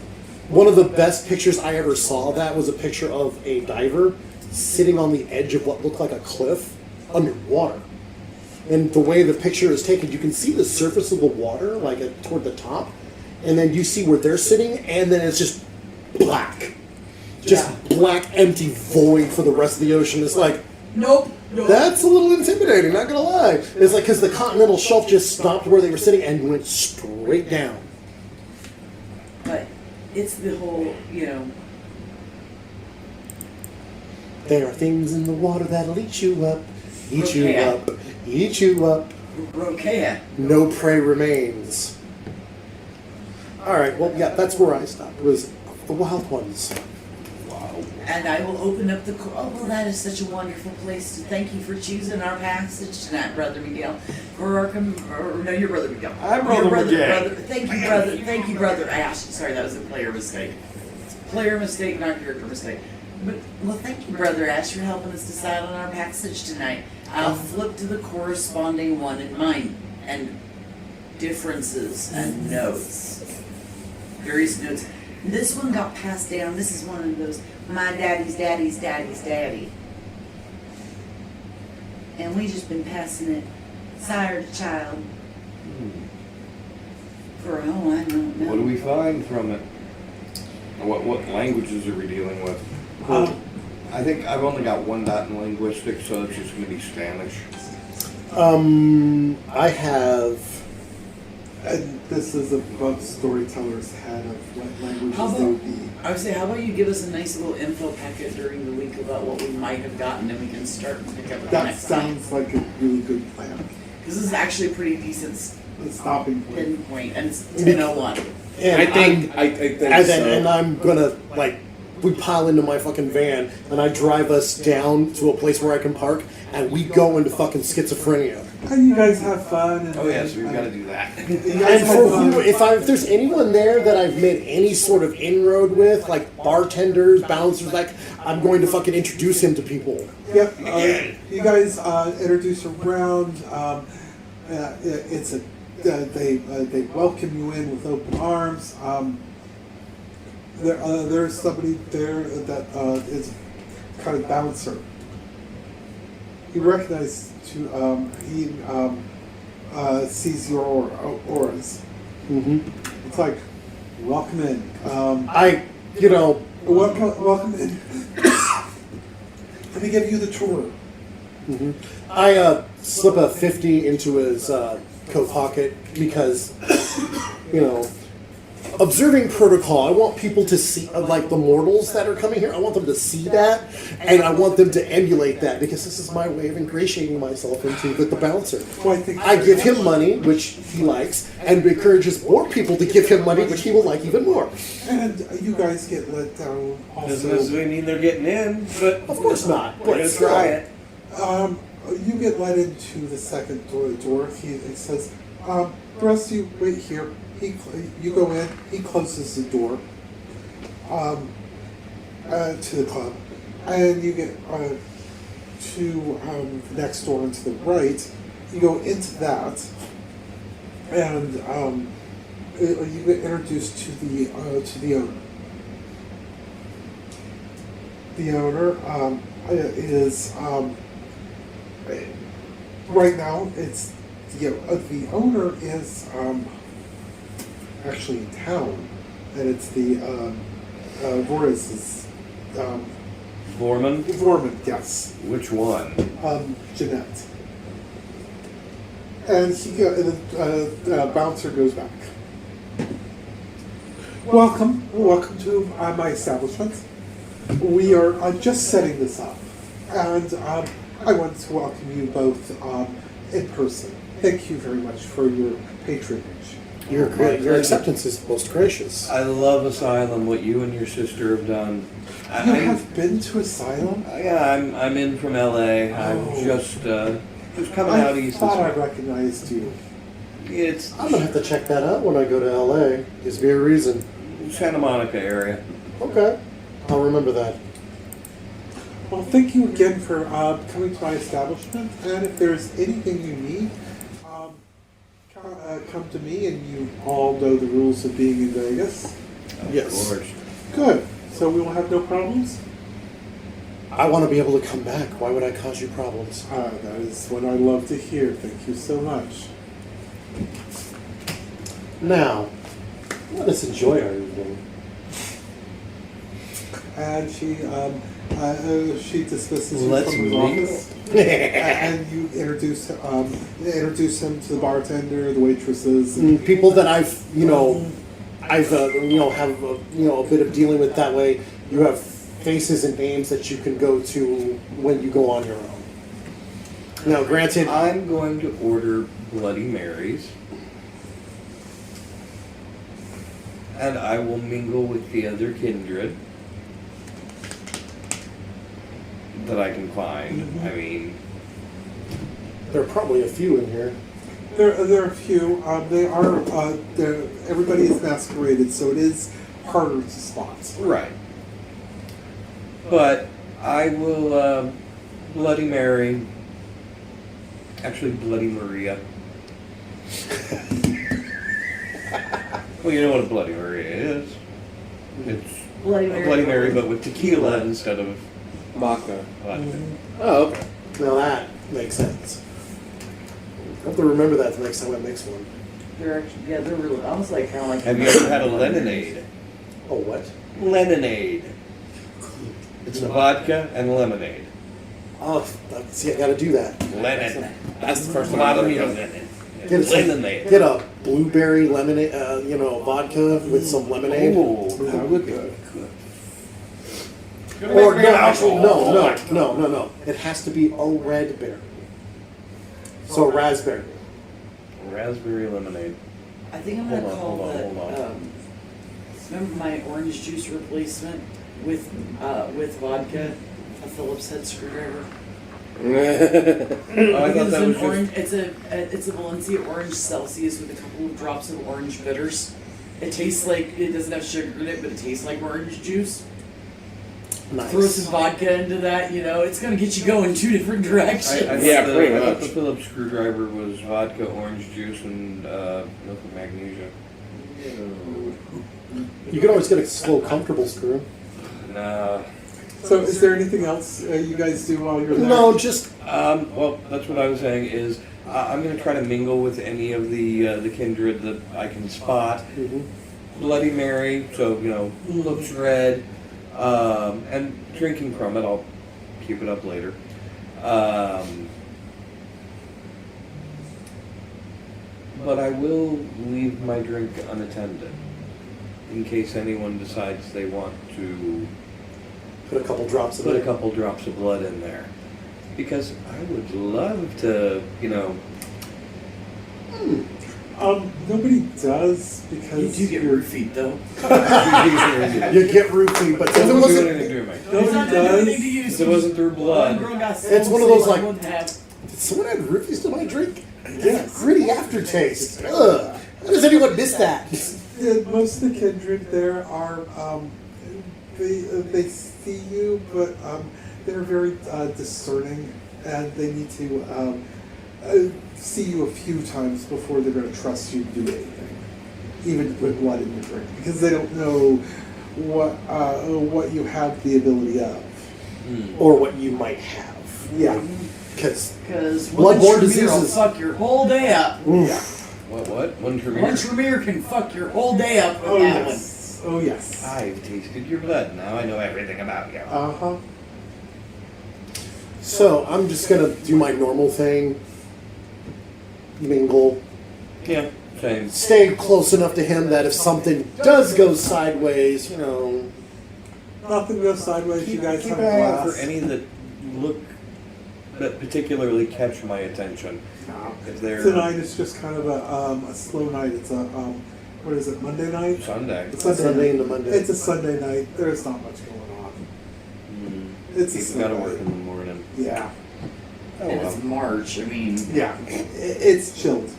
One of the best pictures I ever saw that was a picture of a diver sitting on the edge of what looked like a cliff underwater. And the way the picture is taken, you can see the surface of the water, like toward the top, and then you see where they're sitting, and then it's just black. Just black, empty void for the rest of the ocean. It's like, Nope. that's a little intimidating, not gonna lie. It's like, because the continental shelf just stopped where they were sitting and went straight down. But it's the whole, There are things in the water that'll eat you up, eat you Okay. up, eat you up. Rokea. No prey remains. Alright, well, yeah, that's where I stopped, was the wild ones. And I will open up the. Oh, well, that is such a wonderful place to thank you for choosing our passage tonight, Brother Miguel. For our no, your Brother Miguel. I'm Your Brother Miguel. Thank you, Brother Ash. Sorry, that was a player mistake. Player mistake, not character mistake. But well, thank you, Brother Ash, for helping us decide on our passage tonight. I'll flip to the corresponding one in mine and differences and notes. Various notes. This one got passed down. This is one of those my daddy's daddy's daddy's daddy. And we just been passing it sire to child for, oh, I don't know. What do we find from it? What languages are we dealing with? I think I've only got one dot in linguistics, so it's just going to be Spanish. I have. And this is above storytellers' head of what languages How they about, would be. I would say, how about you give us a nice little info packet during the week about what we might have gotten, and we can start and pick up with the That next time. sounds like a really good plan. This is actually a pretty decent The stopping point. pinpoint, and it's 10:01. And I think and so. then I'm gonna like we pile into my fucking van and I drive us down to a place where I can park and we go into fucking schizophrenia. And you guys have fun. And, Oh yes, we've got to do that. You guys And have for fun. who, if there's anyone there that I've made any sort of inroad with, like bartenders, bouncers, like I'm going to fucking introduce him to people. Yep. You guys introduce around. It's a they welcome you in with open arms. There's somebody there that is kind of bouncer. He recognizes he sees your auras. Mm-hmm. It's like, welcome in. Welcome in. Let me give you the tour. Mm-hmm. I slip a 50 into his coat pocket because, observing protocol, I want people to see, like the mortals that are coming here, I want them to see that, and I want them to emulate that, because this is my way of ingratiating myself into with the bouncer. Well, I give him money, which he likes, and encourages more people to give him money, which he will like even more. And you guys get let down Doesn't also. necessarily mean they're getting in, but Of course not. we're going to try it. You get led into the second door. He says, the rest of you wait here. You go in, he closes the door to the club, and you get to the next door and to the right. You go into that, and you get introduced to the owner. The owner is right now. It's the owner is actually in town, and it's the Voris's Vorman? Vorman, yes, Which one? Jeanette. And the bouncer goes back. Welcome to my establishment. We are just setting this up, and I want to welcome you both in person. Thank you very much for your patronage. Your acceptance is most gracious. I love Asylum, what you and your sister have done. You have been to Asylum? Yeah, I'm in from LA. I'm just coming out east. I thought I recognized you. It's I'm gonna have to check that out when I go to LA. Gives me a reason. Santa Monica area. Okay, I'll remember that. Well, thank you again for coming to my establishment, and if there's anything you need, come to me, and you all know the rules of being in Vegas. Yes. Of course. Good. So we will have no problems? I want to be able to come back. Why would I cause you problems? That is what I love to hear. Thank you so much. Now, let us enjoy our evening. And she dismisses you Let's from his mingle. office. And you introduce him to the bartender, the waitresses. And People that I've have a bit of dealing with that way. You have faces and names that you can go to when you go on your own. Now, granted, I'm going to order Bloody Marys. And I will mingle with the other kindred that I can find. Mm-hmm. I mean, there are probably a few in here. There are a few. They are. Everybody is masqueraded, so it is harder to spot. right. But I will Bloody Mary. Actually, Bloody Maria. Well, you know what a Bloody Maria is. It's Bloody a Mary. Bloody Mary, but with tequila instead of Vodka. vodka. Oh, okay. Now that makes sense. I have to remember that the next time I mix one. They're actually, yeah, they're really, almost like Have you ever had a lemonade? Oh, what? Lemonade. It's vodka and lemonade. Oh, see, I got to do that. Lemon. That's the first A one lot I've of heard lemon. of. Get, Lemonade. get a blueberry lemonade, vodka with some lemonade. Oh, That would be good. Or no, actually, no. It has to be a red berry. So a raspberry. Raspberry lemonade. I think I'm gonna Hold on, call hold on, that. hold on. Remember my orange juice replacement with vodka, a Phillips head screwdriver. Oh, I thought It's that an was orange. just. It's a Valencia orange Celsius with a couple of drops of orange bitters. It tastes like it doesn't have sugar in it, but it tastes like orange juice. Nice. Throw some vodka into that, it's gonna get you going two different directions. Yeah, pretty I thought much. the Phillips screwdriver was vodka, orange juice, and milk and magnesia. You can always get a slow, comfortable screw. Nah. So, is there anything else you guys do while you're there? No, just Well, that's what I was saying is I'm going to try to mingle with any of the kindred that I can spot. Bloody Mary, so looks red, and drinking from it. I'll keep it up later. But I will leave my drink unattended in case anyone decides they want to put a couple drops of put a it. couple drops of blood in there. Because I would love to, Nobody does You because do get roofied though. You get roofied, but since it Doesn't do wasn't, anything to me. nobody Not doing anything does. to you, Because it wasn't through blood. It's one of those, like- Wouldn't have. did someone add roofies to my drink? Yes. Gritty aftertaste. Ugh. How does anyone miss that? Yeah, most of the kindred there are they see you, but they're very discerning, and they need to see you a few times before they're going to trust you to do anything, even to put blood in your drink, because they don't know what you have the ability of. Or what you might have. Yeah. Because Because Bloodborne one Tremere will diseases. fuck your whole day up. Yeah. What? One Tremere? One Tremere can fuck your whole day up with Oh that yes. Oh yes. I've tasted your blood. Now I know everything about you. Uh-huh. So I'm just gonna do my normal thing. Mingle. Yeah, same. Stay close enough to him that if something does go sideways, Nothing goes sideways. You guys Keep have an a eye out blast. for any that particularly catch my attention. If they're Tonight is just kind of a slow night. It's a what is it? Monday night. Sunday. It's Sunday night. into Monday. It's a Sunday night. There's not much going on. It's a People gotta Sunday. work in the morning. Yeah. Oh And well. it's March. I mean, Yeah. It's chilled.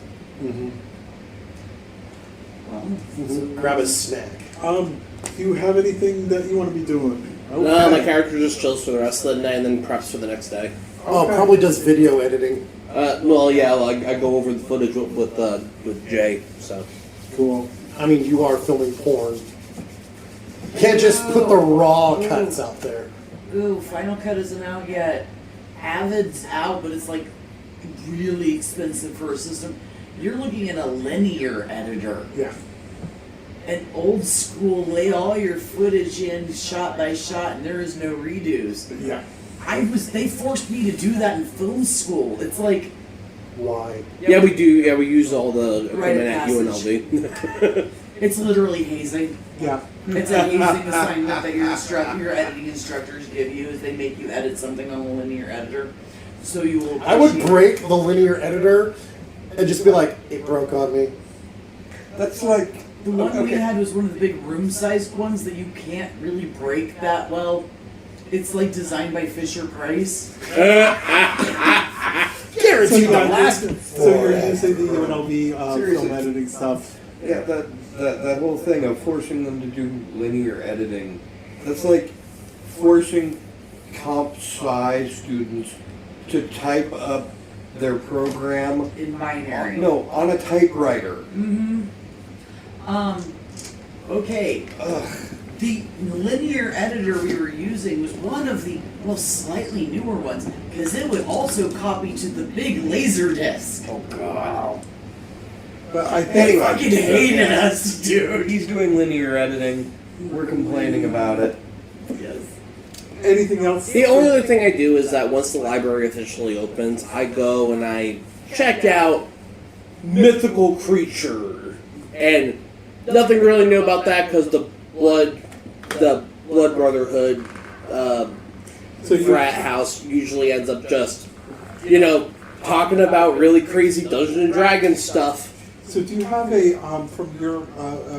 Grab a snack. Do you have anything that you want to be doing? No, my character just chills for the rest of the night and then preps for the next day. Oh, Okay. probably does video editing. Well, yeah, I go over the footage with Jay. So Cool. I mean, you are filming porn. Can't just put the raw cuts out there. ooh, Final Cut isn't out yet. Avid's out, but it's like really expensive for a system. You're looking at a linear editor. Yeah. An old school, lay all your footage in shot by shot, and there is no redos. Yeah. They forced me to do that in film school. It's like, Why? yeah, we do. Yeah, we use all the Rite of equipment at passage. UNLV. it's literally hazing. Yeah. It's a hazing assignment that your editing instructors give you, is they make you edit something on a linear editor. So you will. I would break the linear editor and just be like, it broke on me. That's like The one we had was one of the big room-sized ones that you can't really break that well. It's like designed by Fisher Price. Guaranteed to that- last. so you're using the UNLV film Seriously. editing stuff. Yeah, that whole thing of forcing them to do linear editing, that's like forcing comp sci students to type up their program In binary. on a typewriter. Okay. The linear editor we were using was one of the, slightly newer ones, because it would also copy to the big laser disc. Oh god. But I They think fucking hated us, dude. He's doing linear editing. We're complaining about it. Yes. Anything else? The only other thing I do is that once the library officially opens, I go and I check out mythical creature, and nothing really new about that because the Blood Brotherhood So you frat house usually ends up just, talking about really crazy Dungeons and Dragons stuff. So do you have a from your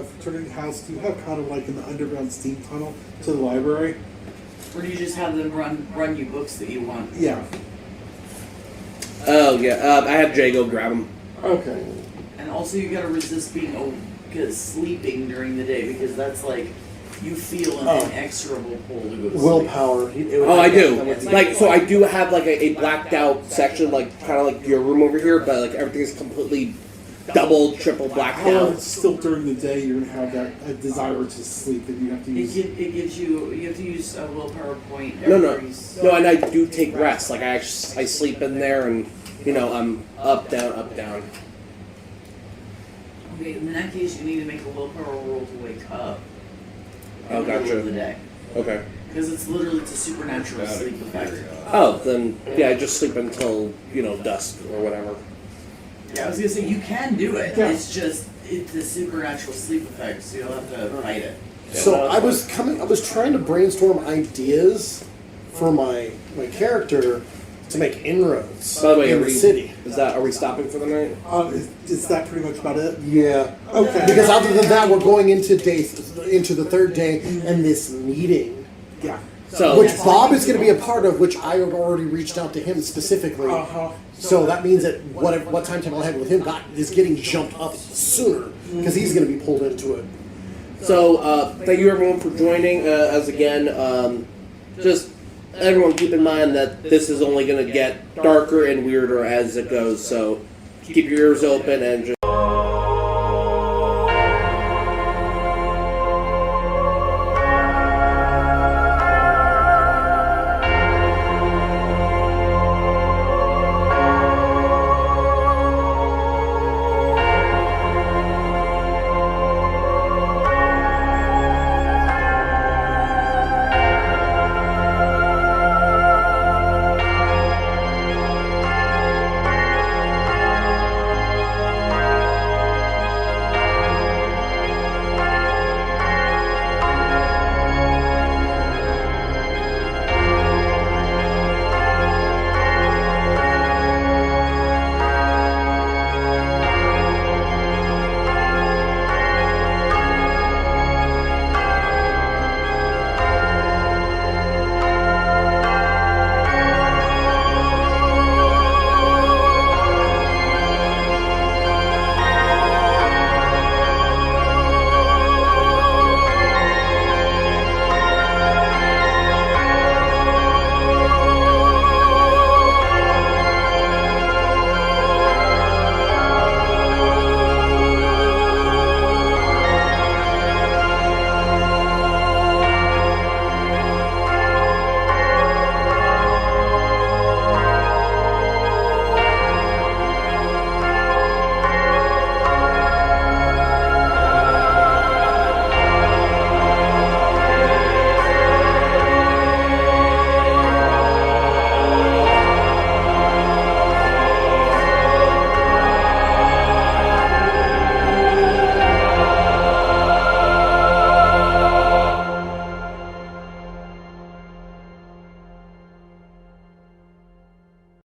fraternity house? Do you have kind of like an underground steam tunnel to the library? Or do you just have them run you books that you want? Yeah. Oh yeah, I have Jay go grab them. Okay. And also you gotta resist being sleeping during the day, because that's like, you feel an inexorable pull to go to sleep. Willpower. Oh, I do. So I do have like a blacked out section, like kind of like your room over here, but like everything is completely double, triple blacked However, out. still during the day, you're gonna have that desire to sleep, and you have to use. It gives you have to use a willpower point No, every no, and I do take rest. Like I sleep in there, and I'm up, down, up, down. Okay, in that case you need to make a willpower roll to wake up. Oh, in the middle of the gotcha. day. Okay. Because it's literally a supernatural sleep effect. Oh, then yeah, I just sleep until dusk or whatever. Yeah, I was gonna say you can do it. Yeah. It's just it's a supernatural sleep effect, so you'll have to fight it. So I was trying to brainstorm ideas for my character to make inroads By the way, in the city. Are we stopping for the night? Is that pretty much about it? Yeah. Okay. Because other than that, we're going into the third day and this meeting, Yeah. So which Bob is going to be a part of, which I have already reached out to him specifically. Uh-huh. So that means that what timetable I had with him is getting jumped up sooner because he's going to be pulled into it. So, thank you everyone for joining. As again, just everyone keep in mind that this is only going to get darker and weirder as it goes. So, keep your ears open and just